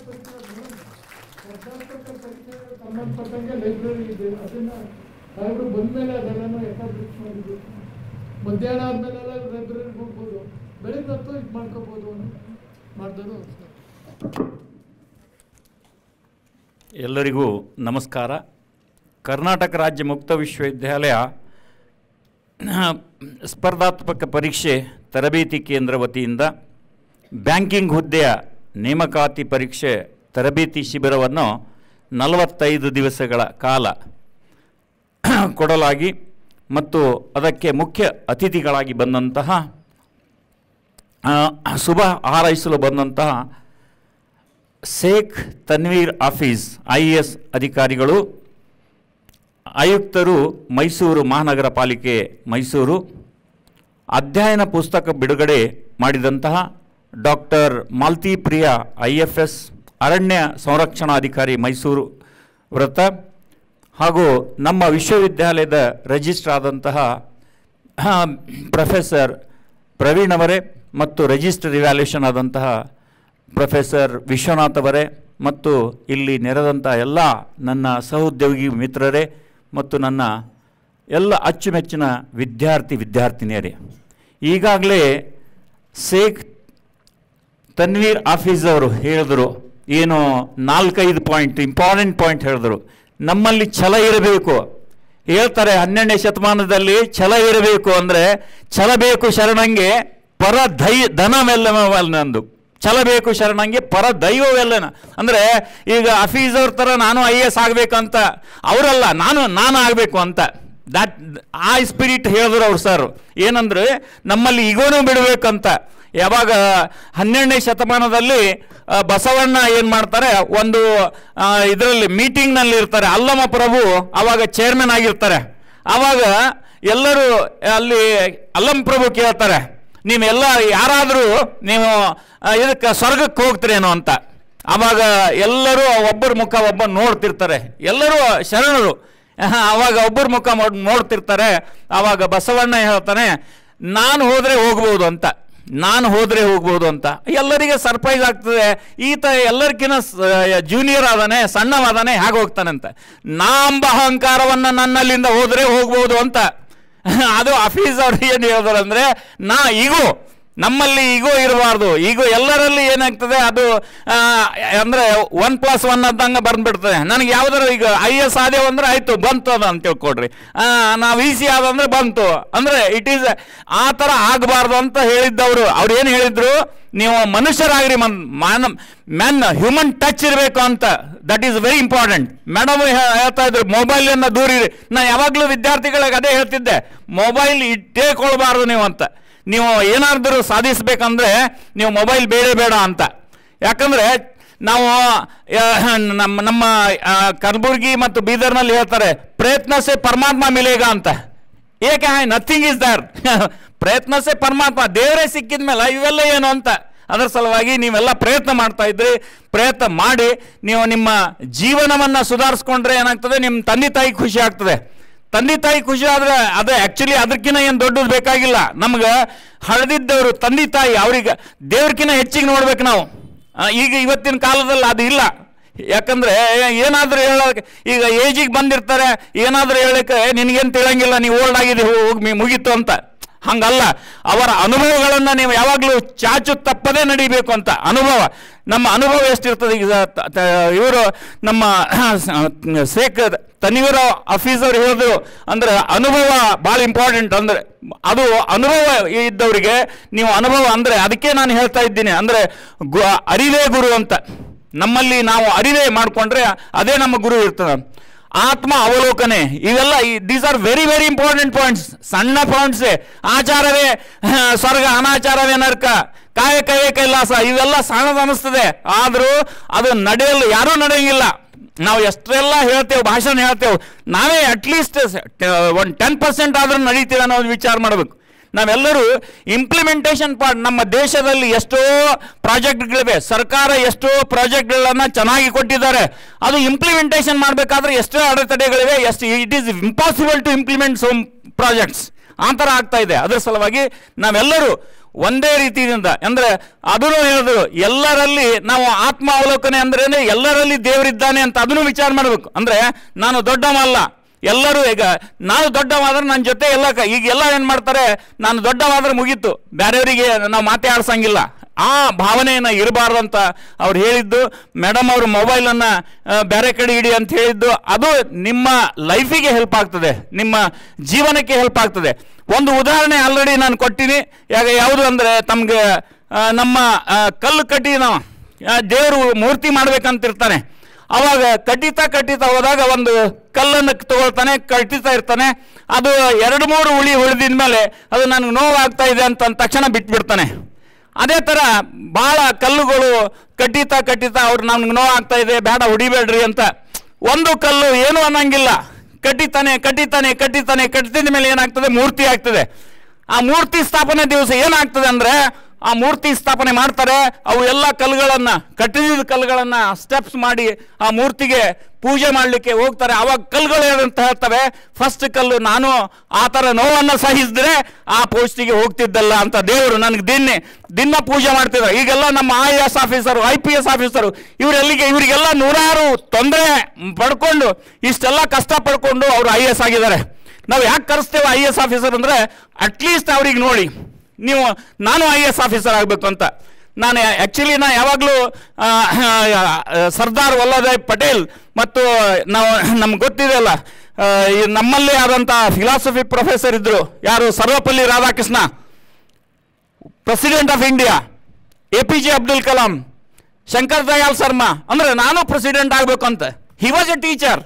ಪರೀಕ್ಷೆಗಳು ಸಂಬಂಧಪಟ್ಟಂಗೆ ಲೈಬ್ರರಿ ಇದೆ, ಅದನ್ನು ಅವರು ಬಂದಮೇಲೆ ಅದೆಲ್ಲನೂ ಎಸ್ಟಾಬ್ಲಿಷ್ ಮಾಡಿದ್ರು. ಮಧ್ಯಾಹ್ನ ಆದಮೇಲೆಲ್ಲ ಲೈಬ್ರರಿಗೆ ಹೋಗ್ಬೋದು, ಬೆಳಗ್ಗೆ ಹೊತ್ತು ಇದು ಮಾಡ್ಕೋಬೋದು ಅಂತ ಮಾಡಿದ್ರು. ಎಲ್ಲರಿಗೂ ನಮಸ್ಕಾರ. ಕರ್ನಾಟಕ ರಾಜ್ಯ ಮುಕ್ತ ವಿಶ್ವವಿದ್ಯಾಲಯ ಸ್ಪರ್ಧಾತ್ಮಕ ಪರೀಕ್ಷೆ ತರಬೇತಿ ಕೇಂದ್ರ ವತಿಯಿಂದ ಬ್ಯಾಂಕಿಂಗ್ ಹುದ್ದೆಯ ನೇಮಕಾತಿ ಪರೀಕ್ಷೆ ತರಬೇತಿ ಶಿಬಿರವನ್ನು 45 ದಿವಸಗಳ ಕಾಲ ಕೊಡಲಾಗಿ ಮತ್ತು ಅದಕ್ಕೆ ಮುಖ್ಯ ಅತಿಥಿಗಳಾಗಿ ಬಂದಂತಹ ಶುಭ ಹಾರೈಸಲು ಬಂದಂತಹ ಶೇಖ್ ತನ್ವೀರ್ ಹಾಫೀಜ್ IAS ಅಧಿಕಾರಿಗಳು, ಆಯುಕ್ತರು ಮೈಸೂರು ಮಹಾನಗರ ಪಾಲಿಕೆ ಮೈಸೂರು, ಅಧ್ಯಯನ ಪುಸ್ತಕ ಬಿಡುಗಡೆ ಮಾಡಿದಂತಹ ಡಾಕ್ಟರ್ ಮಾಲ್ತಿಪ್ರಿಯಾ IFS ಅರಣ್ಯ ಸಂರಕ್ಷಣಾಧಿಕಾರಿ ಮೈಸೂರು ವೃತ್ತ, ಹಾಗೂ ನಮ್ಮ ವಿಶ್ವವಿದ್ಯಾಲಯದ ರಿಜಿಸ್ಟ್ರಾರ್ ಆದಂತಹ ಪ್ರೊಫೆಸರ್ ಪ್ರವೀಣ್ ಅವರೇ ಮತ್ತು ರಿಜಿಸ್ಟರ್ ಇವ್ಯಾಲ್ಯೂಷನ್ ಆದಂತಹ ಪ್ರೊಫೆಸರ್ ವಿಶ್ವನಾಥ್ ಅವರೇ ಮತ್ತು ಇಲ್ಲಿ ನೆರೆದಂಥ ಎಲ್ಲ ನನ್ನ ಸಹೋದ್ಯೋಗಿ ಮಿತ್ರರೇ ಮತ್ತು ನನ್ನ ಎಲ್ಲ ಅಚ್ಚುಮೆಚ್ಚಿನ ವಿದ್ಯಾರ್ಥಿನಿಯರೇ, ಈಗಾಗಲೇ ಶೇಖ್ ತನ್ವೀರ್ ಹಾಫೀಜ್ ಅವರು ಹೇಳಿದ್ರು, ಏನು 4-5 ಪಾಯಿಂಟ್ ಇಂಪಾರ್ಟೆಂಟ್ ಪಾಯಿಂಟ್ ಹೇಳಿದ್ರು. ನಮ್ಮಲ್ಲಿ ಛಲ ಇರಬೇಕು ಹೇಳ್ತಾರೆ. 12ನೇ ಶತಮಾನದಲ್ಲಿ ಛಲ ಇರಬೇಕು ಅಂದರೆ ಛಲ ಬೇಕು ಶರಣಂಗೆ ಪರ ಧನವೆಲ್ಲನಂದು, ಛಲ ಬೇಕು ಶರಣಂಗೆ ಪರ ದೈವವೆಲ್ಲನ. ಅಂದರೆ ಈಗ ಹಫೀಜ್ ಅವ್ರ ಥರ ನಾನು IAS ಆಗಬೇಕಂತ ಅವರಲ್ಲ, ನಾನು ಆಗಬೇಕು ಅಂತ ಆ ಸ್ಪಿರಿಟ್ ಹೇಳಿದ್ರು ಅವ್ರು ಸರ್. ಏನಂದರೆ ನಮ್ಮಲ್ಲಿ ಈಗೋನೂ ಬಿಡಬೇಕಂತ. ಯಾವಾಗ 12ನೇ ಶತಮಾನದಲ್ಲಿ ಬಸವಣ್ಣ ಏನು ಮಾಡ್ತಾರೆ, ಒಂದು ಇದರಲ್ಲಿ ಮೀಟಿಂಗ್ನಲ್ಲಿ ಇರ್ತಾರೆ, ಅಲ್ಲಮ ಪ್ರಭು ಆವಾಗ ಚೇರ್ಮನ್ ಆಗಿರ್ತಾರೆ. ಆವಾಗ ಎಲ್ಲರೂ ಅಲ್ಲಿ ಅಲ್ಲಮ ಪ್ರಭು ಕೇಳ್ತಾರೆ, ನೀವೆಲ್ಲ ಯಾರಾದರೂ ನೀವು ಇದಕ್ಕೆ ಸ್ವರ್ಗಕ್ಕೆ ಹೋಗ್ತೀರೇನೋ ಅಂತ. ಆವಾಗ ಎಲ್ಲರೂ ಒಬ್ಬರ ಮುಖ ಒಬ್ಬ ನೋಡ್ತಿರ್ತಾರೆ, ಎಲ್ಲರೂ ಶರಣರು. ಆವಾಗ ಒಬ್ಬರ ಮುಖ ನೋಡ್ತಿರ್ತಾರೆ. ಆವಾಗ ಬಸವಣ್ಣ ಹೇಳ್ತಾನೆ, ನಾನು ಹೋದರೆ ಹೋಗ್ಬೋದು ಅಂತ, ನಾನು ಹೋದರೆ ಹೋಗ್ಬೋದು ಅಂತ. ಎಲ್ಲರಿಗೆ ಸರ್ಪ್ರೈಸ್ ಆಗ್ತದೆ, ಈತ ಎಲ್ಲರಿಗಿನ ಜೂನಿಯರ್ ಆದಾನೆ, ಸಣ್ಣವಾದಾನೆ, ಹೇಗೆ ಹೋಗ್ತಾನೆ ಅಂತ. ನಾಂಬ ಅಹಂಕಾರವನ್ನು ನನ್ನಲ್ಲಿಂದ ಹೋದರೆ ಹೋಗ್ಬೋದು ಅಂತ. ಅದು ಹಫೀಜ್ ಅವ್ರು ಏನು ಹೇಳಿದ್ರು ಅಂದರೆ, ನಮ್ಮಲ್ಲಿ ಈಗೋ ಇರಬಾರ್ದು. ಈಗ ಎಲ್ಲರಲ್ಲಿ ಏನಾಗ್ತದೆ, ಅದು ಅಂದರೆ 1+1 ಅದಂಗೆ ಬಂದ್ಬಿಡ್ತದೆ. ನನಗೆ ಯಾವ್ದಾರು ಈಗ IAS ಆದೇವು ಅಂದರೆ ಆಯಿತು, ಬಂತು ಅದು ಅಂತ ತಿಳ್ಕೊಡ್ರಿ. ನಾವು EC ಆದಂದರೆ ಬಂತು ಅಂದರೆ ಇಟ್ ಈಸ್ ಆ ಥರ ಆಗಬಾರ್ದು ಅಂತ ಹೇಳಿದ್ದವರು. ಅವ್ರು ಏನು ಹೇಳಿದರು, ನೀವು ಮನುಷ್ಯರಾಗ್ರಿ, ಮ್ಯಾನ್ ಹ್ಯೂಮನ್ ಟಚ್ ಇರಬೇಕು ಅಂತ. That is very important. Madam ಹೇಳ್ತಾ ಇದ್ರು, ಮೊಬೈಲನ್ನು ದೂರ ಇರಿ. ನಾನು ಯಾವಾಗಲೂ ವಿದ್ಯಾರ್ಥಿಗಳಿಗೆ ಅದೇ ಹೇಳ್ತಿದ್ದೆ, ಮೊಬೈಲ್ ಇಟ್ಟೇಕೊಳ್ಬಾರ್ದು ನೀವು ಅಂತ. ನೀವು ಏನಾದರೂ ಸಾಧಿಸಬೇಕಂದ್ರೆ ನೀವು ಮೊಬೈಲ್ ಬೇಡ ಅಂತ. ಯಾಕಂದರೆ ನಾವು ನಮ್ಮ ಕಲಬುರ್ಗಿ ಮತ್ತು ಬೀದರ್ನಲ್ಲಿ ಹೇಳ್ತಾರೆ, ಪ್ರಯತ್ನ ಸೆ ಪರಮಾತ್ಮ ಮಿಲೇಗ ಅಂತ. ಏಕೆ ನಥಿಂಗ್ ಇಸ್ ದರ್. ಪ್ರಯತ್ನ ಸೆ ಪರಮಾತ್ಮ, ದೇವರೇ ಸಿಕ್ಕಿದ ಮೇಲೆ ಇವೆಲ್ಲ ಏನು ಅಂತ. ಅದರ ಸಲುವಾಗಿ ನೀವೆಲ್ಲ ಪ್ರಯತ್ನ ಮಾಡ್ತಾ ಇದ್ರಿ, ಪ್ರಯತ್ನ ಮಾಡಿ ನೀವು ನಿಮ್ಮ ಜೀವನವನ್ನು ಸುಧಾರಿಸ್ಕೊಂಡ್ರೆ ಏನಾಗ್ತದೆ, ನಿಮ್ಮ ತಂದೆ ತಾಯಿ ಖುಷಿ ಆಗ್ತದೆ. ತಂದೆ ತಾಯಿ ಖುಷಿ ಆದರೆ ಅದು ಆ್ಯಕ್ಚುಲಿ ಅದಕ್ಕಿಂತ ಏನು ದೊಡ್ಡದು ಬೇಕಾಗಿಲ್ಲ. ನಮ್ಗೆ ಹಳೆದಿದ್ದವರು ತಂದೆ ತಾಯಿ, ಅವ್ರಿಗೆ ದೇವ್ರಕ್ಕಿಂತ ಹೆಚ್ಚಿಗೆ ನೋಡ್ಬೇಕು ನಾವು. ಈಗ ಇವತ್ತಿನ ಕಾಲದಲ್ಲಿ ಅದು ಇಲ್ಲ. ಯಾಕಂದರೆ ಏನಾದರೂ ಹೇಳೋಕೆ, ಈಗ ಏಜಿಗೆ ಬಂದಿರ್ತಾರೆ, ಏನಾದರೂ ಹೇಳೋಕ್ಕೆ ನಿನಗೇನು ತಿಳಂಗಿಲ್ಲ, ನೀವು ಓಲ್ಡ್ ಆಗಿದೆ, ಹೋಗಿ ಮುಗೀತು ಅಂತ. ಹಂಗಲ್ಲ, ಅವರ ಅನುಭವಗಳನ್ನು ನೀವು ಯಾವಾಗಲೂ ಚಾಚು ತಪ್ಪದೇ ನಡೀಬೇಕು ಅಂತ. ನಮ್ಮ ಅನುಭವ ಎಷ್ಟಿರ್ತದೆ. ಈಗ ಇವರು ನಮ್ಮ ಶೇಖ್ ತನ್ವೀರ್ ಹಾಫೀಜ್ ಅವರು ಹೇಳಿದ್ರು, ಅಂದರೆ ಅನುಭವ ಭಾಳ ಇಂಪಾರ್ಟೆಂಟ್. ಅಂದರೆ ಅದು ಅನುಭವ ಇದ್ದವರಿಗೆ ನೀವು ಅನುಭವ ಅಂದರೆ, ಅದಕ್ಕೆ ನಾನು ಹೇಳ್ತಾ ಇದ್ದೀನಿ, ಅಂದರೆ ಅರಿವೇ ಗುರು ಅಂತ. ನಮ್ಮಲ್ಲಿ ನಾವು ಅರಿವೇ ಮಾಡಿಕೊಂಡ್ರೆ ಅದೇ ನಮ್ಮ ಗುರು ಇರ್ತದೆ. ಆತ್ಮ ಅವಲೋಕನೆ, ಇವೆಲ್ಲ these are very very important points. ಸಣ್ಣ ಪಾಯಿಂಟ್ಸೇ. ಆಚಾರವೇ ಸ್ವರ್ಗ, ಅನಾಚಾರವೇ ನರಕ, ಕಾಯಕವೇ ಕೈಲಾಸ, ಇವೆಲ್ಲ ಸಣ್ಣದು ಅನ್ನಿಸ್ತದೆ. ಆದರೂ ಅದು ನಡೆಯಲು ಯಾರೂ ನಡೆಯಂಗಿಲ್ಲ. ನಾವು ಎಷ್ಟೆಲ್ಲ ಹೇಳ್ತೇವೆ, ಭಾಷಣ ಹೇಳ್ತೇವೆ, ನಾವೇ ಅಟ್ಲೀಸ್ಟ್ 10% ಆದರೂ ನಡೀತೀವಿ ಅನ್ನೋದು ವಿಚಾರ ಮಾಡಬೇಕು. ನಾವೆಲ್ಲರೂ ಇಂಪ್ಲಿಮೆಂಟೇಷನ್ ಪಾರ್ಟ್. ನಮ್ಮ ದೇಶದಲ್ಲಿ ಎಷ್ಟೋ ಪ್ರಾಜೆಕ್ಟ್ಗಳಿವೆ, ಸರ್ಕಾರ ಎಷ್ಟೋ ಪ್ರಾಜೆಕ್ಟ್ಗಳನ್ನು ಚೆನ್ನಾಗಿ ಕೊಟ್ಟಿದ್ದಾರೆ. ಅದು ಇಂಪ್ಲಿಮೆಂಟೇಷನ್ ಮಾಡಬೇಕಾದ್ರೆ ಎಷ್ಟೋ ಅಡೆತಡೆಗಳಿವೆ. It is impossible to implement some projects. ಆ ಥರ ಆಗ್ತಾ ಇದೆ. ಅದರ ಸಲುವಾಗಿ ನಾವೆಲ್ಲರೂ ಒಂದೇ ರೀತಿಯಿಂದ, ಅಂದರೆ ಅದನ್ನು ಹೇಳಿದ್ರು, ಎಲ್ಲರಲ್ಲಿ ನಾವು ಆತ್ಮ ಅವಲೋಕನೆ ಅಂದ್ರೆ ಎಲ್ಲರಲ್ಲಿ ದೇವರಿದ್ದಾನೆ ಅಂತ ಅದನ್ನು ವಿಚಾರ ಮಾಡಬೇಕು. ಅಂದರೆ ನಾನು ದೊಡ್ಡವಲ್ಲ, ಎಲ್ಲರೂ ಈಗ ನಾನು ದೊಡ್ಡವಾದ್ರೆ ನನ್ನ ಜೊತೆ ಎಲ್ಲ, ಈಗೆಲ್ಲ ಏನು ಮಾಡ್ತಾರೆ, ನಾನು ದೊಡ್ಡವಾದ್ರೆ ಮುಗೀತು, ಬೇರೆಯವರಿಗೆ ನಾವು ಮಾತಾಡ್ಸಂಗಿಲ್ಲ. ಆ ಭಾವನೆಯನ್ನು ಇರಬಾರ್ದಂತ ಅವ್ರು ಹೇಳಿದ್ದು. ಮೇಡಮ್ ಅವರು ಮೊಬೈಲನ್ನು ಬೇರೆ ಕಡೆ ಇಡಿ ಅಂತ ಹೇಳಿದ್ದು, ಅದು ನಿಮ್ಮ ಲೈಫಿಗೆ ಹೆಲ್ಪ್ ಆಗ್ತದೆ, ನಿಮ್ಮ ಜೀವನಕ್ಕೆ ಹೆಲ್ಪ್ ಆಗ್ತದೆ. ಒಂದು ಉದಾಹರಣೆ ಆಲ್ರೆಡಿ ನಾನು ಕೊಟ್ಟಿನಿ. ಯಾವುದು ಅಂದರೆ ತಮಗೆ ನಮ್ಮ ಕಲ್ಲು ಕಟ್ಟಿ ನಾವು ದೇವರು ಮೂರ್ತಿ ಮಾಡ್ಬೇಕಂತಿರ್ತಾನೆ. ಆವಾಗ ಕಟ್ಟಿತಾ ಹೋದಾಗ ಒಂದು ಕಲ್ಲನ್ನು ತಗೊಳ್ತಾನೆ, ಕಟ್ಟಿತಾ ಇರ್ತಾನೆ. ಅದು 2-3 ಉಳಿ ಉಳಿದಿದ ಮೇಲೆ ಅದು ನನಗೆ ನೋವಾಗ್ತಾ ಇದೆ ಅಂತ ತಕ್ಷಣ ಬಿಟ್ಬಿಡ್ತಾನೆ. ಅದೇ ಥರ ಭಾಳ ಕಲ್ಲುಗಳು ಕಟ್ಟಿತಾ ಅವ್ರು ನಮ್ಗೆ ನೋವಾಗ್ತಾ ಇದೆ, ಬೇಡ ಹೊಡಿಬೇಡ್ರಿ ಅಂತ ಒಂದು ಕಲ್ಲು ಏನೂ ಅನ್ನಂಗಿಲ್ಲ. ಕಟ್ಟಿದ ಮೇಲೆ ಏನಾಗ್ತದೆ, ಮೂರ್ತಿ ಆಗ್ತದೆ. ಆ ಮೂರ್ತಿ ಸ್ಥಾಪನೆ ದಿವಸ ಏನಾಗ್ತದೆ ಅಂದರೆ, ಆ ಮೂರ್ತಿ ಸ್ಥಾಪನೆ ಮಾಡ್ತಾರೆ. ಅವು ಎಲ್ಲ ಕಲ್ಲುಗಳನ್ನು, ಕಟ್ಟಿದ ಕಲ್ಲುಗಳನ್ನು ಸ್ಟೆಪ್ಸ್ ಮಾಡಿ ಆ ಮೂರ್ತಿಗೆ ಪೂಜೆ ಮಾಡಲಿಕ್ಕೆ ಹೋಗ್ತಾರೆ. ಆವಾಗ ಕಲ್ಲುಗಳು ಏನಂತ ಹೇಳ್ತವೆ, ಫಸ್ಟ್ ಕಲ್ಲು ನಾನು ಆ ಥರ ನೋವನ್ನು ಸಹಿಸಿದ್ರೆ ಆ ಪೋಸ್ಟಿಗೆ ಹೋಗ್ತಿದ್ದಲ್ಲ ಅಂತ ದೇವರು ನನಗೆ ದಿನ ಪೂಜೆ ಮಾಡ್ತಿದ್ರು. ಈಗೆಲ್ಲ ನಮ್ಮ IAS ಆಫೀಸರು, IPS ಆಫೀಸರು ಇವರಿಗೆಲ್ಲ ನೂರಾರು ತೊಂದರೆ ಪಡ್ಕೊಂಡು ಇಷ್ಟೆಲ್ಲ ಕಷ್ಟ ಪಡ್ಕೊಂಡು ಅವರು IAS ಆಗಿದ್ದಾರೆ. ನಾವು ಯಾಕೆ ಕರೆಸ್ತೇವೆ IAS ಆಫೀಸರ್ ಅಂದರೆ, ಅಟ್ಲೀಸ್ಟ್ ಅವ್ರಿಗೆ ನೋಡಿ ನೀವು ನಾನು IAS ಆಫೀಸರ್ ಆಗಬೇಕು ಅಂತ. ನಾನು ಯಾವಾಗಲೂ ಸರ್ದಾರ್ ವಲ್ಲಭಾಯ್ ಪಟೇಲ್ ಮತ್ತು ನಮ್ಗೆ ಗೊತ್ತಿದೆಯಲ್ಲ, ನಮ್ಮಲ್ಲೇ ಆದಂಥ ಫಿಲಾಸಫಿ ಪ್ರೊಫೆಸರ್ ಇದ್ದರು, ಯಾರು Sarvepalli Radhakrishna, president of India, APJ Abdul Kalam, Shankar Dayal Sharma. ಅಂದರೆ ನಾನು ಪ್ರೆಸಿಡೆಂಟ್ ಆಗಬೇಕು ಅಂತ. He was a teacher.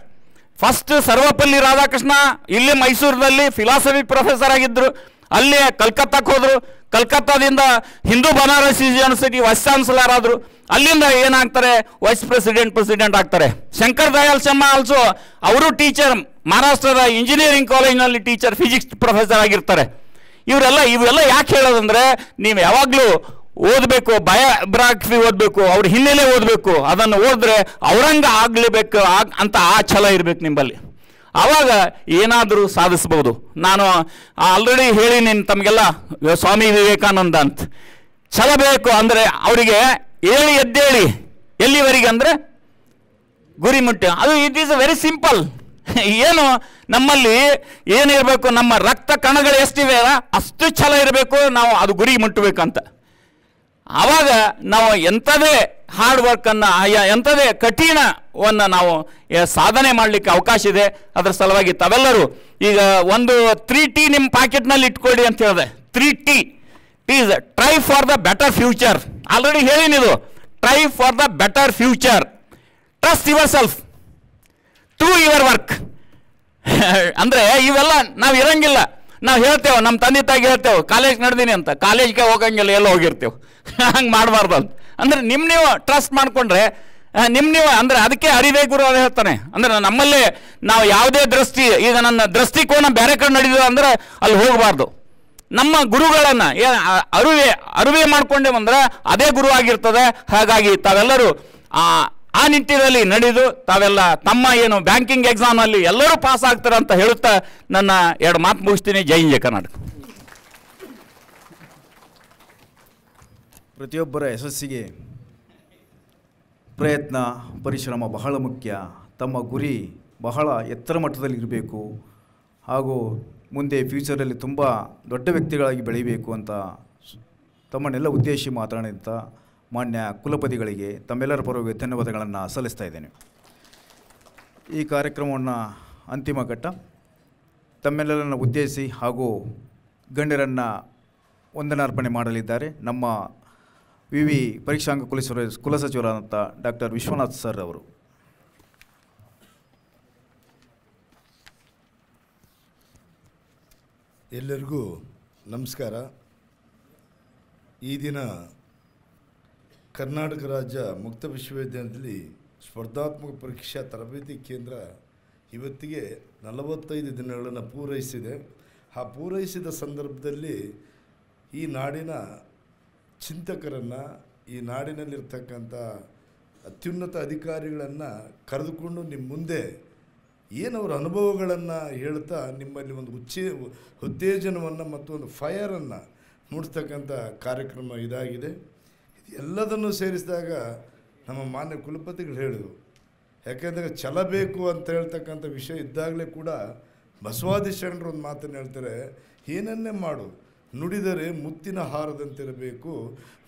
First Sarvepalli Radhakrishna ಇಲ್ಲೇ ಮೈಸೂರಿನಲ್ಲಿ ಫಿಲಾಸಫಿ ಪ್ರೊಫೆಸರ್ ಆಗಿದ್ದರು. ಅಲ್ಲೇ ಕಲ್ಕತ್ತಾಕ್ಕೆ ಹೋದರು. ಕಲ್ಕತ್ತಾದಿಂದ Hindu Banaras university vice chancellor ಆದರು. ಅಲ್ಲಿಂದ ಏನಾಗ್ತಾರೆ, ವೈಸ್ ಪ್ರೆಸಿಡೆಂಟ್ ಆಗ್ತಾರೆ. ಶಂಕರ್ ದಯಾಳ್ ಶರ್ಮಾ ಆಲ್ಸೋ ಅವರು ಟೀಚರ್, ಮಹಾರಾಷ್ಟ್ರದ ಇಂಜಿನಿಯರಿಂಗ್ ಕಾಲೇಜ್ನಲ್ಲಿ ಟೀಚರ್, ಫಿಸಿಕ್ಸ್ ಪ್ರೊಫೆಸರ್ ಆಗಿರ್ತಾರೆ. ಇವೆಲ್ಲ ಯಾಕೆ ಹೇಳೋದಂದರೆ, ನೀವು ಯಾವಾಗಲೂ ಓದಬೇಕು, ಬಯೋಗ್ರಫಿ ಓದಬೇಕು, ಅವ್ರ ಹಿನ್ನೆಲೆ ಓದಬೇಕು. ಅದನ್ನು ಓದಿದ್ರೆ ಅವರಂಗ ಆಗಲೇಬೇಕು ಅಂತ ಆ ಛಲ ಇರಬೇಕು ನಿಮ್ಮಲ್ಲಿ. ಆವಾಗ ಏನಾದರೂ ಸಾಧಿಸ್ಬೋದು. ನಾನು ಆಲ್ರೆಡಿ ಹೇಳಿನಿ ತಮಗೆಲ್ಲ, ಸ್ವಾಮಿ ವಿವೇಕಾನಂದ ಅಂತ ಛಲ ಬೇಕು ಅಂದರೆ ಅವರಿಗೆ ಎದ್ದೇಳಿ ಎಲ್ಲಿವರೆಗೆ ಅಂದರೆ ಗುರಿ ಮುಟ್ಟಿ. ಅದು ಇಟ್ ಈಸ್ ವೆರಿ ಸಿಂಪಲ್. ಏನು ನಮ್ಮಲ್ಲಿ ಏನಿರಬೇಕು, ನಮ್ಮ ರಕ್ತ ಕಣಗಳು ಎಷ್ಟಿವೆ ಅಷ್ಟು ಛಲ ಇರಬೇಕು, ನಾವು ಅದು ಗುರಿ ಮುಟ್ಟಬೇಕಂತ. ಆವಾಗ ನಾವು ಎಂಥದೇ ಹಾರ್ಡ್ ವರ್ಕನ್ನು, ಎಂಥದೇ ಕಠಿಣವನ್ನು ನಾವು ಸಾಧನೆ ಮಾಡಲಿಕ್ಕೆ ಅವಕಾಶ ಇದೆ. ಅದರ ಸಲುವಾಗಿ ತಾವೆಲ್ಲರೂ ಈಗ ಒಂದು 3T ನಿಮ್ಮ ಪಾಕೆಟ್ನಲ್ಲಿ ಇಟ್ಕೊಳ್ಳಿ ಅಂತ ಹೇಳಿದೆ. 3T is try for the better future. Already ಹೇಳಿನಿದು, try for the better future. Trust yourself, to your work. ಅಂದರೆ ಇವೆಲ್ಲ ನಾವು ಇರಂಗಿಲ್ಲ. ನಾವು ಹೇಳ್ತೇವೆ, ನಮ್ಮ ತಂದೆ ತಾಯಿಗೆ ಹೇಳ್ತೇವೆ ಕಾಲೇಜ್ ನಡೆದೀನಿ ಅಂತ, ಕಾಲೇಜ್ಗೆ ಹೋಗಂಗಿಲ್ಲ, ಎಲ್ಲ ಹೋಗಿರ್ತೇವೆ. ಹಂಗೆ ಮಾಡಬಾರ್ದು ಅಂತ. ಅಂದರೆ ನೀವು ಟ್ರಸ್ಟ್ ಮಾಡಿಕೊಂಡ್ರೆ ನೀವು ಅಂದರೆ ಅದಕ್ಕೆ ಅರಿವೇ ಗುರು ಅದು ಹೇಳ್ತಾನೆ. ಅಂದರೆ ನಮ್ಮಲ್ಲೇ ನಾವು ಯಾವುದೇ ದೃಷ್ಟಿ, ಈಗ ನನ್ನ ದೃಷ್ಟಿಕೋನ ಬೇರೆ ಕಡೆ ನಡೆದಿದೆ ಅಂದರೆ ಅಲ್ಲಿ ಹೋಗಬಾರ್ದು. ನಮ್ಮ ಗುರುಗಳನ್ನು ಅರಿವೇ ಮಾಡ್ಕೊಂಡೇವಂದ್ರೆ ಅದೇ ಗುರು ಆಗಿರ್ತದೆ. ಹಾಗಾಗಿ ತಾವೆಲ್ಲರೂ ಆ ನಿಟ್ಟಿನಲ್ಲಿ ನಡೆದು ತಾವೆಲ್ಲ ತಮ್ಮ ಏನು ಬ್ಯಾಂಕಿಂಗ್ ಎಕ್ಸಾಮಲ್ಲಿ ಎಲ್ಲರೂ ಪಾಸ್ ಆಗ್ತಾರೆ ಅಂತ ಹೇಳುತ್ತಾ ನನ್ನ 2 ಮಾತು ಮುಗಿಸ್ತೀನಿ. ಜೈ ಹಿಂದ್, ಜೈ ಕರ್ನಾಟಕ. ಪ್ರತಿಯೊಬ್ಬರ ಯಶಸ್ಸಿಗೆ ಪ್ರಯತ್ನ, ಪರಿಶ್ರಮ ಬಹಳ ಮುಖ್ಯ. ತಮ್ಮ ಗುರಿ ಬಹಳ ಎತ್ತರ ಮಟ್ಟದಲ್ಲಿ ಇರಬೇಕು ಹಾಗೂ ಮುಂದೆ ಫ್ಯೂಚರಲ್ಲಿ ತುಂಬ ದೊಡ್ಡ ವ್ಯಕ್ತಿಗಳಾಗಿ ಬೆಳೀಬೇಕು ಅಂತ ತಮ್ಮನ್ನೆಲ್ಲ ಉದ್ದೇಶಿ ಮಾತನಾಡಿದಂಥ ಮಾನ್ಯ ಕುಲಪತಿಗಳಿಗೆ ತಮ್ಮೆಲ್ಲರ ಪರವಾಗಿ ಧನ್ಯವಾದಗಳನ್ನು ಸಲ್ಲಿಸ್ತಾ ಇದ್ದೇನೆ. ಈ ಕಾರ್ಯಕ್ರಮವನ್ನು ಅಂತಿಮ ಘಟ್ಟ. ತಮ್ಮೆಲ್ಲರನ್ನು ಉದ್ದೇಶಿಸಿ ಹಾಗೂ ಗಣ್ಯರನ್ನು ವಂದನಾರ್ಪಣೆ ಮಾಡಲಿದ್ದಾರೆ ನಮ್ಮ ವಿವಿ ಪರೀಕ್ಷಾಂಗ ಕುಲಸಚಿವರಾದಂಥ ಡಾಕ್ಟರ್ ವಿಶ್ವನಾಥ್ ಸರ್ ಅವರು. ಎಲ್ಲರಿಗೂ ನಮಸ್ಕಾರ. ಈ ದಿನ ಕರ್ನಾಟಕ ರಾಜ್ಯ ಮುಕ್ತ ವಿಶ್ವವಿದ್ಯಾಲಯದಲ್ಲಿ ಸ್ಪರ್ಧಾತ್ಮಕ ಪರೀಕ್ಷಾ ತರಬೇತಿ ಕೇಂದ್ರ ಇವತ್ತಿಗೆ 45 ದಿನಗಳನ್ನು ಪೂರೈಸಿದೆ. ಆ ಪೂರೈಸಿದ ಸಂದರ್ಭದಲ್ಲಿ ಈ ನಾಡಿನ ಚಿಂತಕರನ್ನು, ಈ ನಾಡಿನಲ್ಲಿರ್ತಕ್ಕಂಥ ಅತ್ಯುನ್ನತ ಅಧಿಕಾರಿಗಳನ್ನು ಕರೆದುಕೊಂಡು ನಿಮ್ಮ ಮುಂದೆ ಏನವರ ಅನುಭವಗಳನ್ನು ಹೇಳ್ತಾ ನಿಮ್ಮಲ್ಲಿ ಒಂದು ಉತ್ತೇಜನವನ್ನು ಮತ್ತು ಒಂದು ಫೈರನ್ನು ಮೂಡಿಸ್ತಕ್ಕಂಥ ಕಾರ್ಯಕ್ರಮ ಇದಾಗಿದೆ. ಎಲ್ಲದನ್ನು ಸೇರಿಸಿದಾಗ ನಮ್ಮ ಮಾನ್ಯ ಕುಲಪತಿಗಳು ಹೇಳಿದರು, ಯಾಕೆಂದರೆ ಛಲ ಬೇಕು ಅಂತ ಹೇಳ್ತಕ್ಕಂಥ ವಿಷಯ ಇದ್ದಾಗಲೇ ಕೂಡ ಬಸವಾದಿ ಶರಣರು ಒಂದು ಮಾತನ್ನು ಹೇಳ್ತಾರೆ, ಏನನ್ನೇ ಮಾಡು ನುಡಿದರೆ ಮುತ್ತಿನ ಹಾರದಂತಿರಬೇಕು,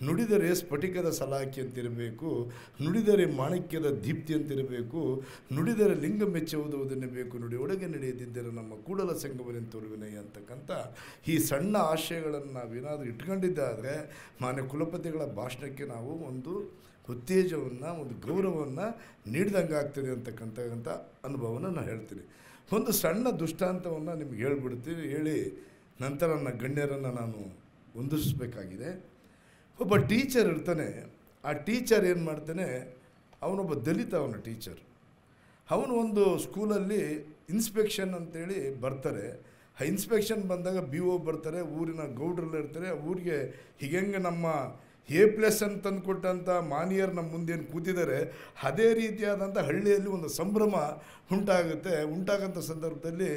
ನುಡಿದರೆ ಸ್ಫಟಿಕದ ಸಲಾಕಿ ಅಂತಿರಬೇಕು, ನುಡಿದರೆ ಮಾಣಿಕ್ಯದ ದೀಪ್ತಿ ಅಂತಿರಬೇಕು, ನುಡಿದರೆ ಲಿಂಗ ಮೆಚ್ಚುವುದೆನ್ನಬೇಕು, ನುಡಿಯೊಳಗೆ ನಡೆಯದಿದ್ದರೆ ನಮ್ಮ ಕೂಡಲ ಸಂಗಮನೆಂತವರು ವಿನಯ ಅಂತಕ್ಕಂಥ ಈ ಸಣ್ಣ ಆಶಯಗಳನ್ನು ನಾವೇನಾದರೂ ಇಟ್ಕೊಂಡಿದ್ದಾದರೆ ಮಾನ್ಯ ಕುಲಪತಿಗಳ ಭಾಷಣಕ್ಕೆ ನಾವು ಒಂದು ಉತ್ತೇಜವನ್ನು, ಒಂದು ಗೌರವವನ್ನು ನೀಡಿದಂಗೆ ಆಗ್ತದೆ ಅಂತಕ್ಕಂಥ ಅನುಭವನ ನಾನು ಹೇಳ್ತೀನಿ. ಒಂದು ಸಣ್ಣ ದೃಷ್ಟಾಂತವನ್ನು ನಿಮ್ಗೆ ಹೇಳ್ಬಿಡ್ತೀನಿ, ಹೇಳಿ ನಂತರ ನನ್ನ ಗಣ್ಯರನ್ನು ನಾನು ಹೊಂದಿಸಬೇಕಾಗಿದೆ. ಒಬ್ಬ ಟೀಚರ್ ಇರ್ತಾನೆ. ಆ ಟೀಚರ್ ಏನು ಮಾಡ್ತಾನೆ, ಅವನೊಬ್ಬ ದಲಿತ, ಅವನ ಟೀಚರ್. ಅವನು ಒಂದು ಸ್ಕೂಲಲ್ಲಿ ಇನ್ಸ್ಪೆಕ್ಷನ್ ಅಂತೇಳಿ ಬರ್ತಾರೆ. ಆ ಇನ್ಸ್ಪೆಕ್ಷನ್ ಬಂದಾಗ BO ಬರ್ತಾರೆ, ಊರಿನ ಗೌಡ್ರೆಲ್ಲ ಇರ್ತಾರೆ. ಊರಿಗೆ ಹೀಗೆ ನಮ್ಮ A+ ಅಂತ ತಂದುಕೊಟ್ಟಂಥ ಮಾನಿಯರ್ ನಮ್ಮ ಮುಂದೇನು ಕೂತಿದ್ದಾರೆ, ಅದೇ ರೀತಿಯಾದಂಥ ಹಳ್ಳಿಯಲ್ಲಿ ಒಂದು ಸಂಭ್ರಮ ಉಂಟಾಗಂಥ ಸಂದರ್ಭದಲ್ಲಿ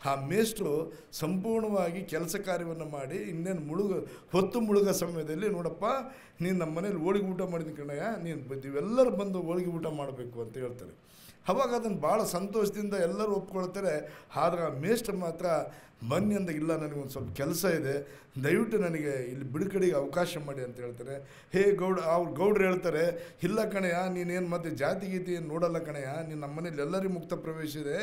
ಆ ಮೇಷ್ಟ್ರು ಸಂಪೂರ್ಣವಾಗಿ ಕೆಲಸ ಕಾರ್ಯವನ್ನು ಮಾಡಿ ಇನ್ನೇನು ಮುಳುಗೋ ಸಮಯದಲ್ಲಿ, ನೋಡಪ್ಪ ನೀನು ನಮ್ಮ ಮನೇಲಿ ಹೋಳಿಗೆ ಊಟ ಮಾಡಿದ ಕಣಯ್ಯ, ನೀವೆಲ್ಲರೂ ಬಂದು ಹೋಳಿಗೆ ಊಟ ಮಾಡಬೇಕು ಅಂತ ಹೇಳ್ತಾರೆ. ಅವಾಗ ಅದನ್ನು ಭಾಳ ಸಂತೋಷದಿಂದ ಎಲ್ಲರೂ ಒಪ್ಕೊಳ್ತಾರೆ. ಆದರೆ ಆ ಮೇಷ್ಟ್ರು ಮಾತ್ರ ಬನ್ನಿ ಅಂದಾಗ, ಇಲ್ಲ ನನಗೊಂದು ಸ್ವಲ್ಪ ಕೆಲಸ ಇದೆ, ದಯವಿಟ್ಟು ನನಗೆ ಇಲ್ಲಿ ಬಿಡುಗಡೆಗೆ ಅವಕಾಶ ಮಾಡಿ ಅಂತ ಹೇಳ್ತಾರೆ. ಅವ್ರು ಗೌಡ್ರು ಹೇಳ್ತಾರೆ, ಇಲ್ಲ ಕಣಯ್ಯ, ನೀನೇನು ಮತ್ತೆ ಜಾತಿ ಗೀತಿ ಏನು ನೋಡಲ್ಲ ಕಣಯ್ಯ, ನೀನು ನಮ್ಮ ಮನೇಲಿ ಎಲ್ಲರಿಗೂ ಮುಕ್ತ ಪ್ರವೇಶ ಇದೆ,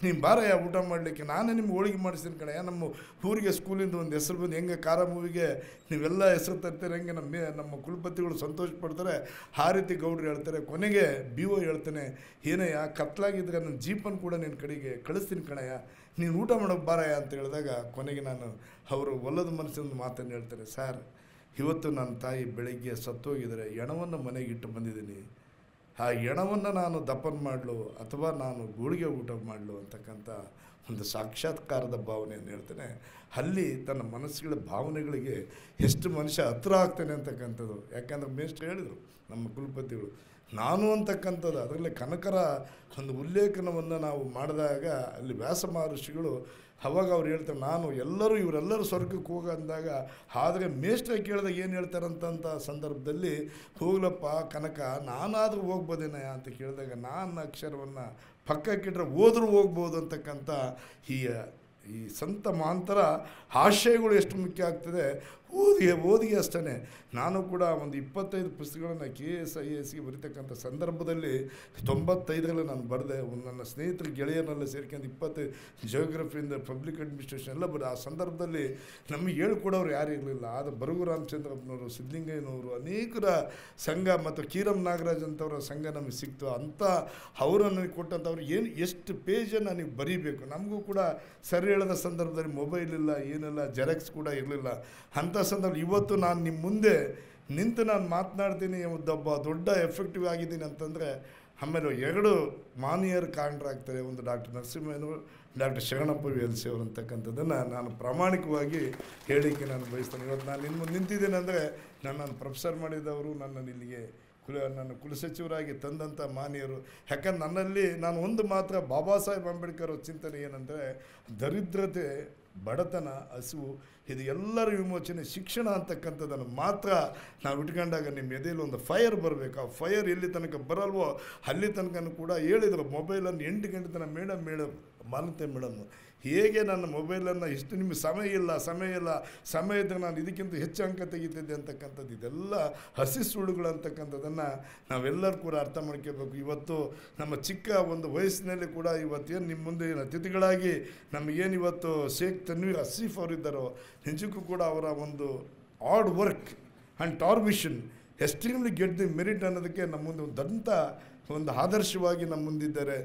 ನೀನು ಬಾರಯ್ಯ ಊಟ ಮಾಡಲಿಕ್ಕೆ, ನಾನೇ ನಿಮ್ಗೆ ಹೋಳಿಗೆ ಮಾಡಿಸ್ತೀನಿ ಕಣಯ್ಯ. ನಮ್ಮ ಊರಿಗೆ ಸ್ಕೂಲಿಂದ ಒಂದು ಹೆಸರು ಬಂದು ಹೆಂಗೆ ಕಾರ ಮೂವಿಗೆ ನೀವೆಲ್ಲ ಹೆಸರು ತರ್ತೀರಿ, ಹೆಂಗೆ ನಮ್ಮ ಕುಲಪತಿಗಳು ಸಂತೋಷ ಪಡ್ತಾರೆ, ಆ ರೀತಿ ಗೌಡ್ರು ಹೇಳ್ತಾರೆ. ಕೊನೆಗೆ BO ಹೇಳ್ತಾನೆ, ಏನಯ್ಯ ಕತ್ಲಾಗಿದ್ರೆ ನನ್ನ ಜೀಪನ್ನು ಕೂಡ ನಿನ್ನ ಕಡೆಗೆ ಕಳಿಸ್ತೀನಿ ಕಣಯ್ಯ, ನೀನು ಊಟ ಮಾಡೋಕ್ಕೆ ಬಾರಯ್ಯ ಅಂತ ಹೇಳಿದಾಗ ಕೊನೆಗೆ ನಾನು ಅವರು ಒಲ್ಲದ ಮನಸ್ಸಿನ ಮಾತನ್ನು ಹೇಳ್ತಾರೆ, ಸರ್ ಇವತ್ತು ನನ್ನ ತಾಯಿ ಬೆಳಗ್ಗೆ ಸತ್ತೋಗಿದರೆ ಹೆಣವನ್ನು ಮನೆಗೆ ಇಟ್ಟು ಬಂದಿದ್ದೀನಿ, ಆ ಹೆಣವನ್ನು ನಾನು ದಫನ್ ಮಾಡಲು ಅಥವಾ ನಾನು ಗೋಳಿಗೆ ಊಟ ಮಾಡಲು ಅಂತಕ್ಕಂಥ ಒಂದು ಸಾಕ್ಷಾತ್ಕಾರದ ಭಾವನೆಯನ್ನು ಹೇಳ್ತಾನೆ. ಅಲ್ಲಿ ತನ್ನ ಮನಸ್ಸುಗಳ ಭಾವನೆಗಳಿಗೆ ಎಷ್ಟು ಮನುಷ್ಯ ಹತ್ರ ಆಗ್ತಾನೆ ಅಂತಕ್ಕಂಥದ್ದು. ಯಾಕಂದರೆ ಮೇಷ್ಟ್ರು ಹೇಳಿದರು ನಮ್ಮ ಕುಲಪತಿಗಳು, ನಾನು ಅಂತಕ್ಕಂಥದ್ದು ಅದರಲ್ಲಿ ಕನಕರ ಒಂದು ಉಲ್ಲೇಖನವನ್ನು ನಾವು ಮಾಡಿದಾಗ ಅಲ್ಲಿ ವ್ಯಾಸ ಮಹರ್ಷಿಗಳು ಅವಾಗ ಅವ್ರು ಹೇಳ್ತಾರೆ, ನಾನು ಇವರೆಲ್ಲರೂ ಸ್ವರ್ಗಕ್ಕೆ ಹೋಗ ಅಂದಾಗ, ಆದರೆ ಮೇಷ್ಟ್ರ ಕೇಳಿದಾಗ ಏನು ಹೇಳ್ತಾರಂತ ಸಂದರ್ಭದಲ್ಲಿ, ಹೋಗ್ಲಪ್ಪ ಕನಕ ನಾನಾದರೂ ಹೋಗ್ಬೋದೇನಯ್ಯ ಅಂತ ಕೇಳಿದಾಗ, ನಾನು ಅಕ್ಷರವನ್ನು ಪಕ್ಕಕ್ಕಿಟ್ರೆ ಹೋದ್ರೂ ಹೋಗ್ಬೋದು ಅಂತಕ್ಕಂಥ ಈ ಸಂತ ಮಹಾಂತರ ಆಶಯಗಳು ಎಷ್ಟು ಮುಖ್ಯ ಆಗ್ತದೆ. ಓದಿಗೆ ಅಷ್ಟೇ. ನಾನು ಕೂಡ ಒಂದು 25 ಪುಸ್ತಕಗಳನ್ನು KS IASಗೆ ಬರೀತಕ್ಕಂಥ ಸಂದರ್ಭದಲ್ಲಿ 95ರಲ್ಲಿ ನಾನು ಬರೆದೆ. ನನ್ನ ಸ್ನೇಹಿತರು ಗೆಳೆಯರನ್ನೆಲ್ಲ ಸೇರ್ಕೊಂಡು 25 ಜಿಯೋಗ್ರಫಿಯಿಂದ ಪಬ್ಲಿಕ್ ಅಡ್ಮಿನಿಸ್ಟ್ರೇಷನ್ ಎಲ್ಲ ಬರೆದೆ. ಆ ಸಂದರ್ಭದಲ್ಲಿ ನಮಗೆ ಹೇಳ್ಕೊಡೋರು ಯಾರು ಇರಲಿಲ್ಲ. ಆದರೆ ಬರಗು ರಾಮಚಂದ್ರಪ್ಪನವರು, ಸಿದ್ಧಲಿಂಗಯ್ಯನವರು, ಅನೇಕರ ಸಂಘ ಮತ್ತು ಕೀರಂ ನಾಗರಾಜ್ ಅಂತವರ ಸಂಘ ನಮಗೆ ಸಿಕ್ತು. ಅಂಥ ಅವರನ್ನು ಕೊಟ್ಟಂಥವ್ರು ಎಷ್ಟು ಪೇಜನ್ನು ನೀವು ಬರೀಬೇಕು. ನಮಗೂ ಕೂಡ ಸರಿ ಹೇಳದ ಸಂದರ್ಭದಲ್ಲಿ ಮೊಬೈಲ್ ಇಲ್ಲ, ಏನಿಲ್ಲ, ಜೆರಾಕ್ಸ್ ಕೂಡ ಇರಲಿಲ್ಲ. ಅಂಥ ಸಂದರ್ಭ ಇವತ್ತು ನಾನು ನಿಮ್ಮ ಮುಂದೆ ನಿಂತು ನಾನು ಮಾತನಾಡ್ತೀನಿ, ಒಬ್ಬ ದೊಡ್ಡ ಎಫೆಕ್ಟಿವ್ ಆಗಿದ್ದೀನಿ ಅಂತಂದರೆ ಆಮೇಲೆ 2 ಮಾನಿಯರು ಕಾರಣರಾಗ್ತಾರೆ. ಒಂದು ಡಾಕ್ಟರ್ ನರಸಿಂಹಯ್ಯನವರು, ಡಾಕ್ಟರ್ ಶರಣಪ್ಪ VLC ಅವರು ಅಂತಕ್ಕಂಥದ್ದನ್ನು ನಾನು ಪ್ರಾಮಾಣಿಕವಾಗಿ ಹೇಳಲಿಕ್ಕೆ ನಾನು ಬಯಸ್ತೇನೆ. ಇವತ್ತು ನಾನು ನಿಮ್ಮ ಮುಂದೆ ನಿಂತಿದ್ದೇನೆ ಅಂದರೆ ನನ್ನನ್ನು ಪ್ರೊಫೆಸರ್ ಮಾಡಿದವರು, ನನ್ನನ್ನು ಇಲ್ಲಿಗೆ ನನ್ನ ಕುಲಸಚಿವರಾಗಿ ತಂದಂಥ ಮಾನ್ಯರು. ಯಾಕಂದ್ರೆ ನನ್ನಲ್ಲಿ ನಾನು ಒಂದು ಮಾತ್ರ ಬಾಬಾ ಸಾಹೇಬ್ ಅಂಬೇಡ್ಕರ್ ಅವ್ರ ಚಿಂತನೆ ಏನಂದರೆ, ದರಿದ್ರತೆ, ಬಡತನ, ಹಸಿವು ಇದು ಎಲ್ಲರ ವಿಮೋಚನೆ ಶಿಕ್ಷಣ ಅಂತಕ್ಕಂಥದ್ದನ್ನು ಮಾತ್ರ ನಾವು ಇಟ್ಕೊಂಡಾಗ ನಿಮ್ಮ ಎದೆಯಲ್ಲಿ ಒಂದು ಫೈರ್ ಬರಬೇಕು. ಆ ಫೈರ್ ಎಲ್ಲಿ ತನಕ ಬರಲ್ವೋ ಅಲ್ಲಿ ತನಕ ಕೂಡ ಹೇಳಿದರು. ಮೊಬೈಲನ್ನು 8 ಗಂಟೆ ತನಕ ಮೇಡಮ್ ಮಾಲಂತೆ ಮೇಡಮ್ ಹೇಗೆ ನನ್ನ ಮೊಬೈಲನ್ನು ಇಷ್ಟು ನಿಮಗೆ ಸಮಯ ಇದ್ದಾಗ ನಾನು ಇದಕ್ಕಿಂತ ಹೆಚ್ಚು ಅಂಕ ತೆಗಿತಿದ್ದೆ ಅಂತಕ್ಕಂಥದ್ದು, ಇದೆಲ್ಲ ಹಸಿ ಸುಳ್ಳುಗಳು ಅಂತಕ್ಕಂಥದ್ದನ್ನು ನಾವೆಲ್ಲರೂ ಕೂಡ ಅರ್ಥ ಮಾಡ್ಕೋಬೇಕು. ಇವತ್ತು ನಮ್ಮ ಚಿಕ್ಕ ಒಂದು ವಯಸ್ಸಿನಲ್ಲಿ ಕೂಡ ಇವತ್ತೇನು ನಿಮ್ಮ ಮುಂದೆ ಅತಿಥಿಗಳಾಗಿ ನಮಗೇನು ಇವತ್ತು ಶೇಖ್ ತನ್ವೀರ್ ಅಸೀಫ್ ಅವರಿದ್ದಾರೋ, ನಿಜಕ್ಕೂ ಕೂಡ ಅವರ ಒಂದು ಹಾರ್ಡ್ ವರ್ಕ್ ಆ್ಯಂಡ್ ಟಾರ್ಬಿಷನ್ ಎಕ್ಸ್ಟ್ರೀಮ್ಲಿ ಗೆಟ್ ದಿ ಮೆರಿಟ್ ಅನ್ನೋದಕ್ಕೆ ನಮ್ಮ ಮುಂದೆ ಒಂದು ಆದರ್ಶವಾಗಿ ನಮ್ಮ ಮುಂದಿದ್ದಾರೆ.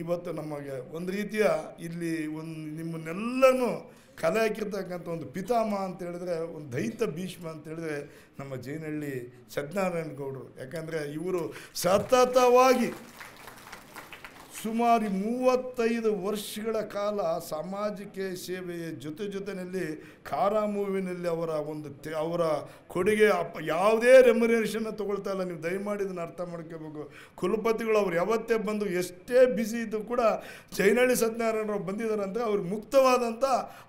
ಇವತ್ತು ನಮಗೆ ಒಂದು ರೀತಿಯ ಇಲ್ಲಿ ನಿಮ್ಮನ್ನೆಲ್ಲನೂ ಕಲೆ ಹಾಕಿರ್ತಕ್ಕಂಥ ಒಂದು ಪಿತಾಮಹ ಅಂತ ಹೇಳಿದ್ರೆ, ಒಂದು ದೈತ ಭೀಷ್ಮ ಅಂತ ಹೇಳಿದ್ರೆ ನಮ್ಮ ಜೈನಹಳ್ಳಿ ಸತ್ಯನಾರಾಯಣ ಗೌಡರು. ಯಾಕಂದರೆ ಇವರು ಸತತವಾಗಿ ಸುಮಾರು 35 ವರ್ಷಗಳ ಕಾಲ ಸಾಮಾಜಿಕ ಸೇವೆಯ ಜೊತೆಯಲ್ಲಿ ಕಾರಾ ಮೂವಿನಲ್ಲಿ ಅವರ ಕೊಡುಗೆ ಯಾವುದೇ ರೆಮ್ಯುನರೇಷನ್ನ ತೊಗೊಳ್ತಾ ಇಲ್ಲ. ನೀವು ದಯಮಾಡಿ ಇದನ್ನು ಅರ್ಥ ಮಾಡ್ಕೋಬೇಕು. ಕುಲಪತಿಗಳು ಅವ್ರು ಯಾವತ್ತೇ ಬಂದು ಎಷ್ಟೇ ಬ್ಯುಸಿ ಇದ್ದು ಕೂಡ ಜೈನಹಳ್ಳಿ ಸತ್ಯನಾರಾಯಣರಾವ್ ಬಂದಿದ್ದಾರೆ ಅಂದರೆ ಅವ್ರಿಗೆ ಮುಕ್ತವಾದಂಥ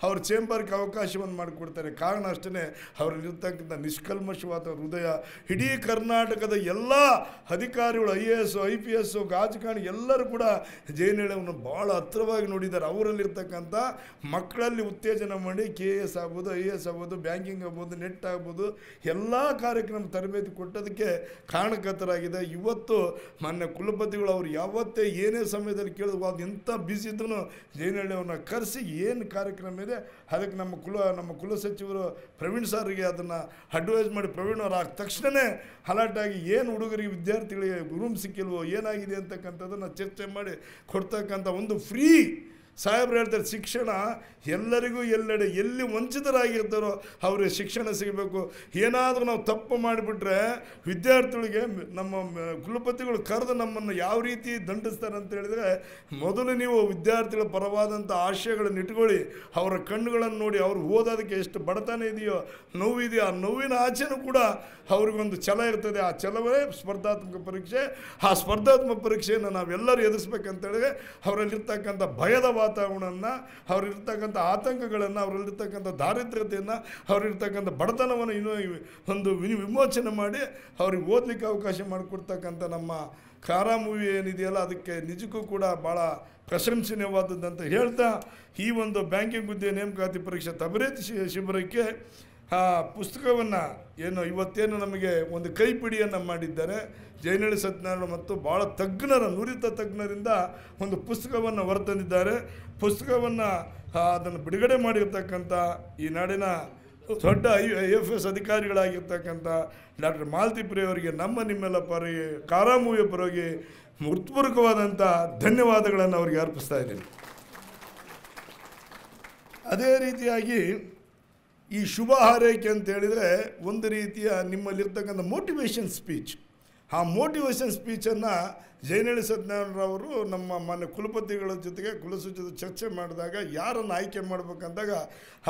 ಅವ್ರ ಚೇಂಬರ್ಗೆ ಅವಕಾಶವನ್ನು ಮಾಡಿಕೊಡ್ತಾರೆ. ಕಾರಣ ಅಷ್ಟೇ, ಅವರಲ್ಲಿರ್ತಕ್ಕಂಥ ನಿಷ್ಕಲ್ಮಶವಾದ ಹೃದಯ. ಇಡೀ ಕರ್ನಾಟಕದ ಎಲ್ಲ ಅಧಿಕಾರಿಗಳು, IAS, IPS, ರಾಜಕಾರಣಿ ಎಲ್ಲರೂ ಕೂಡ ಜಯನಹಳ್ಳಿಯನ್ನು ಭಾಳ ಹತ್ತಿರವಾಗಿ ನೋಡಿದ್ದಾರೆ. ಅವರಲ್ಲಿರ್ತಕ್ಕಂಥ ಮಕ್ಕಳಲ್ಲಿ ಉತ್ತೇಜನ ಮಾಡಿ KS ಆಗ್ಬೋದು, IAS ಆಗ್ಬೋದು, ಬ್ಯಾಂಕಿಂಗ್ ಆಗ್ಬೋದು, ನೆಟ್ ಆಗ್ಬೋದು ಎಲ್ಲ ಕಾರ್ಯಕ್ರಮ ತರಬೇತಿ ಕೊಟ್ಟೋದಕ್ಕೆ ಕಾರಣಕರ್ತರಾಗಿದೆ. ಇವತ್ತು ಮಾನ್ಯ ಕುಲಪತಿಗಳು ಅವರು ಯಾವತ್ತೇ ಏನೇ ಸಮಯದಲ್ಲಿ ಕೇಳಿದ್ರು ಅದು ಎಂಥ ಬ್ಯುಸಿ ಇದ್ರೂ ಜಯನಹಳ್ಳಿ ಅವ್ರನ್ನ ಕರೆಸಿ ಏನು ಕಾರ್ಯಕ್ರಮ ಇದೆ ಅದಕ್ಕೆ ನಮ್ಮ ಕುಲಸಚಿವರು ಪ್ರವೀಣ್ ಸಾರಿಗೆ ಅದನ್ನು ಅಡ್ವೈಸ್ ಮಾಡಿ ಪ್ರವೀಣ್ ಅವರು ಆದ ತಕ್ಷಣವೇ ಅಲರ್ಟಾಗಿ ಏನು ಹುಡುಗರಿಗೆ ವಿದ್ಯಾರ್ಥಿಗಳಿಗೆ ರೂಮ್ ಸಿಕ್ಕಿಲ್ವೋ ಏನಾಗಿದೆ ಅಂತಕ್ಕಂಥದ್ದನ್ನು ಚರ್ಚೆ ಮಾಡಿ ಕೊಡ್ತಕ್ಕಂಥ ಒಂದು ಫ್ರೀ ಸಾಹೇಬ್ರು ಹೇಳ್ತಾರೆ ಶಿಕ್ಷಣ ಎಲ್ಲರಿಗೂ ಎಲ್ಲೆಡೆ ಎಲ್ಲಿ ವಂಚಿತರಾಗಿರ್ತಾರೋ ಅವರಿಗೆ ಶಿಕ್ಷಣ ಸಿಗಬೇಕು. ಏನಾದರೂ ನಾವು ತಪ್ಪು ಮಾಡಿಬಿಟ್ರೆ ವಿದ್ಯಾರ್ಥಿಗಳಿಗೆ ನಮ್ಮ ಕುಲಪತಿಗಳು ಕರೆದು ನಮ್ಮನ್ನು ಯಾವ ರೀತಿ ದಂಡಿಸ್ತಾರೆ ಅಂತ ಹೇಳಿದರೆ, ಮೊದಲು ನೀವು ವಿದ್ಯಾರ್ಥಿಗಳ ಪರವಾದಂಥ ಆಶಯಗಳನ್ನು ಇಟ್ಕೊಳ್ಳಿ. ಅವರ ಕಣ್ಣುಗಳನ್ನು ನೋಡಿ ಅವರು ಓದೋದಕ್ಕೆ ಎಷ್ಟು ಬಡತನ ಇದೆಯೋ ನೋವಿದೆಯೋ ಆ ನೋವಿನ ಆಚೆನೂ ಕೂಡ ಅವ್ರಿಗೊಂದು ಛಲ ಇರ್ತದೆ. ಆ ಛಲವೇ ಸ್ಪರ್ಧಾತ್ಮಕ ಪರೀಕ್ಷೆ. ಆ ಸ್ಪರ್ಧಾತ್ಮಕ ಪರೀಕ್ಷೆಯನ್ನು ನಾವೆಲ್ಲರೂ ಎದುರಿಸ್ಬೇಕಂತೇಳಿದ್ರೆ ಅವರಲ್ಲಿರ್ತಕ್ಕಂಥ ಭಯದ ವಾತಾವರಣವನ್ನು, ಅವರಿರ್ತಕ್ಕಂಥ ಆತಂಕಗಳನ್ನು, ಅವರಲ್ಲಿರ್ತಕ್ಕಂಥ ದಾರಿದ್ರ್ಯತೆಯನ್ನು, ಅವರಿರ್ತಕ್ಕಂಥ ಬಡತನವನ್ನು ಇನ್ನೂ ಒಂದು ವಿಮೋಚನೆ ಮಾಡಿ ಅವ್ರಿಗೆ ಓದಲಿಕ್ಕೆ ಅವಕಾಶ ಮಾಡಿಕೊಡ್ತಕ್ಕಂಥ ನಮ್ಮ ಕಾರಾ ಮೂವಿ ಏನಿದೆಯಲ್ಲ ಅದಕ್ಕೆ ನಿಜಕ್ಕೂ ಕೂಡ ಭಾಳ ಪ್ರಶಂಸನೀಯವಾದದ್ದಂತ ಹೇಳ್ತಾ ಈ ಒಂದು ಬ್ಯಾಂಕಿಂಗ್ ಹುದ್ದೆ ನೇಮಕಾತಿ ಪರೀಕ್ಷೆ ತರಬೇತಿ ಶಿಬಿರಕ್ಕೆ ಪುಸ್ತಕವನ್ನು ಇವತ್ತೇನು ನಮಗೆ ಒಂದು ಕೈಪಿಡಿಯನ್ನು ಮಾಡಿದ್ದಾರೆ ಜಯನಹಳ್ಳಿ ಸತ್ಯನಾರಾಯಣ ಮತ್ತು ಭಾಳ ನುರಿತ ತಜ್ಞರಿಂದ ಒಂದು ಪುಸ್ತಕವನ್ನು ಹೊರತಂದಿದ್ದಾರೆ. ಪುಸ್ತಕವನ್ನು ಅದನ್ನು ಬಿಡುಗಡೆ ಮಾಡಿರ್ತಕ್ಕಂಥ ಈ ನಾಡಿನ ದೊಡ್ಡ IAS ಅಧಿಕಾರಿಗಳಾಗಿರ್ತಕ್ಕಂಥ ಡಾಕ್ಟರ್ ಮಾಲತಿ ಪ್ರಿಯ ಅವರಿಗೆ ನಿಮ್ಮೆಲ್ಲ ಪರವಾಗಿ ಕಾರಾ ಮೂವಿಯ ಪರವಾಗಿ ಹೃತ್ಪೂರ್ವಕವಾದಂಥ ಧನ್ಯವಾದಗಳನ್ನು ಅವರಿಗೆ ಅರ್ಪಿಸ್ತಾ ಇದ್ದೇನೆ. ಅದೇ ರೀತಿಯಾಗಿ ಈ ಶುಭ ಹಾರೈಕೆ ಅಂತ ಹೇಳಿದರೆ ಒಂದು ರೀತಿಯ ನಿಮ್ಮಲ್ಲಿರ್ತಕ್ಕಂಥ ಮೋಟಿವೇಶನ್ ಸ್ಪೀಚ್. ಆ ಮೋಟಿವೇಶನ್ ಸ್ಪೀಚನ್ನು ಜಯನಹಳ್ಳಿ ಸತ್ಯನಾರಾಯಣರವರು ನಮ್ಮ ಮಾನ್ಯ ಕುಲಪತಿಗಳ ಜೊತೆಗೆ ಕುಲಸಚಿವ ಚರ್ಚೆ ಮಾಡಿದಾಗ ಯಾರನ್ನು ಆಯ್ಕೆ ಮಾಡಬೇಕಂದಾಗ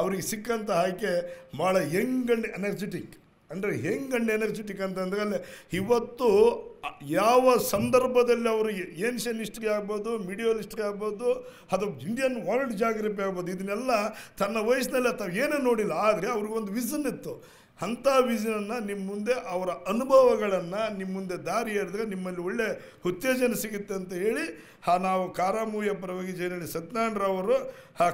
ಅವರಿಗೆ ಸಿಕ್ಕಂಥ ಆಯ್ಕೆ ಭಾಳ ಯಂಗ್ ಆ್ಯಂಡ್ ಎನರ್ಜೆಟಿಕ್. ಅಂದರೆ ಯಂಗ್ ಆ್ಯಂಡ್ ಎನರ್ಜೆಟಿಕ್ ಅಂತಂದರೆ ಇವತ್ತು ಯಾವ ಸಂದರ್ಭದಲ್ಲಿ ಅವರು ಏನ್ಷಿಯನ್ ಹಿಸ್ಟ್ರಿ ಆಗ್ಬೋದು, ಮಿಡಿಯಲ್ ಹಿಸ್ಟ್ರಿ ಆಗ್ಬೋದು, ಅದು ಇಂಡಿಯನ್ ವರ್ಲ್ಡ್ ಜಾಗ್ರಫಿ ಆಗ್ಬೋದು, ಇದನ್ನೆಲ್ಲ ತನ್ನ ವಯಸ್ಸಿನಲ್ಲಿ ತಾವು ಏನೂ ನೋಡಿಲ್ಲ. ಆದರೆ ಅವ್ರಿಗೊಂದು ವಿಷನ್ ಇತ್ತು. ಅಂಥ ವಿಷನನ್ನು ನಿಮ್ಮ ಮುಂದೆ ಅವರ ಅನುಭವಗಳನ್ನು ನಿಮ್ಮ ಮುಂದೆ ದಾರಿ ಎರೆದ್ರೆ ನಿಮ್ಮಲ್ಲಿ ಒಳ್ಳೆ ಉತ್ತೇಜನ ಸಿಗುತ್ತೆ ಅಂತ ಹೇಳಿ ನಾವು ಕಾರಾ ಮೂವಿಯ ಪರವಾಗಿ ಜಯನಹಳ್ಳಿ ಸತ್ಯನಾರಾಯಣರವರು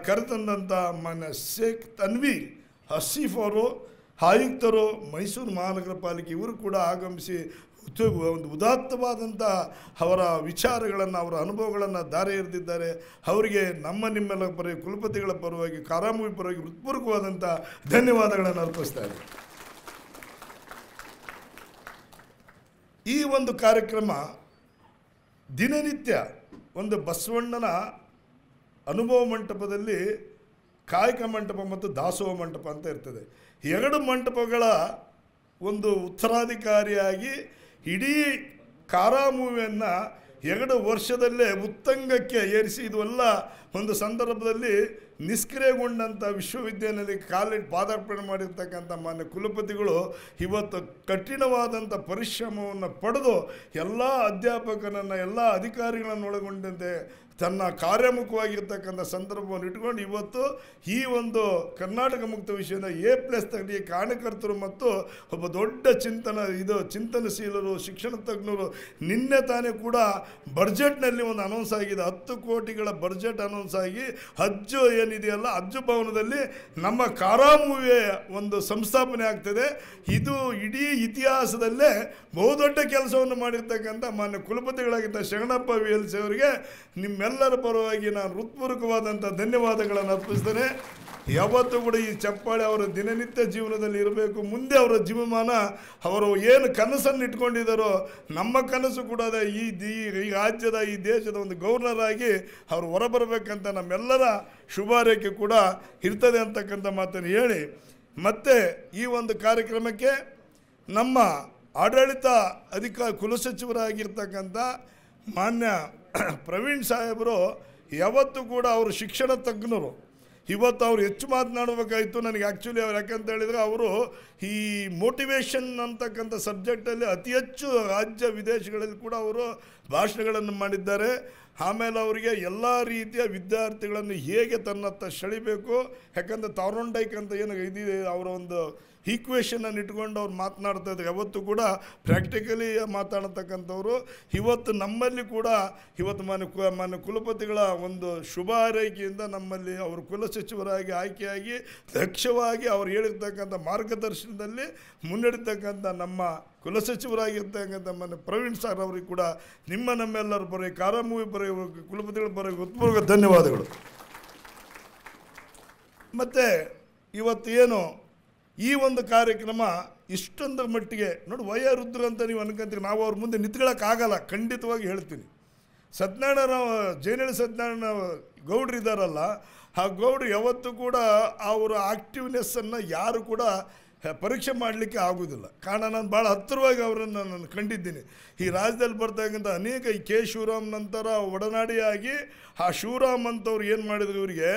ಕರೆತಂದಂಥ ಮಾನ್ಯ ಶೇಖ್ ತನ್ವೀರ್ ಹಸೀಫ್ ಅವರು, ಆಯುಕ್ತರು, ಮೈಸೂರು ಮಹಾನಗರ ಪಾಲಿಕೆ ಇವರು ಕೂಡ ಆಗಮಿಸಿ ಒಂದು ಉದಾತ್ತವಾದಂಥ ಅವರ ವಿಚಾರಗಳನ್ನು, ಅವರ ಅನುಭವಗಳನ್ನು ದಾರಿ ಎರೆದಿದ್ದಾರೆ. ಅವರಿಗೆ ನಿಮ್ಮೆಲ್ಲ ಪರವಾಗಿ ಕುಲಪತಿಗಳ ಪರವಾಗಿ ಕಾರಾ ಮೂವಿ ಪರವಾಗಿ ಹೃತ್ಪೂರ್ವಕವಾದಂಥ ಧನ್ಯವಾದಗಳನ್ನು ಅರ್ಪಿಸ್ತಾ ಇದ್ದಾರೆ. ಈ ಒಂದು ಕಾರ್ಯಕ್ರಮ ದಿನನಿತ್ಯ ಒಂದು ಬಸವಣ್ಣನ ಅನುಭವ ಮಂಟಪದಲ್ಲಿ ಕಾಯಕ ಮಂಟಪ ಮತ್ತು ದಾಸೋಹ ಮಂಟಪ ಅಂತ ಇರ್ತದೆ. ಎರಡು ಮಂಟಪಗಳ ಒಂದು ಉತ್ತರಾಧಿಕಾರಿಯಾಗಿ ಇಡೀ ಕಾರಾ ಮೂವಿಯನ್ನು 2 ವರ್ಷದಲ್ಲೇ ಉತ್ತುಂಗಕ್ಕೆ ಏರಿಸಿ ಇದೆಲ್ಲ ಒಂದು ಸಂದರ್ಭದಲ್ಲಿ ನಿಷ್ಕ್ರಿಯಗೊಂಡಂಥ ವಿಶ್ವವಿದ್ಯಾನಿಲಯ ಕಾಲೇಜ್ ಪಾದಾರ್ಪಣೆ ಮಾಡಿರ್ತಕ್ಕಂಥ ಮಾನ್ಯ ಕುಲಪತಿಗಳು ಇವತ್ತು ಕಠಿಣವಾದಂಥ ಪರಿಶ್ರಮವನ್ನು ಪಡೆದು ಎಲ್ಲ ಅಧ್ಯಾಪಕರನ್ನು, ಎಲ್ಲ ಅಧಿಕಾರಿಗಳನ್ನು ಒಳಗೊಂಡಂತೆ ತನ್ನ ಕಾರ್ಯಮುಖವಾಗಿರ್ತಕ್ಕಂಥ ಸಂದರ್ಭವನ್ನು ಇಟ್ಕೊಂಡು ಇವತ್ತು ಈ ಒಂದು ಕರ್ನಾಟಕ ಮುಕ್ತ ವಿಷಯದ A+ ತಗಲಿಗೆ ಕಾರಣಕರ್ತರು ಮತ್ತು ಒಬ್ಬ ದೊಡ್ಡ ಚಿಂತನಶೀಲರು, ಶಿಕ್ಷಣ ತಜ್ಞರು. ನಿನ್ನೆ ತಾನೇ ಕೂಡ ಬಡ್ಜೆಟ್ನಲ್ಲಿ ಒಂದು ಅನೌನ್ಸ್ ಆಗಿದೆ. 10 ಕೋಟಿಗಳ ಬಡ್ಜೆಟ್ ಅನೌನ್ಸ್ ಆಗಿ ಹಜ್ಜು ಏನಿದೆಯಲ್ಲ, ಹಜ್ಜು ಭವನದಲ್ಲಿ ನಮ್ಮ ಕಾರಾ ಮೂವಿಯ ಒಂದು ಸಂಸ್ಥಾಪನೆ ಆಗ್ತದೆ. ಇದು ಇಡೀ ಇತಿಹಾಸದಲ್ಲೇ ಬಹುದೊಡ್ಡ ಕೆಲಸವನ್ನು ಮಾಡಿರ್ತಕ್ಕಂಥ ಮಾನ್ಯ ಕುಲಪತಿಗಳಾಗಿದ್ದ ಶರಣಪ್ಪ VLC ಅವರಿಗೆ ನಿಮ್ಮೆಲ್ಲರ ಪರವಾಗಿ ನಾನು ಹೃತ್ಪೂರ್ವಕವಾದಂಥ ಧನ್ಯವಾದಗಳನ್ನು ಅರ್ಪಿಸ್ತೇನೆ. ಯಾವತ್ತೂ ಕೂಡ ಈ ಚಪ್ಪಾಳೆ ಅವರ ದಿನನಿತ್ಯ ಜೀವನದಲ್ಲಿ ಇರಬೇಕು. ಮುಂದೆ ಅವರ ಜೀವಮಾನ ಅವರು ಏನು ಕನಸನ್ನು ಇಟ್ಕೊಂಡಿದ್ದಾರೋ ನಮ್ಮ ಕನಸು ಕೂಡ ಅದೇ ಈ ರಾಜ್ಯದ, ಈ ದೇಶದ ಒಂದು ಗವರ್ನರ್ ಆಗಿ ಅವರು ಹೊರಬರಬೇಕಂತ ನಮ್ಮೆಲ್ಲರ ಶುಭಾರೈಕೆ ಕೂಡ ಇರ್ತದೆ ಅಂತಕ್ಕಂಥ ಮಾತನ್ನು ಹೇಳಿ, ಮತ್ತು ಈ ಒಂದು ಕಾರ್ಯಕ್ರಮಕ್ಕೆ ನಮ್ಮ ಆಡಳಿತ ಕುಲಸಚಿವರಾಗಿರ್ತಕ್ಕಂಥ ಮಾನ್ಯ ಪ್ರವೀಣ್ ಸಾಹೇಬರು ಯಾವತ್ತೂ ಕೂಡ ಅವರು ಶಿಕ್ಷಣ ತಜ್ಞರು. ಇವತ್ತು ಅವರು ಹೆಚ್ಚು ಮಾತನಾಡಬೇಕಾಯಿತು ನನಗೆ ಆ್ಯಕ್ಚುಲಿ ಅವ್ರು ಯಾಕಂತ ಹೇಳಿದರೆ ಅವರು ಈ ಮೋಟಿವೇಶನ್ ಅಂತಕ್ಕಂಥ ಸಬ್ಜೆಕ್ಟಲ್ಲಿ ಅತಿ ಹೆಚ್ಚು ರಾಜ್ಯ ವಿದೇಶಗಳಲ್ಲಿ ಕೂಡ ಅವರು ಭಾಷಣಗಳನ್ನು ಮಾಡಿದ್ದಾರೆ. ಆಮೇಲೆ ಅವರಿಗೆ ಎಲ್ಲ ರೀತಿಯ ವಿದ್ಯಾರ್ಥಿಗಳನ್ನು ಹೇಗೆ ತನ್ನತ್ತ ಸೆಳಿಬೇಕು, ಯಾಕಂದರೆ ಥಾರ್ನ್ಡೈಕ್ ಅಂತ ಏನು ಇದಿದೆ ಅವರ ಒಂದು ಈಕ್ವೇಷನನ್ನು ಇಟ್ಕೊಂಡು ಅವ್ರು ಮಾತನಾಡ್ತಾ ಇದ್ದಾರೆ. ಯಾವತ್ತೂ ಕೂಡ ಪ್ರಾಕ್ಟಿಕಲಿ ಮಾತಾಡತಕ್ಕಂಥವ್ರು. ಇವತ್ತು ನಮ್ಮಲ್ಲಿ ಕೂಡ ಇವತ್ತು ಮಾನ್ಯ ಕುಲಪತಿಗಳ ಒಂದು ಶುಭ ಹಾರೈಕೆಯಿಂದ ನಮ್ಮಲ್ಲಿ ಅವರು ಕುಲಸಚಿವರಾಗಿ ಆಯ್ಕೆಯಾಗಿ ದಕ್ಷವಾಗಿ ಅವ್ರು ಹೇಳಿರ್ತಕ್ಕಂಥ ಮಾರ್ಗದರ್ಶನದಲ್ಲಿ ಮುನ್ನಡೆತಕ್ಕಂಥ ನಮ್ಮ ಕುಲಸಚಿವರಾಗಿರ್ತಕ್ಕಂಥ ಮಾನ್ಯ ಪ್ರವೀಣ್ ಸರ್ ಅವರಿಗೆ ಕೂಡ ನಮ್ಮೆಲ್ಲರ ಪರವಾಗಿ ಕಾರಾಮೂವಿ ಪರವಾಗಿ ಕುಲಪತಿಗಳ ಪರವಾಗಿ ಹೃತ್ಪೂರ್ವಕ ಧನ್ಯವಾದಗಳು. ಮತ್ತು ಇವತ್ತು ಏನು ಈ ಒಂದು ಕಾರ್ಯಕ್ರಮ ಇಷ್ಟೊಂದು ಮಟ್ಟಿಗೆ ನೋಡಿ, ವಯೋವೃದ್ಧರು ಅಂತ ನೀವು ಅನ್ಕೊಂತೀರಿ, ನಾವು ಅವ್ರ ಮುಂದೆ ನಿಂತ್ಕೊಳ್ಳೋಕ್ಕಾಗಲ್ಲ, ಖಂಡಿತವಾಗಿ ಹೇಳ್ತೀನಿ. ಸತ್ಯನಾರಾಯಣ ಜೈನಳ್ಳಿ ಸತ್ಯನಾರಾಯಣ ಗೌಡ್ರು ಇದ್ದಾರಲ್ಲ, ಆ ಗೌಡ್ರು ಯಾವತ್ತೂ ಕೂಡ ಅವರ ಆಕ್ಟಿವ್ನೆಸ್ಸನ್ನು ಯಾರು ಕೂಡ ಪರೀಕ್ಷೆ ಮಾಡಲಿಕ್ಕೆ ಆಗೋದಿಲ್ಲ. ಕಾರಣ ನಾನು ಭಾಳ ಹತ್ತಿರವಾಗಿ ಅವರನ್ನು ನಾನು ಕಂಡಿದ್ದೀನಿ. ಈ ರಾಜ್ಯದಲ್ಲಿ ಬರ್ತಕ್ಕಂಥ ಅನೇಕ ಈ ಕೆ ಶಿವರಾಮ್ ನಂತರ ಒಡನಾಡಿಯಾಗಿ ಆ ಶಿವರಾಮ್ ಅಂತವ್ರು ಏನು ಮಾಡಿದ್ರು, ಇವರಿಗೆ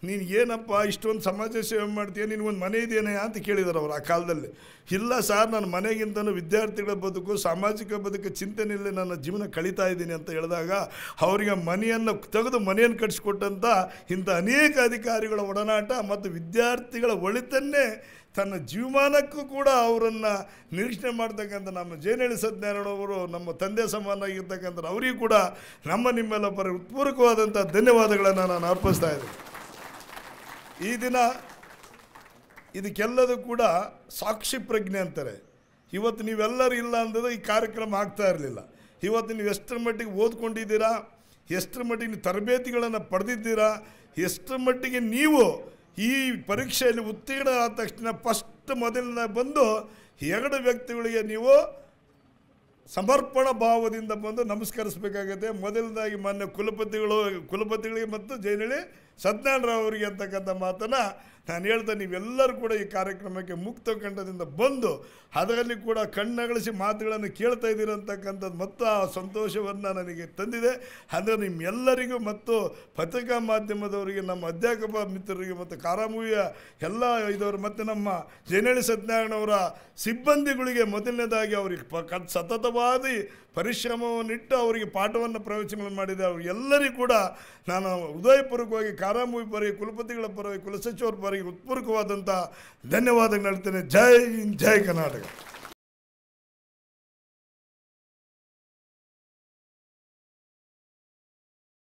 ನೀನು ಏನಪ್ಪ ಇಷ್ಟೊಂದು ಸಮಾಜ ಸೇವೆ ಮಾಡ್ತೀಯ, ನಿನಗೊಂದು ಮನೆ ಇದೆಯೇ ಅಂತ ಕೇಳಿದ್ದಾರೆ ಅವರು ಆ ಕಾಲದಲ್ಲಿ. ಇಲ್ಲ ಸರ್, ನನ್ನ ಮನೆಗಿಂತಲೂ ವಿದ್ಯಾರ್ಥಿಗಳ ಬದುಕು, ಸಾಮಾಜಿಕ ಬದುಕು ಚಿಂತನೆಯಲ್ಲಿ ನನ್ನ ಜೀವನ ಕಳೀತಾ ಇದ್ದೀನಿ ಅಂತ ಹೇಳಿದಾಗ ಅವರಿಗೆ ಮನೆಯನ್ನು ತೆಗೆದು ಮನೆಯನ್ನು ಕಟ್ಟಿಸ್ಕೊಟ್ಟಂಥ ಇಂಥ ಅನೇಕ ಅಧಿಕಾರಿಗಳ ಒಡನಾಟ ಮತ್ತು ವಿದ್ಯಾರ್ಥಿಗಳ ಒಳಿತನ್ನೇ ತನ್ನ ಜೀವಮಾನಕ್ಕೂ ಕೂಡ ಅವರನ್ನು ನಿರೀಕ್ಷಣೆ ಮಾಡ್ತಕ್ಕಂಥ ನಮ್ಮ ಜೈನಳ್ಳಿ ಸತ್ಯನಾರಾಯಣ ಅವರು ನಮ್ಮ ತಂದೆ ಸಮಾನಾಗಿರ್ತಕ್ಕಂಥ ಅವರಿಗೂ ಕೂಡ ನಿಮ್ಮೆಲ್ಲ ಪರ ಹೃತ್ಪೂರ್ವಕವಾದಂಥ ಧನ್ಯವಾದಗಳನ್ನು ನಾನು ಅರ್ಪಿಸ್ತಾ ಇದ್ದೀನಿ. ಈ ದಿನ ಇದಕ್ಕೆಲ್ಲದೂ ಕೂಡ ಸಾಕ್ಷಿ ಪ್ರಜ್ಞೆ ಅಂತಾರೆ. ಇವತ್ತು ನೀವೆಲ್ಲರೂ ಇಲ್ಲ ಅಂದರೆ ಈ ಕಾರ್ಯಕ್ರಮ ಆಗ್ತಾ ಇರಲಿಲ್ಲ. ಇವತ್ತು ನೀವು ಎಷ್ಟರ ಮಟ್ಟಿಗೆ ಓದ್ಕೊಂಡಿದ್ದೀರಾ, ಎಷ್ಟರ ಮಟ್ಟಿಗೆ ನೀವು ತರಬೇತಿಗಳನ್ನು ಪಡೆದಿದ್ದೀರಾ, ಎಷ್ಟರ ಮಟ್ಟಿಗೆ ನೀವು ಈ ಪರೀಕ್ಷೆಯಲ್ಲಿ ಉತ್ತೀರ್ಣ ಆದ ತಕ್ಷಣ ಮೊದಲನೇ ಬಂದು 2 ವ್ಯಕ್ತಿಗಳಿಗೆ ನೀವು ಸಮರ್ಪಣಾ ಭಾವದಿಂದ ಬಂದು ನಮಸ್ಕರಿಸಬೇಕಾಗುತ್ತೆ. ಮೊದಲನೇದಾಗಿ ಮಾನ್ಯ ಕುಲಪತಿಗಳಿಗೆ ಮತ್ತು ಜೈನಳ್ಳಿ ಸತ್ಯನಾರಾಯಣ ಅವರಿಗೆ ಅಂತಕ್ಕಂಥ ಮಾತನ್ನು ನಾನು ಹೇಳ್ತಾ, ನೀವೆಲ್ಲರೂ ಕೂಡ ಈ ಕಾರ್ಯಕ್ರಮಕ್ಕೆ ಮುಕ್ತ ಕಂಠದಿಂದ ಬಂದು ಅದರಲ್ಲಿ ಕೂಡ ಕಣ್ಣಗಳಿಸಿ ಮಾತುಗಳನ್ನು ಕೇಳ್ತಾ ಇದ್ದೀರಂತಕ್ಕಂಥದ್ದು ಮತ್ತು ಆ ಸಂತೋಷವನ್ನು ನನಗೆ ತಂದಿದೆ. ಅಂದರೆ ನಿಮ್ಮೆಲ್ಲರಿಗೂ ಮತ್ತು ಪತ್ರಿಕಾ ಮಾಧ್ಯಮದವರಿಗೆ, ನಮ್ಮ ಅಧ್ಯಾಪಕ ಮಿತ್ರರಿಗೆ ಮತ್ತು ಕಾರಾಮೂವಿಯ ಎಲ್ಲ ಇದವರು ಮತ್ತು ನಮ್ಮ ಜೈನಳ್ಳಿ ಸತ್ಯನಾರಾಯಣವರ ಸಿಬ್ಬಂದಿಗಳಿಗೆ ಮೊದಲನೇದಾಗಿ ಅವರಿಗೆ ಸತತವಾದಿ ಪರಿಶ್ರಮವನ್ನಿಟ್ಟು ಅವರಿಗೆ ಪಾಠವನ್ನು ಪ್ರವಚನಗಳನ್ನು ಮಾಡಿದೆ. ಅವರಿಗೆಲ್ಲರಿಗೂ ಕೂಡ ನಾನು ಹೃದಯಪೂರ್ವಕವಾಗಿ ಕಾರಾಮೂವಿ ಪರವಾಗಿ, ಕುಲಪತಿಗಳ ಪರವಾಗಿ, ಕುಲಸಚಿವರ ಪರವಾಗಿ ಹೃತ್ಪೂರ್ವಕವಾದಂಥ ಧನ್ಯವಾದಗಳು ಹೇಳ್ತೇನೆ. ಜೈ ಹಿಂದ್, ಜೈ ಕರ್ನಾಟಕ.